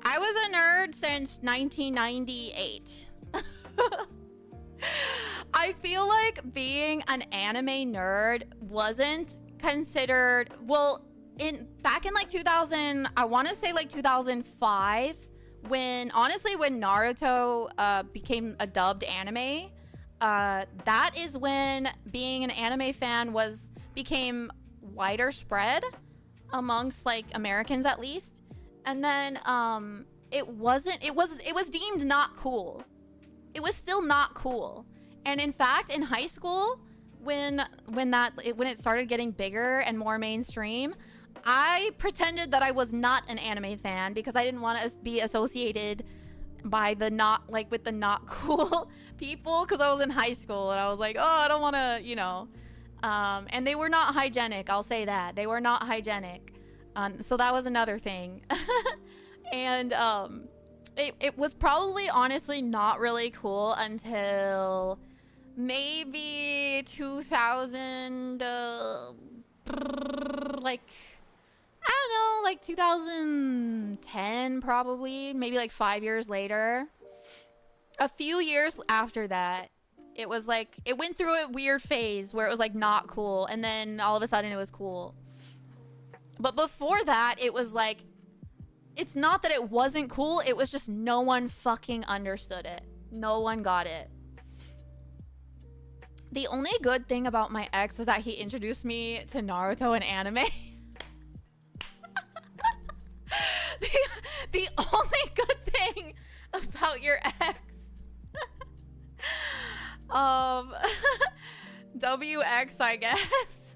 I was a nerd since 1998. I feel like being an anime nerd wasn't considered, well, back in like 2000, I want to say like 2005, when Naruto became a dubbed anime, that is when being an anime fan became wider spread amongst like Americans at least. And then it was deemed not cool. It was still not cool. And in fact, in high school, when it started getting bigger and more mainstream, I pretended that I was not an anime fan because I didn't want to be associated by with the not cool people, because I was in high school and I was like, oh, I don't want to, you know. And they were not hygienic. I'll say that. They were not hygienic. So that was another thing. And it was probably honestly not really cool until maybe 2000, like, I don't know, like 2010 probably, maybe like 5 years later. A few years after that, it was like, it went through a weird phase where it was like not cool, and then all of a sudden it was cool. But before that, it was like, it's not that it wasn't cool, it was just no one fucking understood it. No one got it. The only good thing about my ex was that he introduced me to Naruto and anime. the only good thing about your ex. WX, I guess.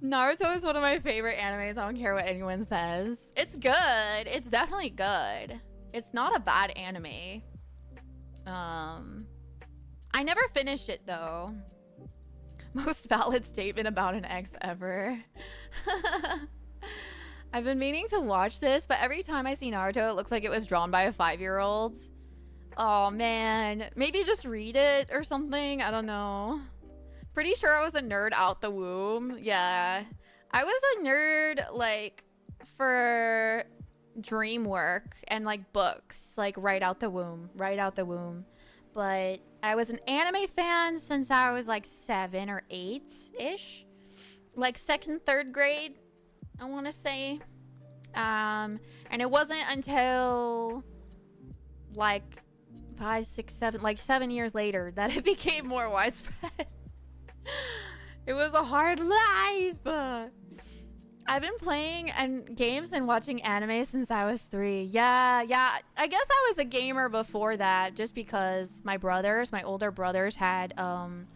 Naruto is one of my favorite animes. I don't care what anyone says. It's good. It's definitely good. It's not a bad anime. I never finished it though. Most valid statement about an ex ever. I've been meaning to watch this, but every time I see Naruto, it looks like it was drawn by a 5-year-old. Oh man, maybe just read it or something. I don't know. Pretty sure I was a nerd out the womb. Yeah, I was a nerd like for dream work and like books, like right out the womb. But I was an anime fan since I was like 7 or 8-ish, like 2nd, 3rd grade, I want to say. And it wasn't until like 5, 6, 7, like 7 years later that it became more widespread. It was a hard life. I've been playing games and watching anime since I was 3. Yeah. I guess I was a gamer before that, just because my older brothers had some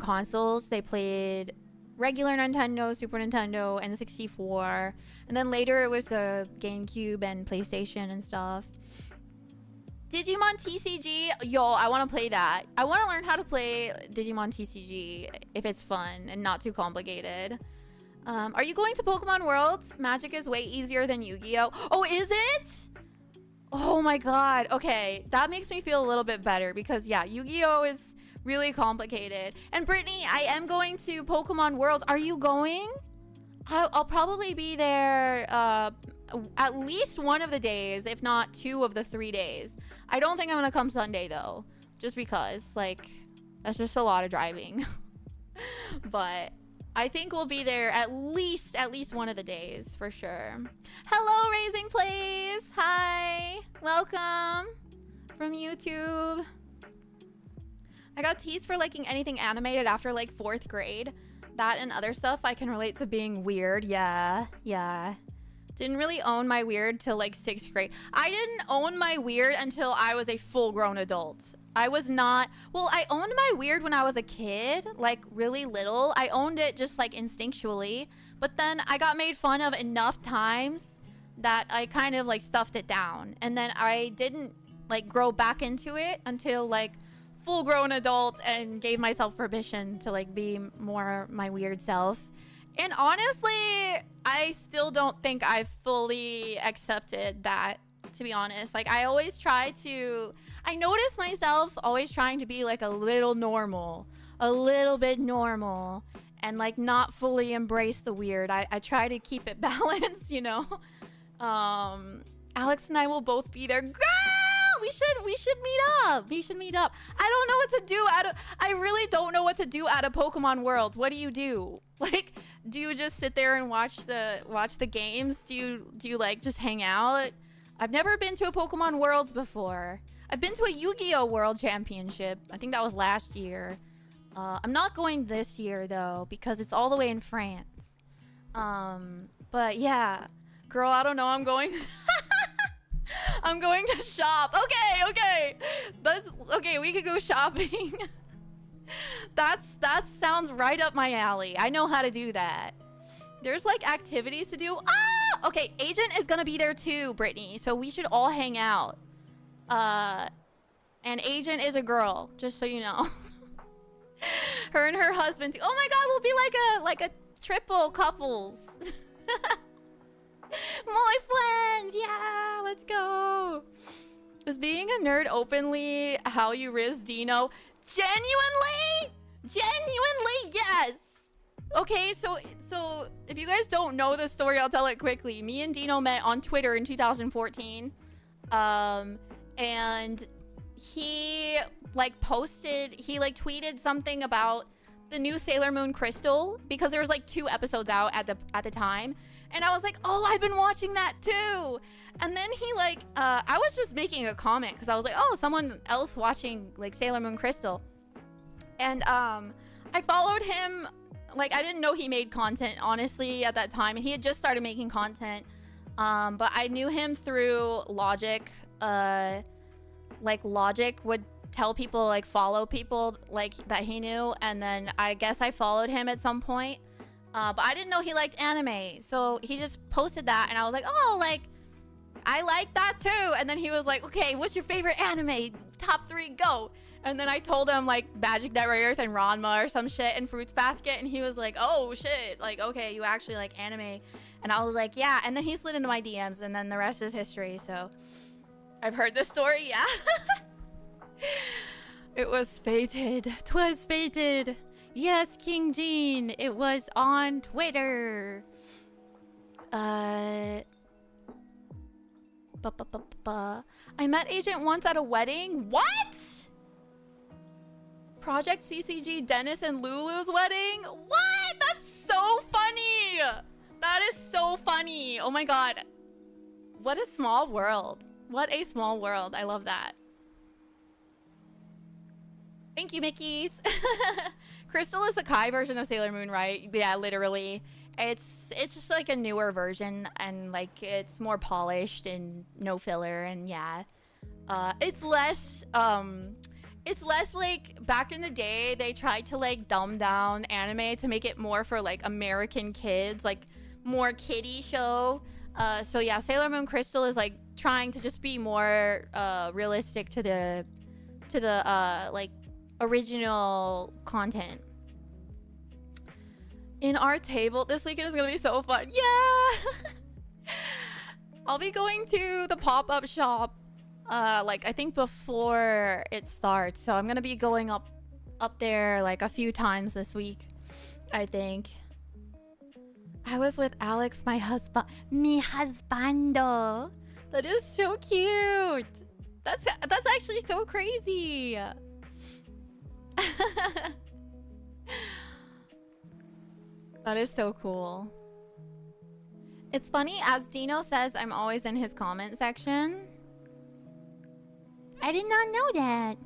consoles. They played regular Nintendo, Super Nintendo, and 64. And then later it was a GameCube and PlayStation and stuff. Digimon TCG, yo, I want to play that. I want to learn how to play Digimon TCG if it's fun and not too complicated. Are you going to Pokemon Worlds? Magic is way easier than Yu-Gi-Oh! Oh, is it? Oh my god. Okay, that makes me feel a little bit better because yeah, Yu-Gi-Oh! Is really complicated. And Brittany, I am going to Pokemon Worlds. Are you going? I'll probably be there at least one of the days, if not 2 of the 3 days. I don't think I'm gonna come Sunday though, just because like that's just a lot of driving. But I think we'll be there at least one of the days for sure. Hello, Raising Plays. Hi, welcome from YouTube. I got teased for liking anything animated after like 4th grade. That and other stuff I can relate to being weird. Yeah. Didn't really own my weird till like 6th grade. I didn't own my weird until I was a full-grown adult. I was not, well, I owned my weird when I was a kid, like really little. I owned it just like instinctually, but then I got made fun of enough times that I kind of like stuffed it down. And then I didn't like grow back into it until like full-grown adult and gave myself permission to like be more my weird self. And honestly, I still don't think I've fully accepted that, to be honest. Like I notice myself always trying to be like a little normal, a little bit normal and like not fully embrace the weird. I try to keep it balanced, you know. Alex and I will both be there. Girl, we should meet up. We should meet up. I don't know what to do I really don't know what to do at a Pokemon World. What do you do? Like, do you just sit there and watch the games? Do you like just hang out? I've never been to a Pokemon Worlds before. I've been to a Yu-Gi-Oh! World Championship. I think that was last year. I'm not going this year though because it's all the way in France. But yeah, girl, I don't know. I'm going. I'm going to shop. Okay. That's okay. We could go shopping. That sounds right up my alley. I know how to do that. There's like activities to do. Ah, okay. Agent is gonna be there too, Brittany. So we should all hang out. And Agent is a girl, just so you know. Her and her husband too. Oh my god, we'll be like a triple couples. My friends, yeah, let's go. Is being a nerd openly how you riz Dino? Genuinely, yes. Okay, so if you guys don't know the story, I'll tell it quickly. Me and Dino met on Twitter in 2014, and he like tweeted something about the new Sailor Moon Crystal because there was like 2 episodes out at the time, and I was like, oh, I've been watching that too. And then he like I was just making a comment because I was like, oh, someone else watching like Sailor Moon Crystal, and I followed him. Like, I didn't know he made content honestly at that time, and he had just started making content, but I knew him through Logic. Like Logic would tell people like follow people like that he knew, and then I guess I followed him at some point, but I didn't know he liked anime, so he just posted that and I was like, oh, like I like that too. And then he was like, okay, what's your favorite anime? Top 3, go. And then I told him like Magic Knight Earth and Ranma or some shit and Fruits Basket, and he was like, oh shit, like okay, you actually like anime. And I was like, yeah. And then he slid into my DMs, and then the rest is history. So I've heard this story, yeah. It was fated. 'Twas fated. Yes, King Jean. It was on Twitter. I met Agent once at a wedding. What? Project CCG, Dennis and Lulu's wedding? What? That's so funny. That is so funny. Oh my god. What a small world. What a small world. I love that. Thank you, Mickeys. Crystal is the Kai version of Sailor Moon, right? Yeah, literally. It's just like a newer version, and like it's more polished and no filler, and yeah. It's less like back in the day they tried to like dumb down anime to make it more for like American kids, like more kiddie show. So yeah, Sailor Moon Crystal is like trying to just be more realistic to the like original content. In our table this weekend is gonna be so fun. Yeah. I'll be going to the pop-up shop like I think before it starts, so I'm gonna be going up there like a few times this week, I think. I was with Alex, my husband. Mi husbando. That is so cute. That's actually so crazy. That is so cool. It's funny, as Dino says, I'm always in his comment section. I did not know that.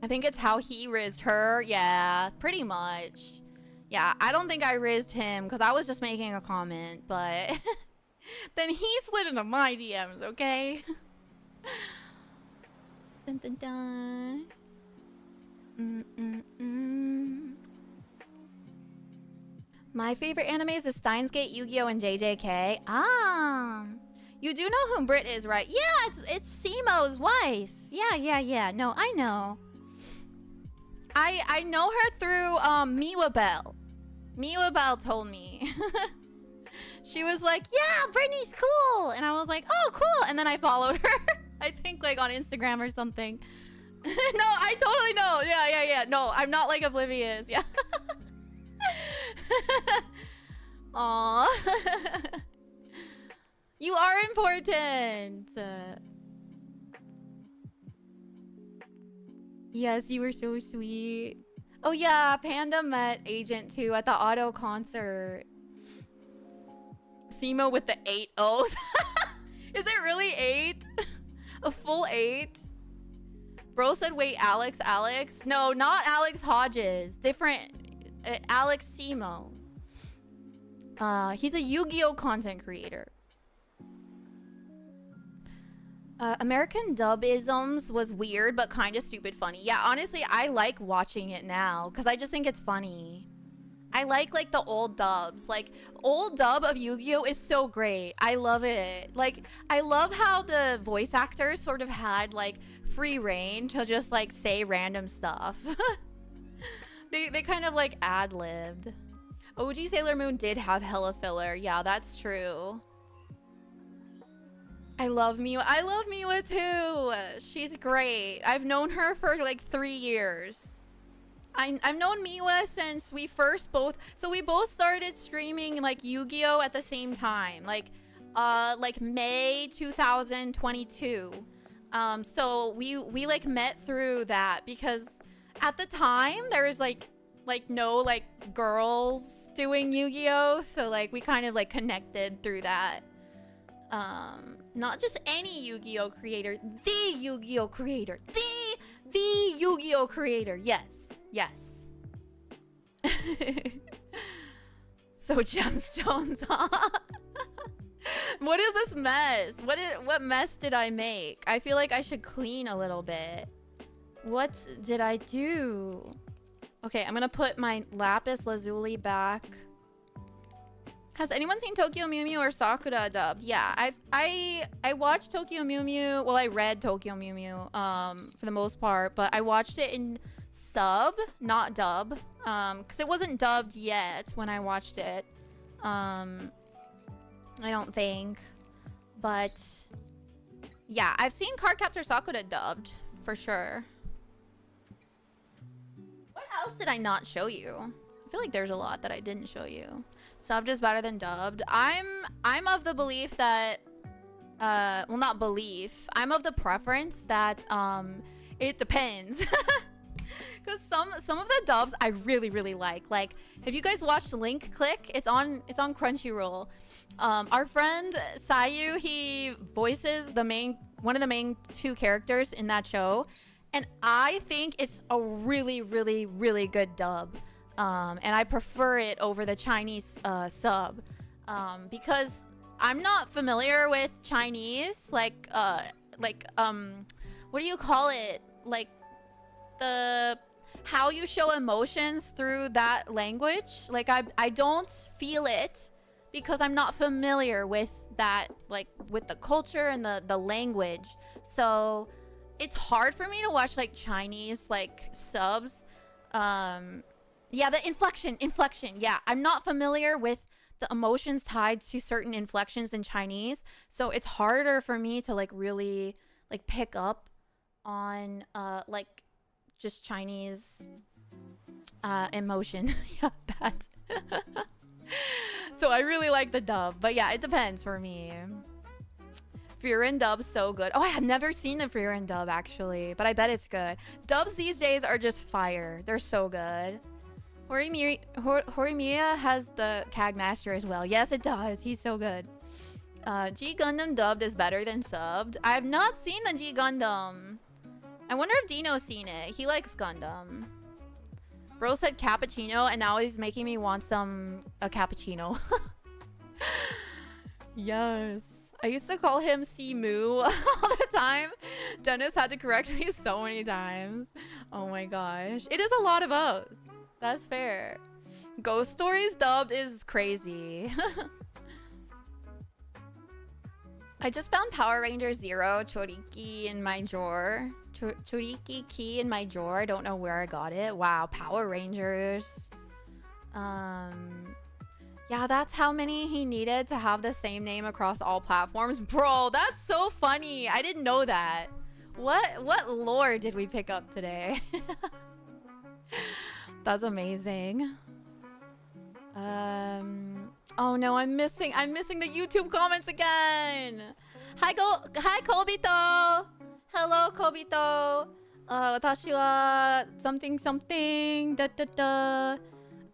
I think it's how he rizzed her. Yeah, pretty much. Yeah, I don't think I rizzed him because I was just making a comment, but then he slid into my DMs, okay? Dun, dun, dun. My favorite animes is Steins Gate, Yu-Gi-Oh, and JJK. Ah, you do know who Brit is, right? Yeah, it's Simo's wife. Yeah. No, I know. I know her through Miwa Bell. Miwa Bell told me. She was like, yeah, Brittany's cool. And I was like, oh, cool. And then I followed her. I think like on Instagram or something. No, I totally know. Yeah. No, I'm not like oblivious. Yeah. Aww. You are important. Yes, you were so sweet. Oh yeah, Panda met Agent 2 at the Auto concert. Simo with the 8 O's. Is it really 8? A full 8? Bro said, wait, Alex? No, not Alex Hodges. Different. Alex Simo. He's a Yu-Gi-Oh content creator. American dub-isms was weird, but kind of stupid funny. Yeah, honestly, I like watching it now, because I just think it's funny. I like the old dubs. Like, old dub of Yu-Gi-Oh is so great. I love it. Like, I love how the voice actors sort of had, like, free reign to just, like, say random stuff. They kind of, like, ad-libbed. OG Sailor Moon did have hella filler. Yeah, that's true. I love Miwa. I love Miwa too. She's great. I've known her for like 3 years. I've known Miwa since we both started streaming like Yu-Gi-Oh at the same time, like May 2022. So we like met through that because at the time there was like no like girls doing Yu-Gi-Oh, so like we kind of like connected through that. Not just any Yu-Gi-Oh creator, the Yu-Gi-Oh creator, the Yu-Gi-Oh creator. Yes. So gemstones, huh? What is this mess? What mess did I make? I feel like I should clean a little bit. What did I do? Okay, I'm gonna put my lapis lazuli back. Has anyone seen Tokyo Mew Mew or Sakura dubbed? Yeah, I watched Tokyo Mew Mew. Well, I read Tokyo Mew Mew for the most part, but I watched it in sub, not dub, because it wasn't dubbed yet when I watched it. I don't think, but yeah, I've seen Cardcaptor Sakura dubbed for sure. What else did I not show you? I feel like there's a lot that I didn't show you. Subbed is better than dubbed. I'm of the belief that well, not belief. I'm of the preference that it depends. Cuz some of the dubs I really like. Like, have you guys watched Link Click? It's on Crunchyroll. Our friend Sayu, he voices one of the main 2 characters in that show, and I think it's a really good dub. And I prefer it over the Chinese sub because I'm not familiar with Chinese, what do you call it? Like how you show emotions through that language. Like I don't feel it because I'm not familiar with that, like with the culture and the language. So it's hard for me to watch like Chinese like subs. Yeah, the inflection. Yeah, I'm not familiar with the emotions tied to certain inflections in Chinese, so it's harder for me to like really like pick up on like just Chinese emotion. Yeah, that. So I really like the dub, but yeah, it depends for me. Furin dub's so good. Oh, I have never seen the Furin dub actually, but I bet it's good. Dubs these days are just fire. They're so good. Horimiya has the CAG Master as well. Yes, it does. He's so good. G Gundam dubbed is better than subbed. I have not seen the G Gundam. I wonder if Dino's seen it. He likes Gundam. Bro said cappuccino, and now he's making me want a cappuccino. Yes. I used to call him Simu all the time. Dennis had to correct me so many times. Oh my gosh. It is a lot of O's. That's fair. Ghost Stories dubbed is crazy. I just found Power Ranger Zero Choriki in my drawer. Choriki key in my drawer. I don't know where I got it. Wow, Power Rangers. Yeah, that's how many he needed to have the same name across all platforms. Bro, that's so funny. I didn't know that. What lore did we pick up today? That's amazing. Oh no, I'm missing the YouTube comments again. Hi Kobito. Hello Kobito. Watashi wa something something da da da.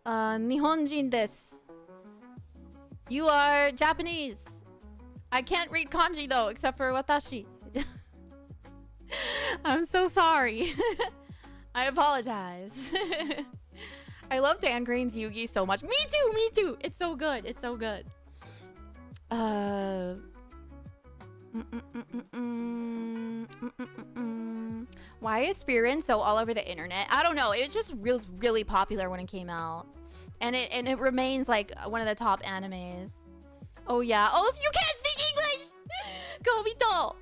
Nihonjin desu. You are Japanese. I can't read kanji though, except for watashi. I'm so sorry. I apologize. I love Dan Green's Yugi so much. Me too, me too. It's so good. It's so good. Why is Spearin so all over the internet? I don't know. It was just really popular when it came out. And it remains like one of the top animes. Oh yeah. Oh, you can't speak English! Kobito!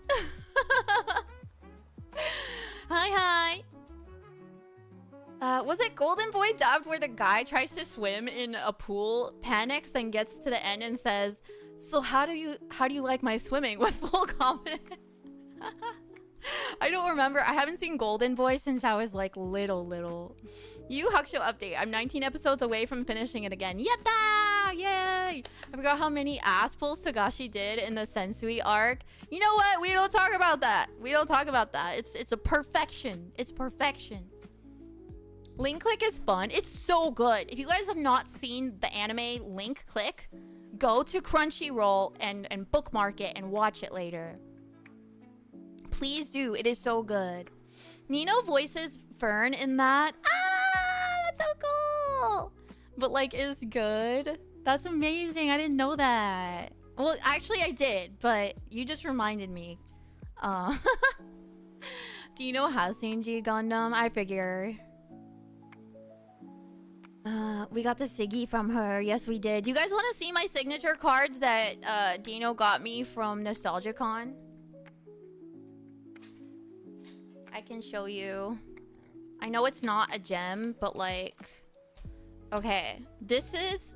Hi. Was it Golden Boy dubbed where the guy tries to swim in a pool, panics, then gets to the end and says, "So how do you like my swimming?" with full confidence? I don't remember. I haven't seen Golden Boy since I was like little. Yu Hakusho update. I'm 19 episodes away from finishing it again. Yatta! Yay! I forgot how many ass pulls Togashi did in the Sensui arc. You know what? We don't talk about that. It's a perfection. It's perfection. Link Click is fun. It's so good. If you guys have not seen the anime Link Click, go to Crunchyroll and bookmark it and watch it later. Please do. It is so good. Nino voices Fern in that. Ah, that's so cool. But like, is good. That's amazing. I didn't know that. Well, actually, I did, but you just reminded me. Dino has seen G Gundam. I figure. We got the Siggy from her. Yes, we did. You guys want to see my signature cards that Dino got me from NostalgiaCon? I can show you. I know it's not a gem, but like... Okay. This is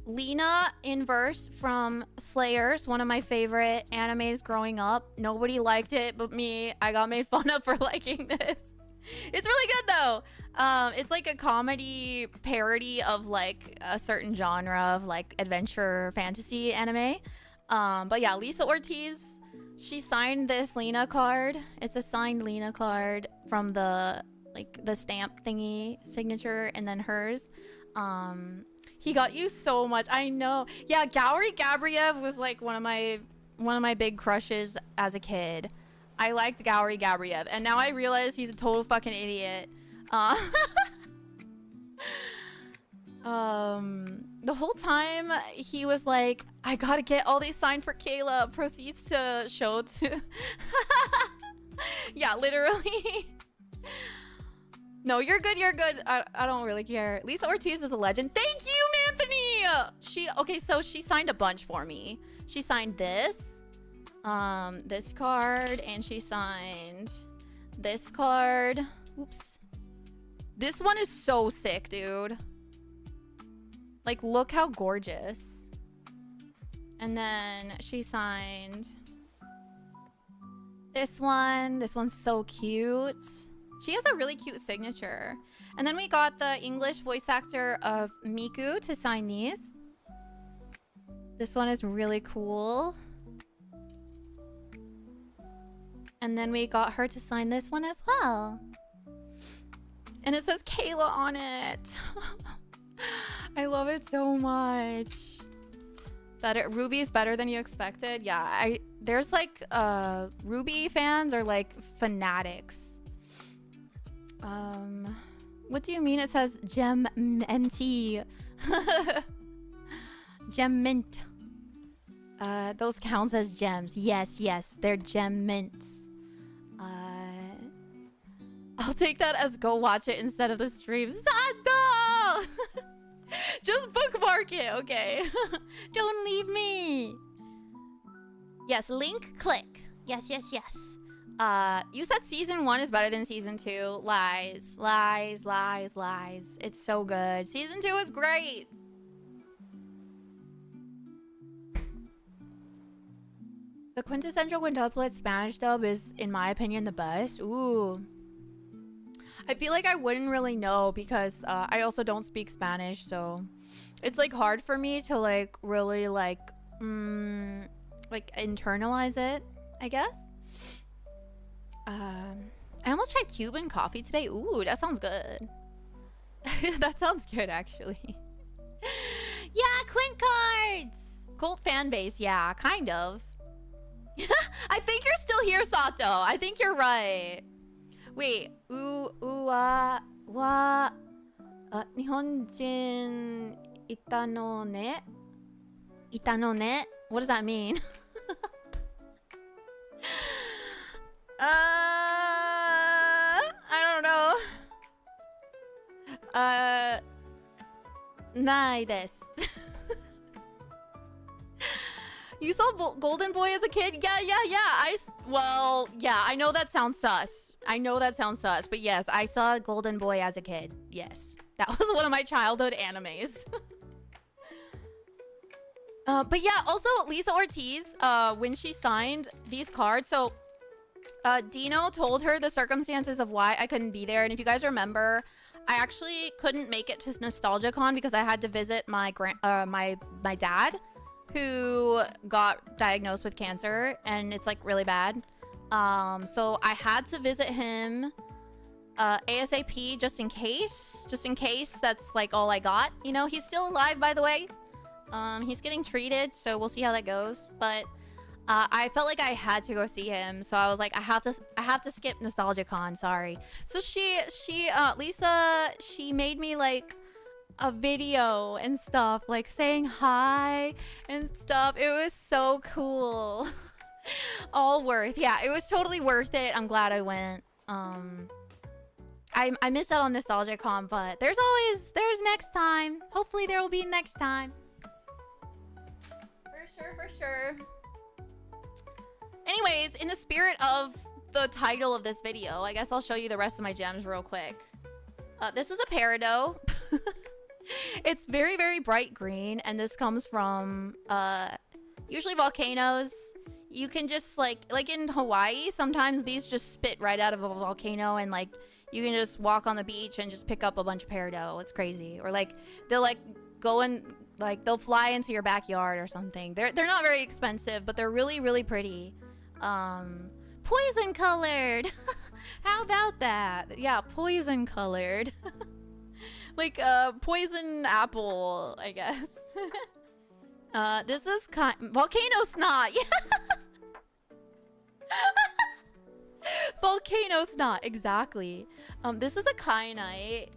Lena in verse from Slayers, one of my favorite animes growing up. Nobody liked it but me. I got made fun of for liking this. It's really good though. It's like a comedy parody of like a certain genre of like adventure fantasy anime. But yeah, Lisa Ortiz, she signed this Lena card. It's a signed Lena card from the stamp thingy signature, and then hers. He got you so much. I know. Yeah, Gauri Gabriev was like one of my big crushes as a kid. I liked Gauri Gabriev, and now I realize he's a total fucking idiot. The whole time he was like, I gotta get all these signed for Kayla. Proceeds to show to... Yeah, literally. No, you're good, you're good. I don't really care. Lisa Ortiz is a legend. Thank you, Anthony! Okay, so she signed a bunch for me. She signed this. This card, and she signed this card. Oops. This one is so sick, dude. Like, look how gorgeous. And then she signed this one. This one's so cute. She has a really cute signature. And then we got the English voice actor of Miku to sign these. This one is really cool. And then we got her to sign this one as well. And it says Kayla on it. I love it so much. Ruby is better than you expected. Yeah, there's like Ruby fans are like fanatics. What do you mean it says gem MT? Gem mint. Those counts as gems. Yes, they're gem mints. I'll take that as go watch it instead of the stream. Sato! Just bookmark it, okay? Don't leave me. Yes, Link Click. Yes. You said season 1 is better than season 2. Lies. It's so good. Season 2 is great. Season 2 is great. Season 1 is better than season 1. Season 1 is better than season 2. Lies. Lies. Lies. Lies. Lies. It's so good. Season 2 is great. Season 2 is great. Season 1 is better than season 2. Lies. Lies. Lies. It's so good. Season 2 is great. The quintessential quintuplet Spanish dub is, in my opinion, the best. Ooh. I feel like I wouldn't really know because I also don't speak Spanish, so it's like hard for me to like really like internalize it, I guess. I almost tried Cuban coffee today. Ooh, that sounds good. That sounds good, actually. Yeah, Quint cards! Cult fan base, yeah, kind of. I think you're still here, Sato. I think you're right. Wait, Nihonjin itano ne? Itano ne? What does that mean? I don't know. Nai desu. You saw Golden Boy as a kid? Yeah. Well, yeah, I know that sounds sus. But yes, I saw Golden Boy as a kid. Yes. That was one of my childhood animes. But yeah, also Lisa Ortiz, when she signed these cards, so Dino told her the circumstances of why I couldn't be there. And if you guys remember, I actually couldn't make it to NostalgiaCon because I had to visit my my dad, who got diagnosed with cancer, and it's like really bad. So I had to visit him ASAP just in case that's like all I got. You know, he's still alive, by the way. He's getting treated, so we'll see how that goes. But I felt like I had to go see him, so I was like, I have to skip NostalgiaCon. Sorry. So Lisa, she made me like a video and stuff, like saying hi and stuff. It was so cool. All worth. Yeah, it was totally worth it. I'm glad I went. I missed out on NostalgiaCon, but there's next time. Hopefully there will be next time. For sure. Anyways, in the spirit of the title of this video, I guess I'll show you the rest of my gems real quick. This is a peridot. It's very, very bright green, and this comes from usually volcanoes. You can just like in Hawaii, sometimes these just spit right out of a volcano, and like you can just walk on the beach and just pick up a bunch of peridot. It's crazy. Or like they'll like go and like they'll fly into your backyard or something. They're not very expensive, but they're really, really pretty. Poison colored. How about that? Yeah, poison colored. Like poison apple, I guess. This is volcano snot. Yeah. Volcano snot, exactly. This is a kyanite.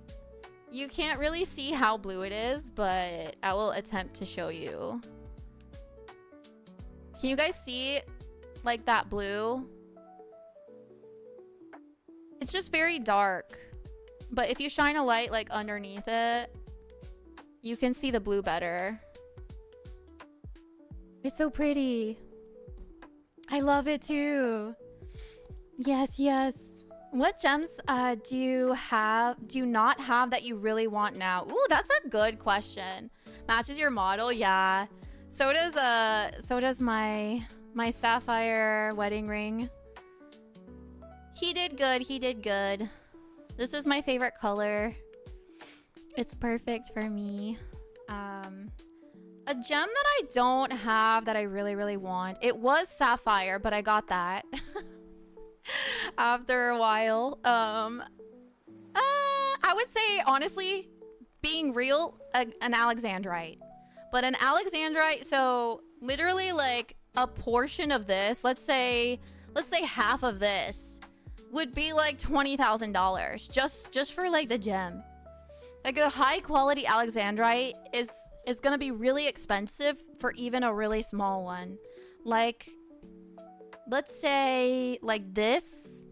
You can't really see how blue it is, but I will attempt to show you. Can you guys see like that blue? It's just very dark. But if you shine a light like underneath it, you can see the blue better. It's so pretty. I love it too. Yes. What gems do you not have that you really want now? Ooh, that's a good question. Matches your model, yeah. So does my sapphire wedding ring. He did good. This is my favorite color. It's perfect for me. A gem that I don't have that I really, really want. It was sapphire, but I got that after a while. I would say, honestly, being real, an alexandrite. But an alexandrite, so literally like a portion of this, let's say half of this would be like $20,000 just for like the gem. Like a high quality alexandrite is gonna be really expensive for even a really small one. Like, let's say like this,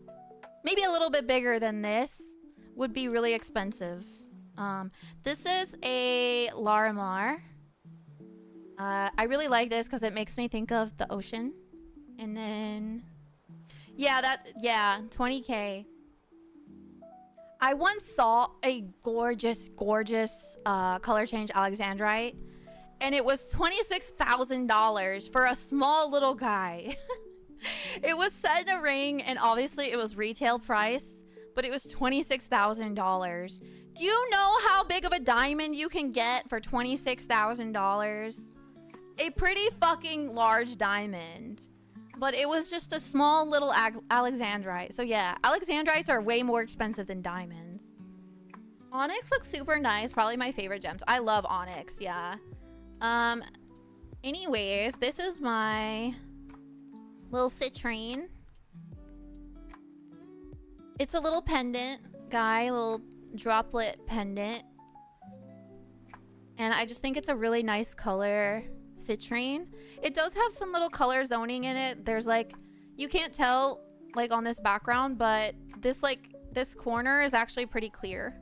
maybe a little bit bigger than this would be really expensive. This is a Larimar. I really like this because it makes me think of the ocean. And then, yeah, 20K. I once saw a gorgeous color change alexandrite, and it was $26,000 for a small little guy. It was set in a ring, and obviously it was retail price, but it was $26,000. Do you know how big of a diamond you can get for $26,000? A pretty fucking large diamond. But it was just a small little alexandrite. So yeah, alexandrites are way more expensive than diamonds. Onyx looks super nice. Probably my favorite gems. I love onyx, yeah. Anyways, this is my little citrine. It's a little pendant guy, little droplet pendant. And I just think it's a really nice color, citrine. It does have some little color zoning in it. There's like, you can't tell like on this background, but this corner is actually pretty clear.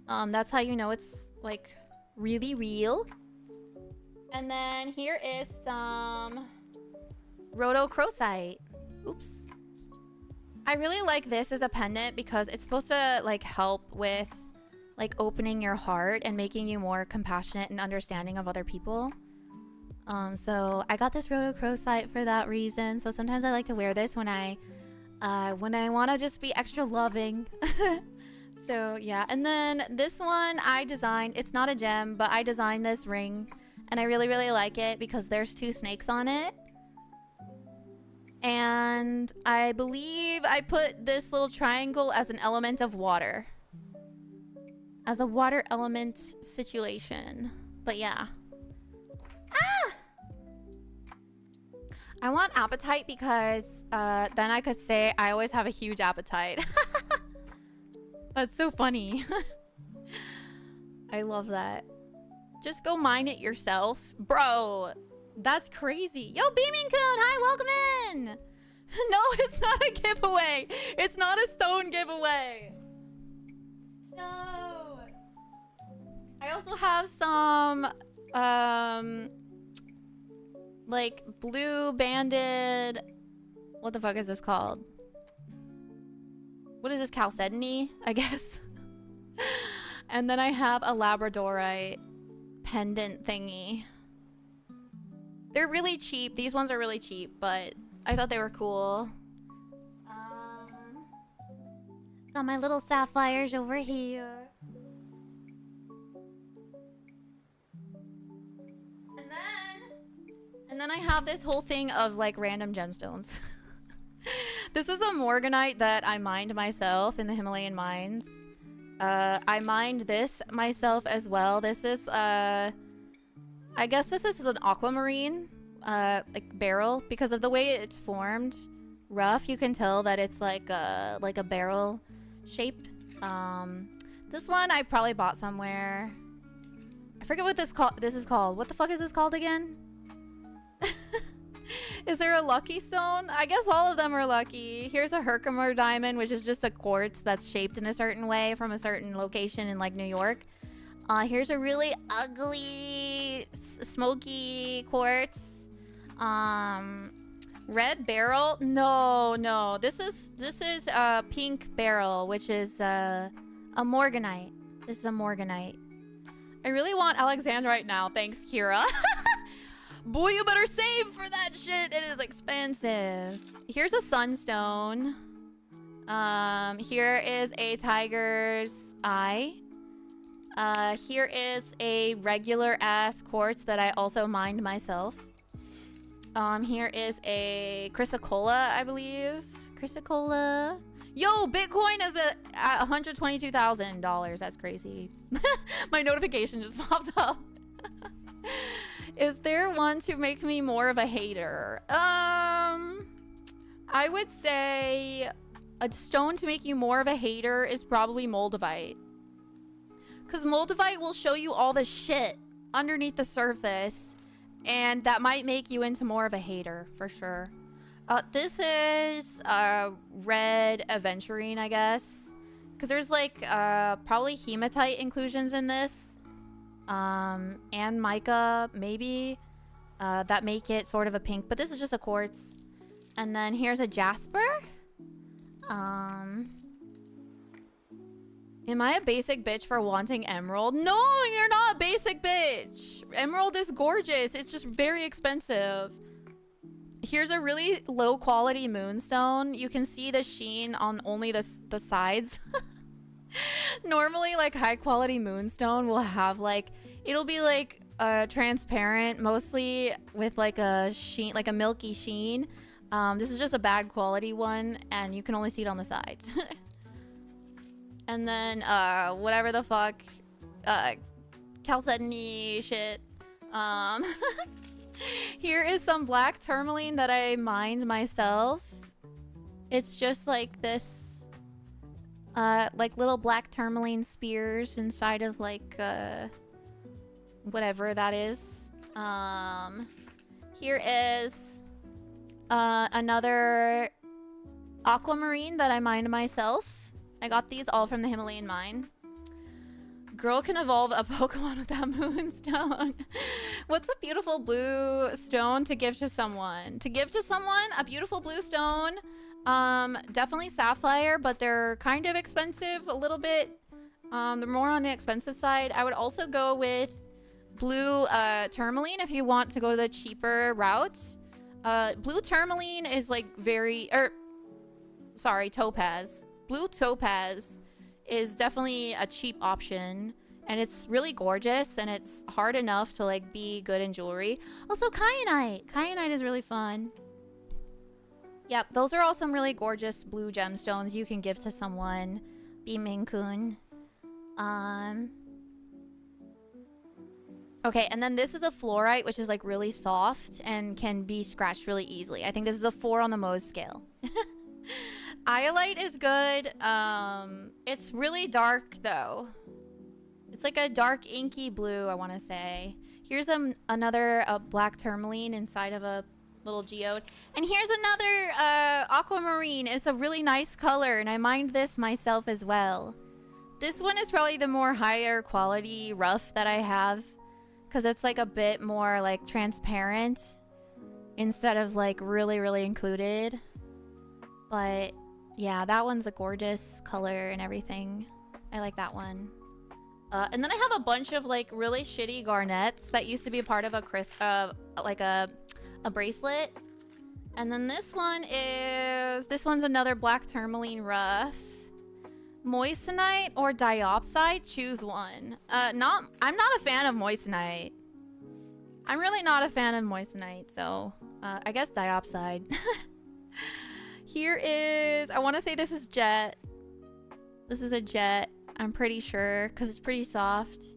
That's how you know it's like really real. And then here is some rhodochrosite. Oops. I really like this as a pendant because it's supposed to like help with like opening your heart and making you more compassionate and understanding of other people. So I got this rhodochrosite for that reason. So sometimes I like to wear this when I want to just be extra loving. So yeah, and then this one I designed. It's not a gem, but I designed this ring, and I really, really like it because there's 2 snakes on it. And I believe I put this little triangle as an element of water. As a water element situation. But yeah. Ah! I want appetite because then I could say I always have a huge appetite. That's so funny. I love that. Just go mine it yourself. Bro, that's crazy. Yo, Beaming Coon, hi, welcome in. No, it's not a giveaway. It's not a stone giveaway. No. I also have some, like blue banded, what the fuck is this called? What is this, chalcedony, I guess? And then I have a labradorite pendant thingy. They're really cheap. These ones are really cheap, but I thought they were cool. Got my little sapphires over here. And then I have this whole thing of like random gemstones. This is a morganite that I mined myself in the Himalayan mines. I mined this myself as well. This is I guess this is an aquamarine like barrel, because of the way it's formed. Rough, you can tell that it's like a barrel shaped. This one I probably bought somewhere. I forget what this is called. What the fuck is this called again? Is there a lucky stone? I guess all of them are lucky. Here's a Herkimer diamond, which is just a quartz that's shaped in a certain way from a certain location in like New York. Here's a really ugly, smoky quartz. Red beryl? No. This is a pink beryl, which is a morganite. This is a morganite. I really want alexandrite now. Thanks, Kira. Boy, you better save for that shit. It is expensive. Here's a sunstone. Here is a tiger's eye. Here is a regular ass quartz that I also mined myself. Here is a chrysocolla, I believe. Chrysocolla. Yo, Bitcoin is at $122,000. That's crazy. My notification just popped up. Is there one to make me more of a hater? I would say a stone to make you more of a hater is probably moldavite. Because moldavite will show you all the shit underneath the surface, and that might make you into more of a hater, for sure. This is red aventurine, I guess. Because there's like probably hematite inclusions in this. And mica, maybe, that make it sort of a pink, but this is just a quartz. And then here's a jasper. Am I a basic bitch for wanting emerald? No, you're not a basic bitch. Emerald is gorgeous. It's just very expensive. Here's a really low quality moonstone. You can see the sheen on only the sides. Normally, like high quality moonstone will have like, it'll be like transparent, mostly with like a sheen, like a milky sheen. This is just a bad quality one, and you can only see it on the side. And then whatever the fuck, chalcedony shit. Here is some black tourmaline that I mined myself. It's just like this, like little black tourmaline spears inside of like whatever that is. Here is another aquamarine that I mined myself. I got these all from the Himalayan mine. Girl can evolve a Pokemon with that moonstone. What's a beautiful blue stone to give to someone? To give to someone, a beautiful blue stone. Definitely sapphire, but they're kind of expensive a little bit. They're more on the expensive side. I would also go with blue tourmaline if you want to go the cheaper route. Blue tourmaline is like sorry, topaz. Blue topaz is definitely a cheap option, and it's really gorgeous, and it's hard enough to like be good in jewelry. Also, kyanite. Kyanite is really fun. Yep, those are all some really gorgeous blue gemstones you can give to someone. Biming-kun. Okay, and then this is a fluorite, which is like really soft and can be scratched really easily. I think this is a 4 on the Mohs scale. Iolite is good. It's really dark though. It's like a dark inky blue, I want to say. Here's another black tourmaline inside of a little geode. And here's another aquamarine. It's a really nice color, and I mined this myself as well. This one is probably the more higher quality rough that I have, because it's like a bit more like transparent instead of like really, really included. But yeah, that one's a gorgeous color and everything. I like that one. And then I have a bunch of like really shitty garnets that used to be a part of a like a bracelet. And then this one's another black tourmaline rough. Moissanite or diopside? Choose one. I'm not a fan of moissanite. I'm really not a fan of moissanite, so I guess diopside. Here is, I want to say this is jet. This is a jet, I'm pretty sure, because it's pretty soft.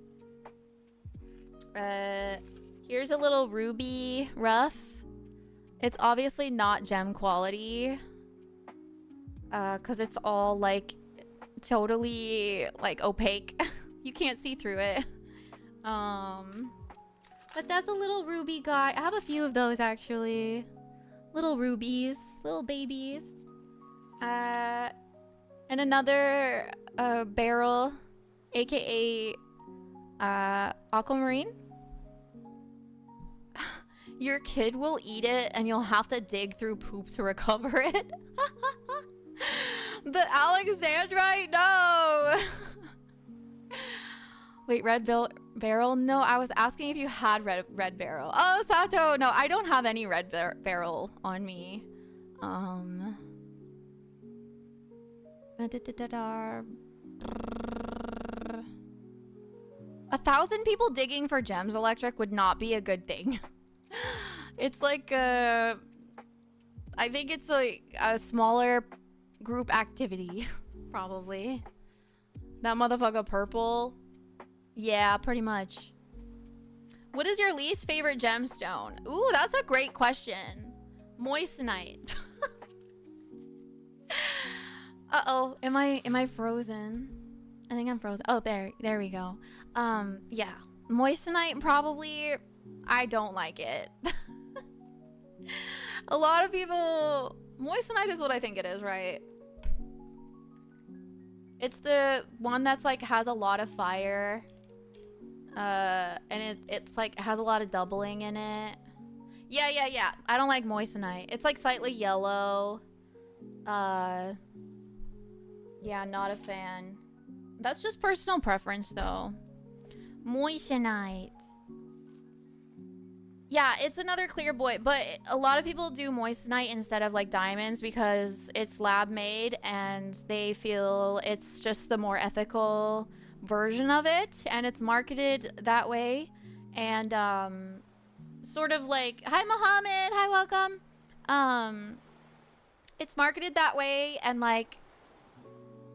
Here's a little ruby rough. It's obviously not gem quality, because it's all like totally like opaque. You can't see through it. But that's a little ruby guy. I have a few of those actually. Little rubies, little babies. And another barrel, aka aquamarine. Your kid will eat it and you'll have to dig through poop to recover it. The Alexandrite, no. Wait, barrel? No, I was asking if you had red barrel. Oh, Sato, no, I don't have any red barrel on me. 1,000 people digging for gems electric would not be a good thing. It's like I think it's like a smaller group activity. Probably. That motherfucker purple. Yeah, pretty much. What is your least favorite gemstone? Ooh, that's a great question. Moissanite. Uh-oh, am I frozen? I think I'm frozen. Oh, there we go. Yeah. Moissanite probably, I don't like it. A lot of people, moissanite is what I think it is, right? It's the one that's like has a lot of fire. And it's like has a lot of doubling in it. Yeah. I don't like moissanite. It's like slightly yellow. Yeah, not a fan. That's just personal preference though. Moissanite. Yeah, it's another clear boy, but a lot of people do moissanite instead of like diamonds because it's lab made and they feel it's just the more ethical version of it, and it's marketed that way. And sort of like, hi Mohammed, hi, welcome. It's marketed that way, and like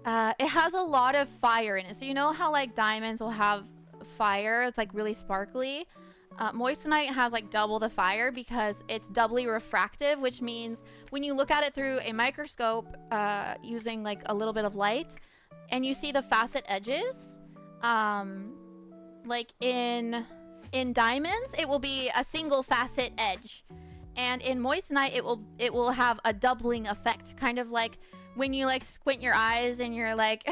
it has a lot of fire in it. So you know how like diamonds will have fire, it's like really sparkly. Moissanite has like double the fire because it's doubly refractive, which means when you look at it through a microscope using like a little bit of light and you see the facet edges, like in diamonds it will be a single facet edge, and in moissanite it will have a doubling effect, kind of like when you like squint your eyes and you're like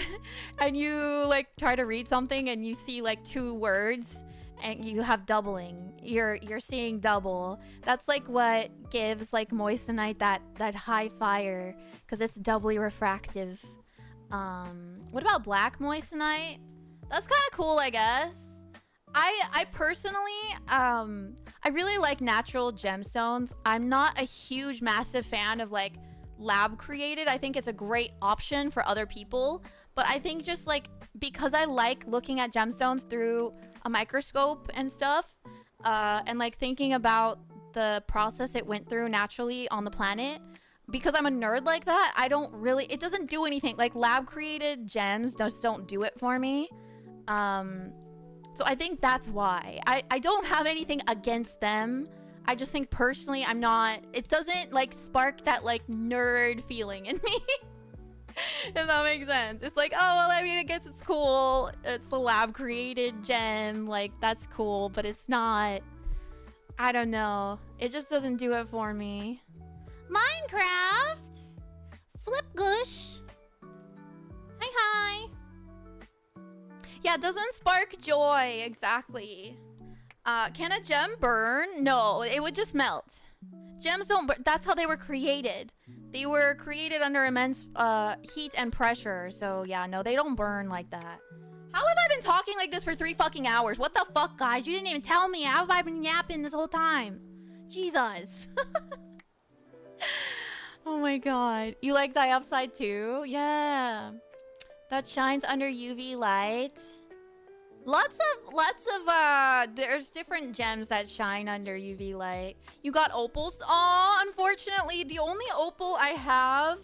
and you like try to read something and you see like two words and you have doubling, you're seeing double. That's like what gives like moissanite that high fire, because it's doubly refractive. What about black moissanite? That's kind of cool, I guess. I personally I really like natural gemstones. I'm not a huge massive fan of like lab created. I think it's a great option for other people, but I think just like because I like looking at gemstones through a microscope and stuff, and like thinking about the process it went through naturally on the planet, because I'm a nerd like that, I don't really, it doesn't do anything. Like lab created gems just don't do it for me. So I think that's why. I don't have anything against them. I just think personally I'm not, it doesn't like spark that like nerd feeling in me. If that makes sense. It's like, oh, well, I mean, I guess it's cool. It's a lab created gem. Like, that's cool, but it's not, I don't know. It just doesn't do it for me. Minecraft! Flip Gush! Hi, hi! Yeah, it doesn't spark joy, exactly. Can a gem burn? No, it would just melt. Gems don't burn. That's how they were created. They were created under immense heat and pressure. So yeah, no, they don't burn like that. How have I been talking like this for 3 fucking hours? What the fuck, guys? You didn't even tell me. How have I been yapping this whole time? Jesus. Oh my god. You like diopside too? Yeah. That shines under UV light. Lots of there's different gems that shine under UV light. You got opals? Aw, unfortunately, the only opal I have,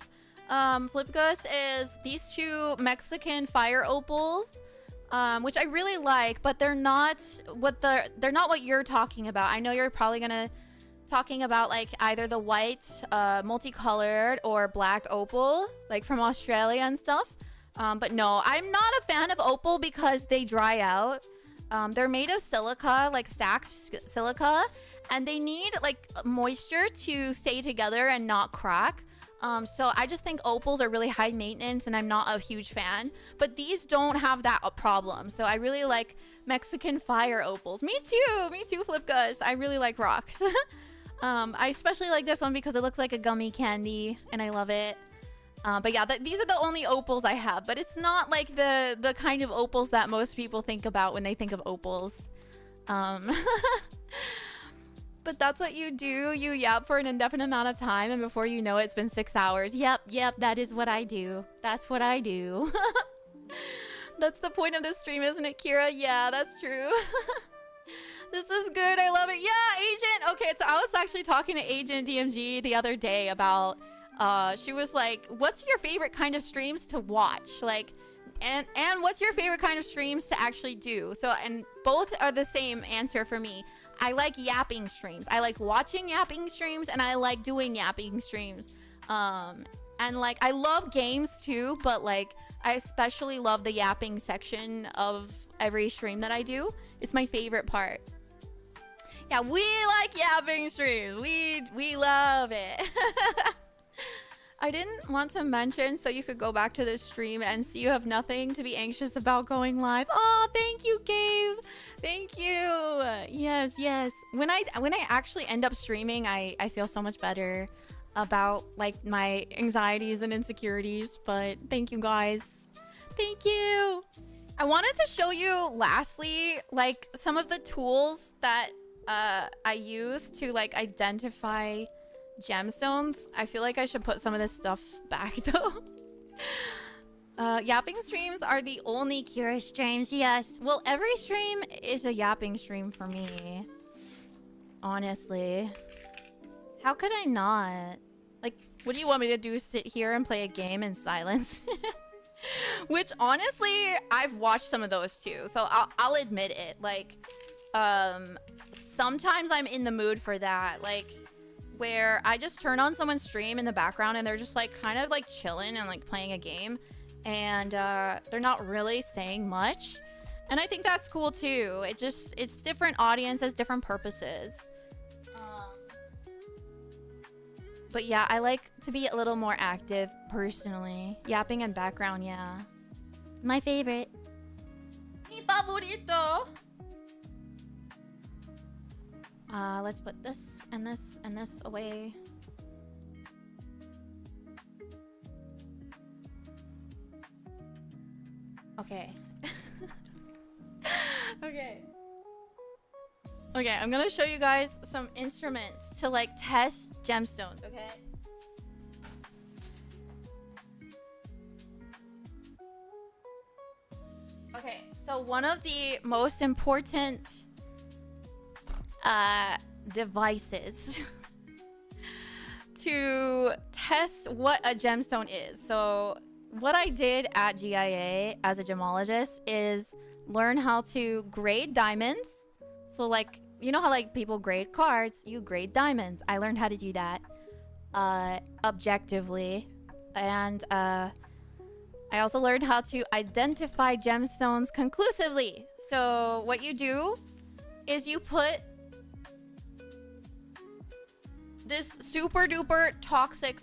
Flipgus, is these two Mexican fire opals, which I really like, but they're not what you're talking about. I know you're probably gonna talking about like either the white, multicolored, or black opal, like from Australia and stuff. But no, I'm not a fan of opal because they dry out. They're made of silica, like stacked silica, and they need like moisture to stay together and not crack. So I just think opals are really high maintenance and I'm not a huge fan. But these don't have that problem. So I really like Mexican fire opals. Me too, Flipgus. I really like rocks. I especially like this one because it looks like a gummy candy and I love it. But yeah, these are the only opals I have, but it's not like the kind of opals that most people think about when they think of opals. But that's what you do. You yap for an indefinite amount of time, and before you know it, it's been 6 hours. Yep, that is what I do. That's what I do. That's the point of this stream, isn't it, Kira? Yeah, that's true. This is good. I love it. Yeah, Agent. Okay, so I was actually talking to Agent DMG the other day about... she was like, what's your favorite kind of streams to watch? Like, and what's your favorite kind of streams to actually do? So, and both are the same answer for me. I like yapping streams. I like watching yapping streams, and I like doing yapping streams. And like, I love games too, but like, I especially love the yapping section of every stream that I do. It's my favorite part. Yeah, we like yapping streams. We love it. I didn't want to mention so you could go back to this stream and see you have nothing to be anxious about going live. Oh, thank you, Gabe. Thank you. Yes. When I actually end up streaming, I feel so much better about like my anxieties and insecurities. But thank you guys. Thank you. I wanted to show you lastly like some of the tools that I use to like identify gemstones. I feel like I should put some of this stuff back though. Yapping streams are the only curious streams, yes. Well, every stream is a yapping stream for me. Honestly. How could I not? Like, what do you want me to do? Sit here and play a game in silence? Which, honestly, I've watched some of those too. So I'll admit it. Like, sometimes I'm in the mood for that. Like, where I just turn on someone's stream in the background and they're just like kind of like chilling and like playing a game. And they're not really saying much. And I think that's cool too. It's different audiences, different purposes. But yeah, I like to be a little more active personally. Yapping and background, yeah. My favorite. Mi favorito. Let's put this and this and this away. Okay. Okay. Okay, I'm gonna show you guys some instruments to like test gemstones, okay? Okay, so one of the most important devices to test what a gemstone is. So what I did at GIA as a gemologist is learn how to grade diamonds. So like, you know how like people grade cards, you grade diamonds. I learned how to do that objectively. And I also learned how to identify gemstones conclusively. So what you do is you put this super duper toxic,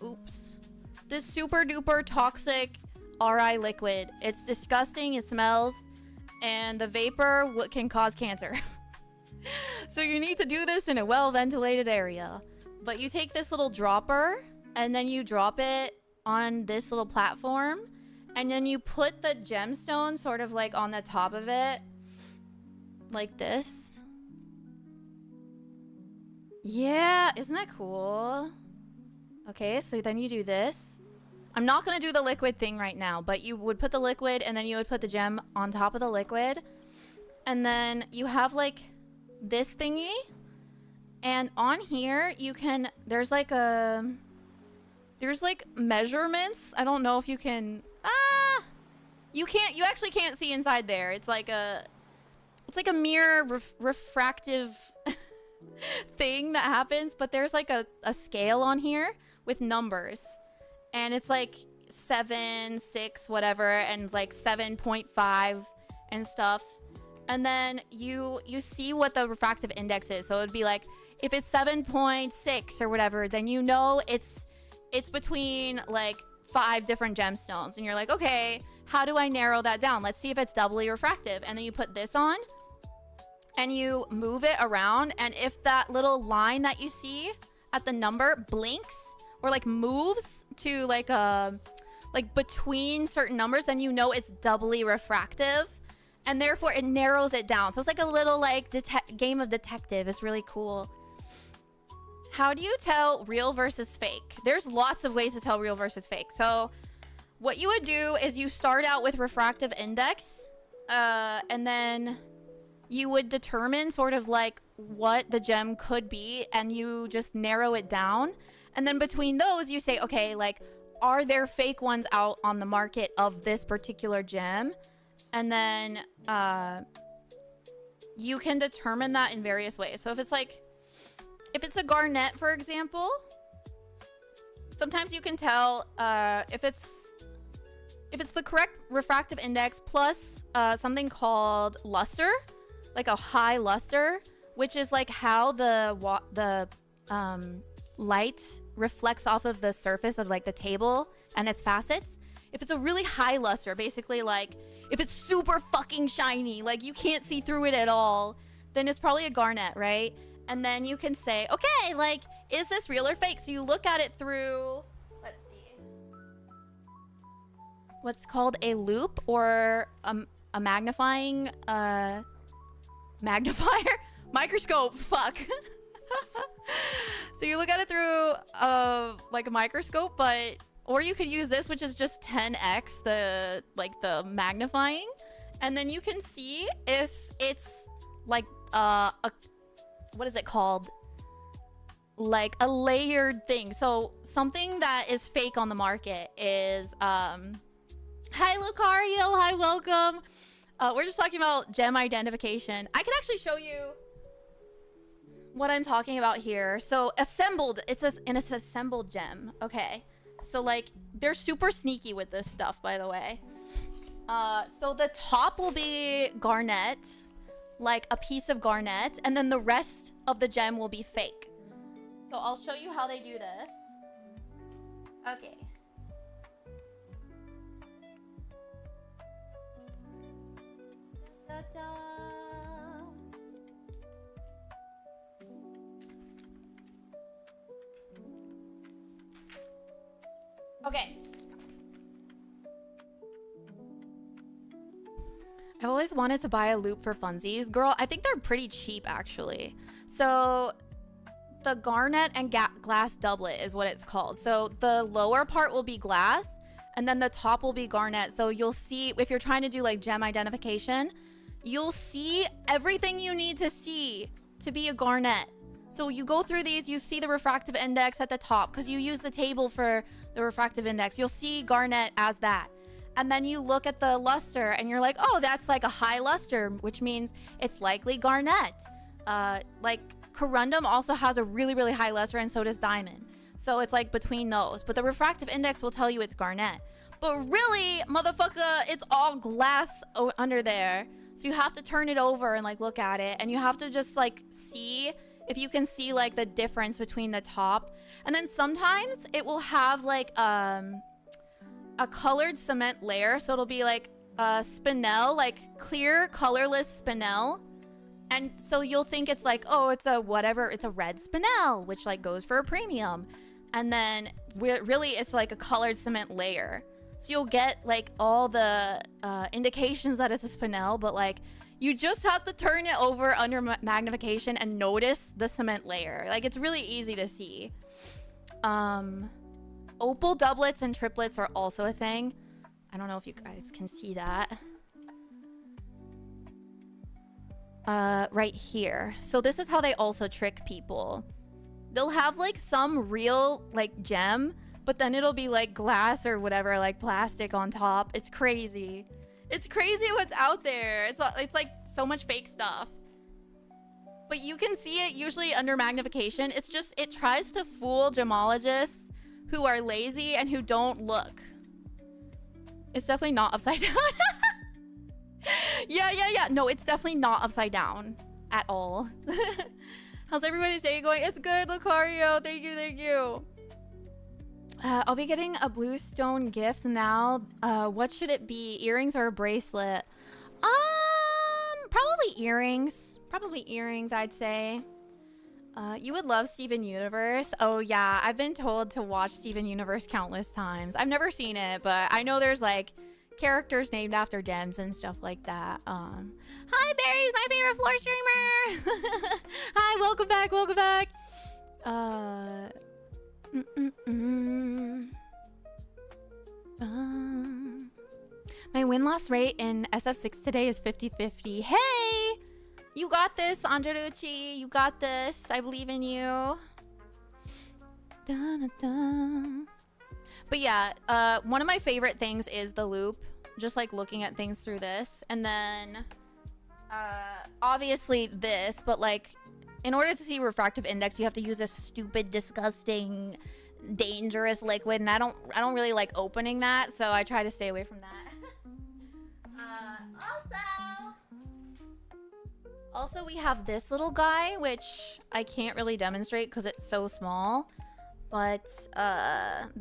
this super duper toxic RI liquid. It's disgusting, it smells, and the vapor can cause cancer. So you need to do this in a well-ventilated area. But you take this little dropper, and then you drop it on this little platform, and then you put the gemstone sort of like on the top of it, like this. Yeah, isn't that cool? Okay, so then you do this. I'm not gonna do the liquid thing right now, but you would put the liquid and then you would put the gem on top of the liquid. And then you have like this thingy. And on here, you can, there's like measurements. I don't know if you can, you actually can't see inside there. It's like a mirror refractive thing that happens, but there's like a scale on here with numbers. And it's like 7, 6, whatever, and like 7.5 and stuff. And then you see what the refractive index is. So it would be like, if it's 7.6 or whatever, then you know it's between like 5 different gemstones. And you're like, okay, how do I narrow that down? Let's see if it's doubly refractive. And then you put this on and you move it around. And if that little line that you see at the number blinks or like moves to like between certain numbers, then you know it's doubly refractive. And therefore it narrows it down. So it's like a little like game of detective. It's really cool. How do you tell real versus fake? There's lots of ways to tell real versus fake. So what you would do is you start out with refractive index, and then you would determine sort of like what the gem could be, and you just narrow it down. And then between those, you say, okay, like, are there fake ones out on the market of this particular gem? And then you can determine that in various ways. So if it's like, if it's a garnet, for example, sometimes you can tell if it's the correct refractive index plus something called luster, like a high luster, which is like how the light reflects off of the surface of like the table and its facets. If it's a really high luster, basically like if it's super fucking shiny, like you can't see through it at all, then it's probably a garnet, right? And then you can say, okay, like, is this real or fake? So you look at it through, let's see, what's called a loop or a magnifying magnifier. Microscope, fuck. So you look at it through like a microscope, but or you could use this, which is just 10x the magnifying, and then you can see if it's like a what is it called? Like a layered thing. So something that is fake on the market is hi Lucario, hi, welcome. We're just talking about gem identification. I can actually show you what I'm talking about here. So assembled, it's an assembled gem. Okay, so like they're super sneaky with this stuff, by the way. So the top will be garnet, like a piece of garnet, and then the rest of the gem will be fake. So I'll show you how they do this. Okay. Da, da. Okay. I always wanted to buy a loop for funsies. Girl, I think they're pretty cheap actually. So the garnet and glass doublet is what it's called. So the lower part will be glass and then the top will be garnet. So you'll see, if you're trying to do like gem identification, you'll see everything you need to see to be a garnet. So you go through these, you see the refractive index at the top because you use the table for the refractive index. You'll see garnet as that. And then you look at the luster and you're like, oh, that's like a high luster, which means it's likely garnet. Like corundum also has a really, really high luster, and so does diamond. So it's like between those. But the refractive index will tell you it's garnet. But really, motherfucker, it's all glass under there. So you have to turn it over and like look at it. And you have to just like see if you can see like the difference between the top. And then sometimes it will have like a colored cement layer. So it'll be like a spinel, like clear colorless spinel. And so you'll think it's like, oh, it's a whatever, it's a red spinel, which like goes for a premium. And then really it's like a colored cement layer. So you'll get like all the indications that it's a spinel, but like you just have to turn it over under magnification and notice the cement layer. Like it's really easy to see. Opal doublets and triplets are also a thing. I don't know if you guys can see that. Right here. So this is how they also trick people. They'll have like some real like gem, but then it'll be like glass or whatever, like plastic on top. It's crazy. It's crazy what's out there. It's like so much fake stuff. But you can see it usually under magnification. It's just, it tries to fool gemologists who are lazy and who don't look. It's definitely not upside down. Yeah. No, it's definitely not upside down at all. How's everybody's day going? It's good, Lucario. Thank you. I'll be getting a bluestone gift now. What should it be? Earrings or a bracelet? Probably earrings. Probably earrings, I'd say. You would love Steven Universe. Oh yeah, I've been told to watch Steven Universe countless times. I've never seen it, but I know there's like characters named after gems and stuff like that. Hi Barry's my favorite floor streamer. Hi, welcome back. My win-loss rate in SF6 today is 50-50. Hey! You got this, Andrelucci. You got this. I believe in you. But yeah, one of my favorite things is the loop. Just like looking at things through this. And then obviously this, but like in order to see refractive index, you have to use this stupid, disgusting, dangerous liquid, and I don't really like opening that, so I try to stay away from that. Also we have this little guy, which I can't really demonstrate because it's so small, but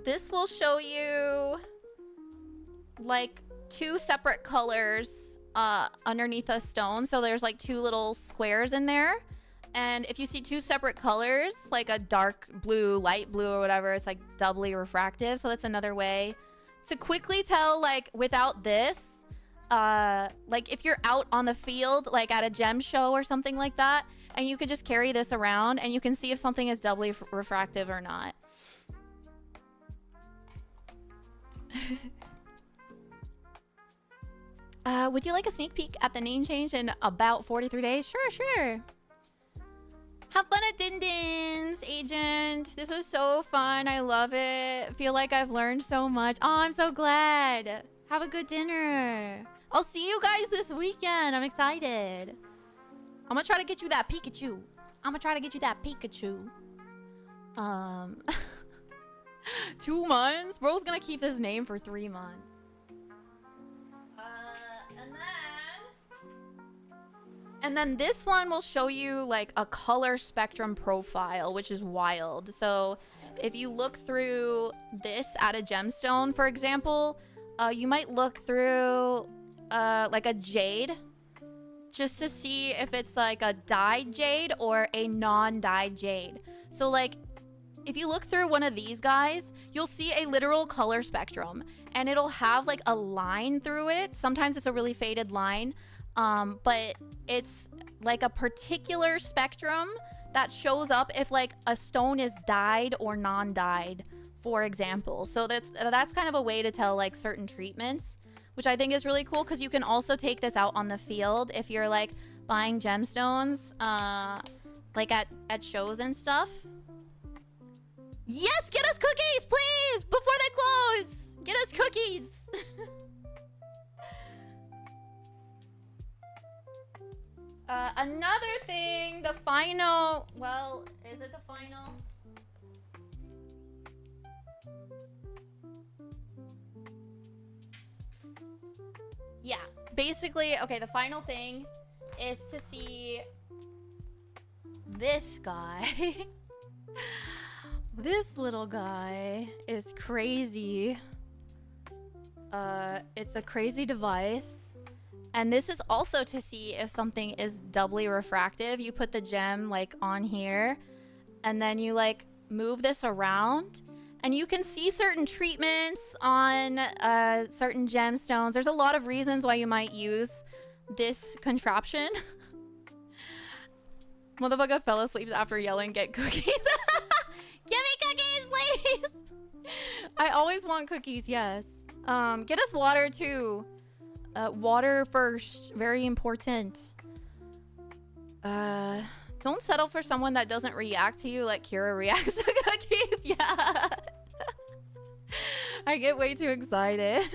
this will show you like two separate colors underneath a stone. So there's like two little squares in there, and if you see two separate colors, like a dark blue, light blue, or whatever, it's like doubly refractive. So that's another way to quickly tell, like without this, like if you're out on the field, like at a gem show or something like that, and you could just carry this around and you can see if something is doubly refractive or not. Would you like a sneak peek at the name change in about 43 days? Sure, sure. Have fun at Din Din's, Agent. This was so fun. I love it. Feel like I've learned so much. Oh, I'm so glad. Have a good dinner. I'll see you guys this weekend. I'm excited. I'm gonna try to get you that Pikachu. 2 months? Bro's gonna keep his name for 3 months. And then this one will show you like a color spectrum profile, which is wild. So if you look through this at a gemstone, for example, you might look through like a jade just to see if it's like a dyed jade or a non-dyed jade. So like if you look through one of these guys, you'll see a literal color spectrum and it'll have like a line through it. Sometimes it's a really faded line, but it's like a particular spectrum that shows up if like a stone is dyed or non-dyed, for example. So that's kind of a way to tell like certain treatments, which I think is really cool because you can also take this out on the field if you're like buying gemstones, like at shows and stuff. Yes, get us cookies, please, before they close. Get us cookies. Another thing, the final, well, is it the final? Yeah, basically, okay, the final thing is to see this guy. This little guy is crazy. It's a crazy device. And this is also to see if something is doubly refractive. You put the gem like on here and then you like move this around and you can see certain treatments on certain gemstones. There's a lot of reasons why you might use this contraption. Motherfucker fell asleep after yelling, "Get cookies." Give me cookies, please. I always want cookies, yes. Get us water too. Water first, very important. Don't settle for someone that doesn't react to you like Kira reacts to cookies. Yeah. I get way too excited.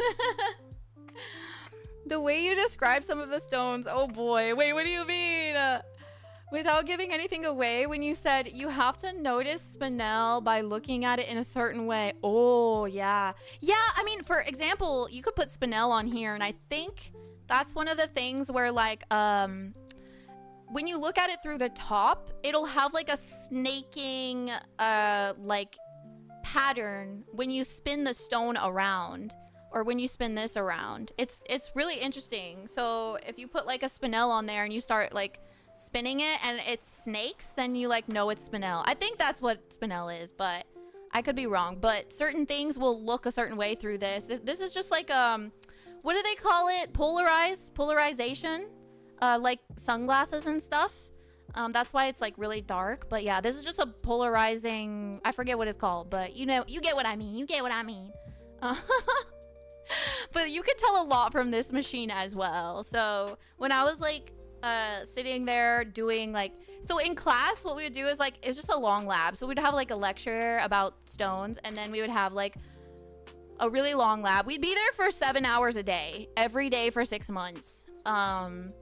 The way you describe some of the stones, oh boy. Wait, what do you mean? Without giving anything away, when you said you have to notice spinel by looking at it in a certain way. Oh, yeah. Yeah, I mean, for example, you could put spinel on here, and I think that's one of the things where, like, when you look at it through the top, it'll have, like, a snaking, like, pattern when you spin the stone around, or when you spin this around. It's really interesting. So if you put, like, a spinel on there and you start, like, spinning it and it snakes, then you like know it's spinel. I think that's what spinel is, but I could be wrong. But certain things will look a certain way through this. This is just like what do they call it? Polarization, like sunglasses and stuff. That's why it's like really dark. But yeah, this is just a polarizing, I forget what it's called, but you know, you get what I mean. You get what I mean. But you could tell a lot from this machine as well. So when I was like sitting there doing like, so in class what we would do is like, it's just a long lab. So we'd have like a lecture about stones, and then we would have like a really long lab. We'd be there for 7 hours a day, every day for 6 months. And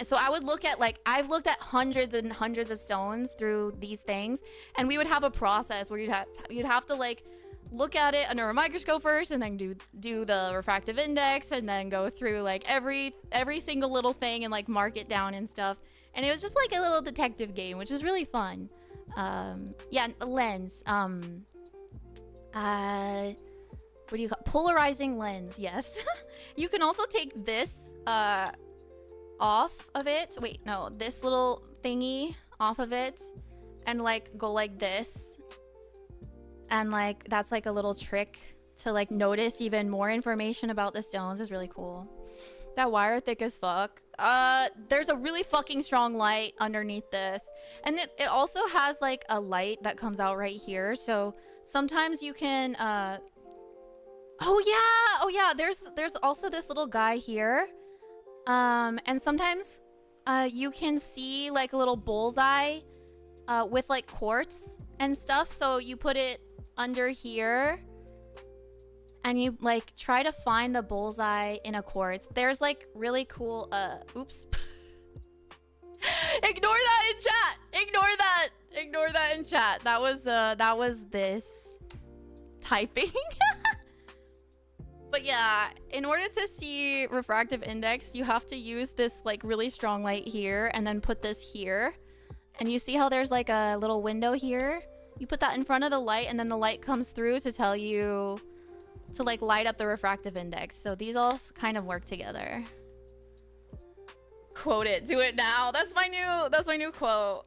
so I would look at like, I've looked at hundreds and hundreds of stones through these things, and we would have a process where you'd have to like look at it under a microscope first, and then do the refractive index, and then go through like every single little thing and like mark it down and stuff. And it was just like a little detective game, which is really fun. Yeah, lens. What do you call polarizing lens? Yes. You can also take this off of it. Wait, no, this little thingy off of it, and like go like this. And like that's like a little trick to like notice even more information about the stones. Is really cool. That wire thick as fuck. There's a really fucking strong light underneath this. And it also has like a light that comes out right here. So sometimes you can, oh yeah, there's also this little guy here. And sometimes, you can see like a little bullseye, with like quartz and stuff. So you put it under here. And you like try to find the bullseye in a quartz. There's like really cool oops. Ignore that in chat. Ignore that. Ignore that in chat. That was this typing. But yeah, in order to see refractive index, you have to use this like really strong light here and then put this here. And you see how there's like a little window here? You put that in front of the light and then the light comes through to tell you to like light up the refractive index. So these all kind of work together. Quote it. Do it now. That's my new quote.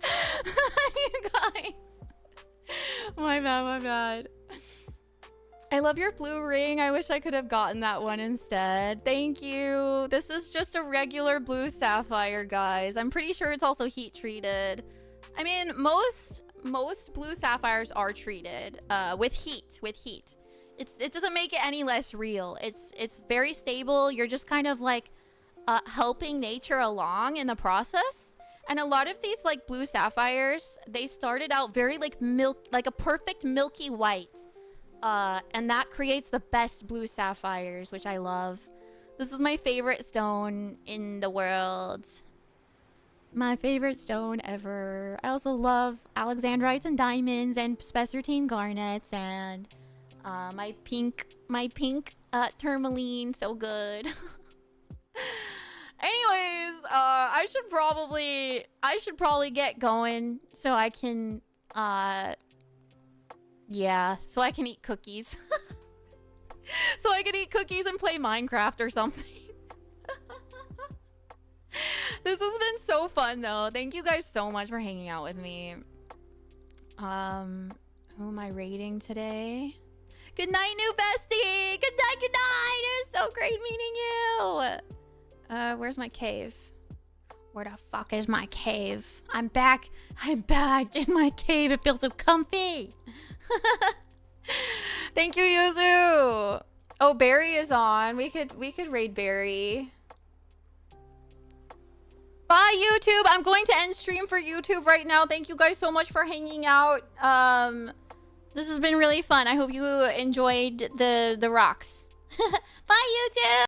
You guys. My bad. I love your blue ring. I wish I could have gotten that one instead. Thank you. This is just a regular blue sapphire, guys. I'm pretty sure it's also heat treated. I mean, most blue sapphires are treated with heat. It doesn't make it any less real. It's very stable. You're just kind of like helping nature along in the process. And a lot of these like blue sapphires, they started out very like a perfect milky white. And that creates the best blue sapphires, which I love. This is my favorite stone in the world. My favorite stone ever. I also love alexandrites and diamonds and spessartine garnets and my pink tourmaline. So good. Anyways, I should probably get going so I can so I can eat cookies. So I can eat cookies and play Minecraft or something. This has been so fun though. Thank you guys so much for hanging out with me. Who am I raiding today? Good night, new bestie. Good night. It was so great meeting you. Where's my cave? Where the fuck is my cave? I'm back in my cave. It feels so comfy. Thank you, Yuzu. Oh, Barry is on. We could raid Barry. Bye, YouTube. I'm going to end stream for YouTube right now. Thank you guys so much for hanging out. This has been really fun. I hope you enjoyed the rocks. Bye, YouTube.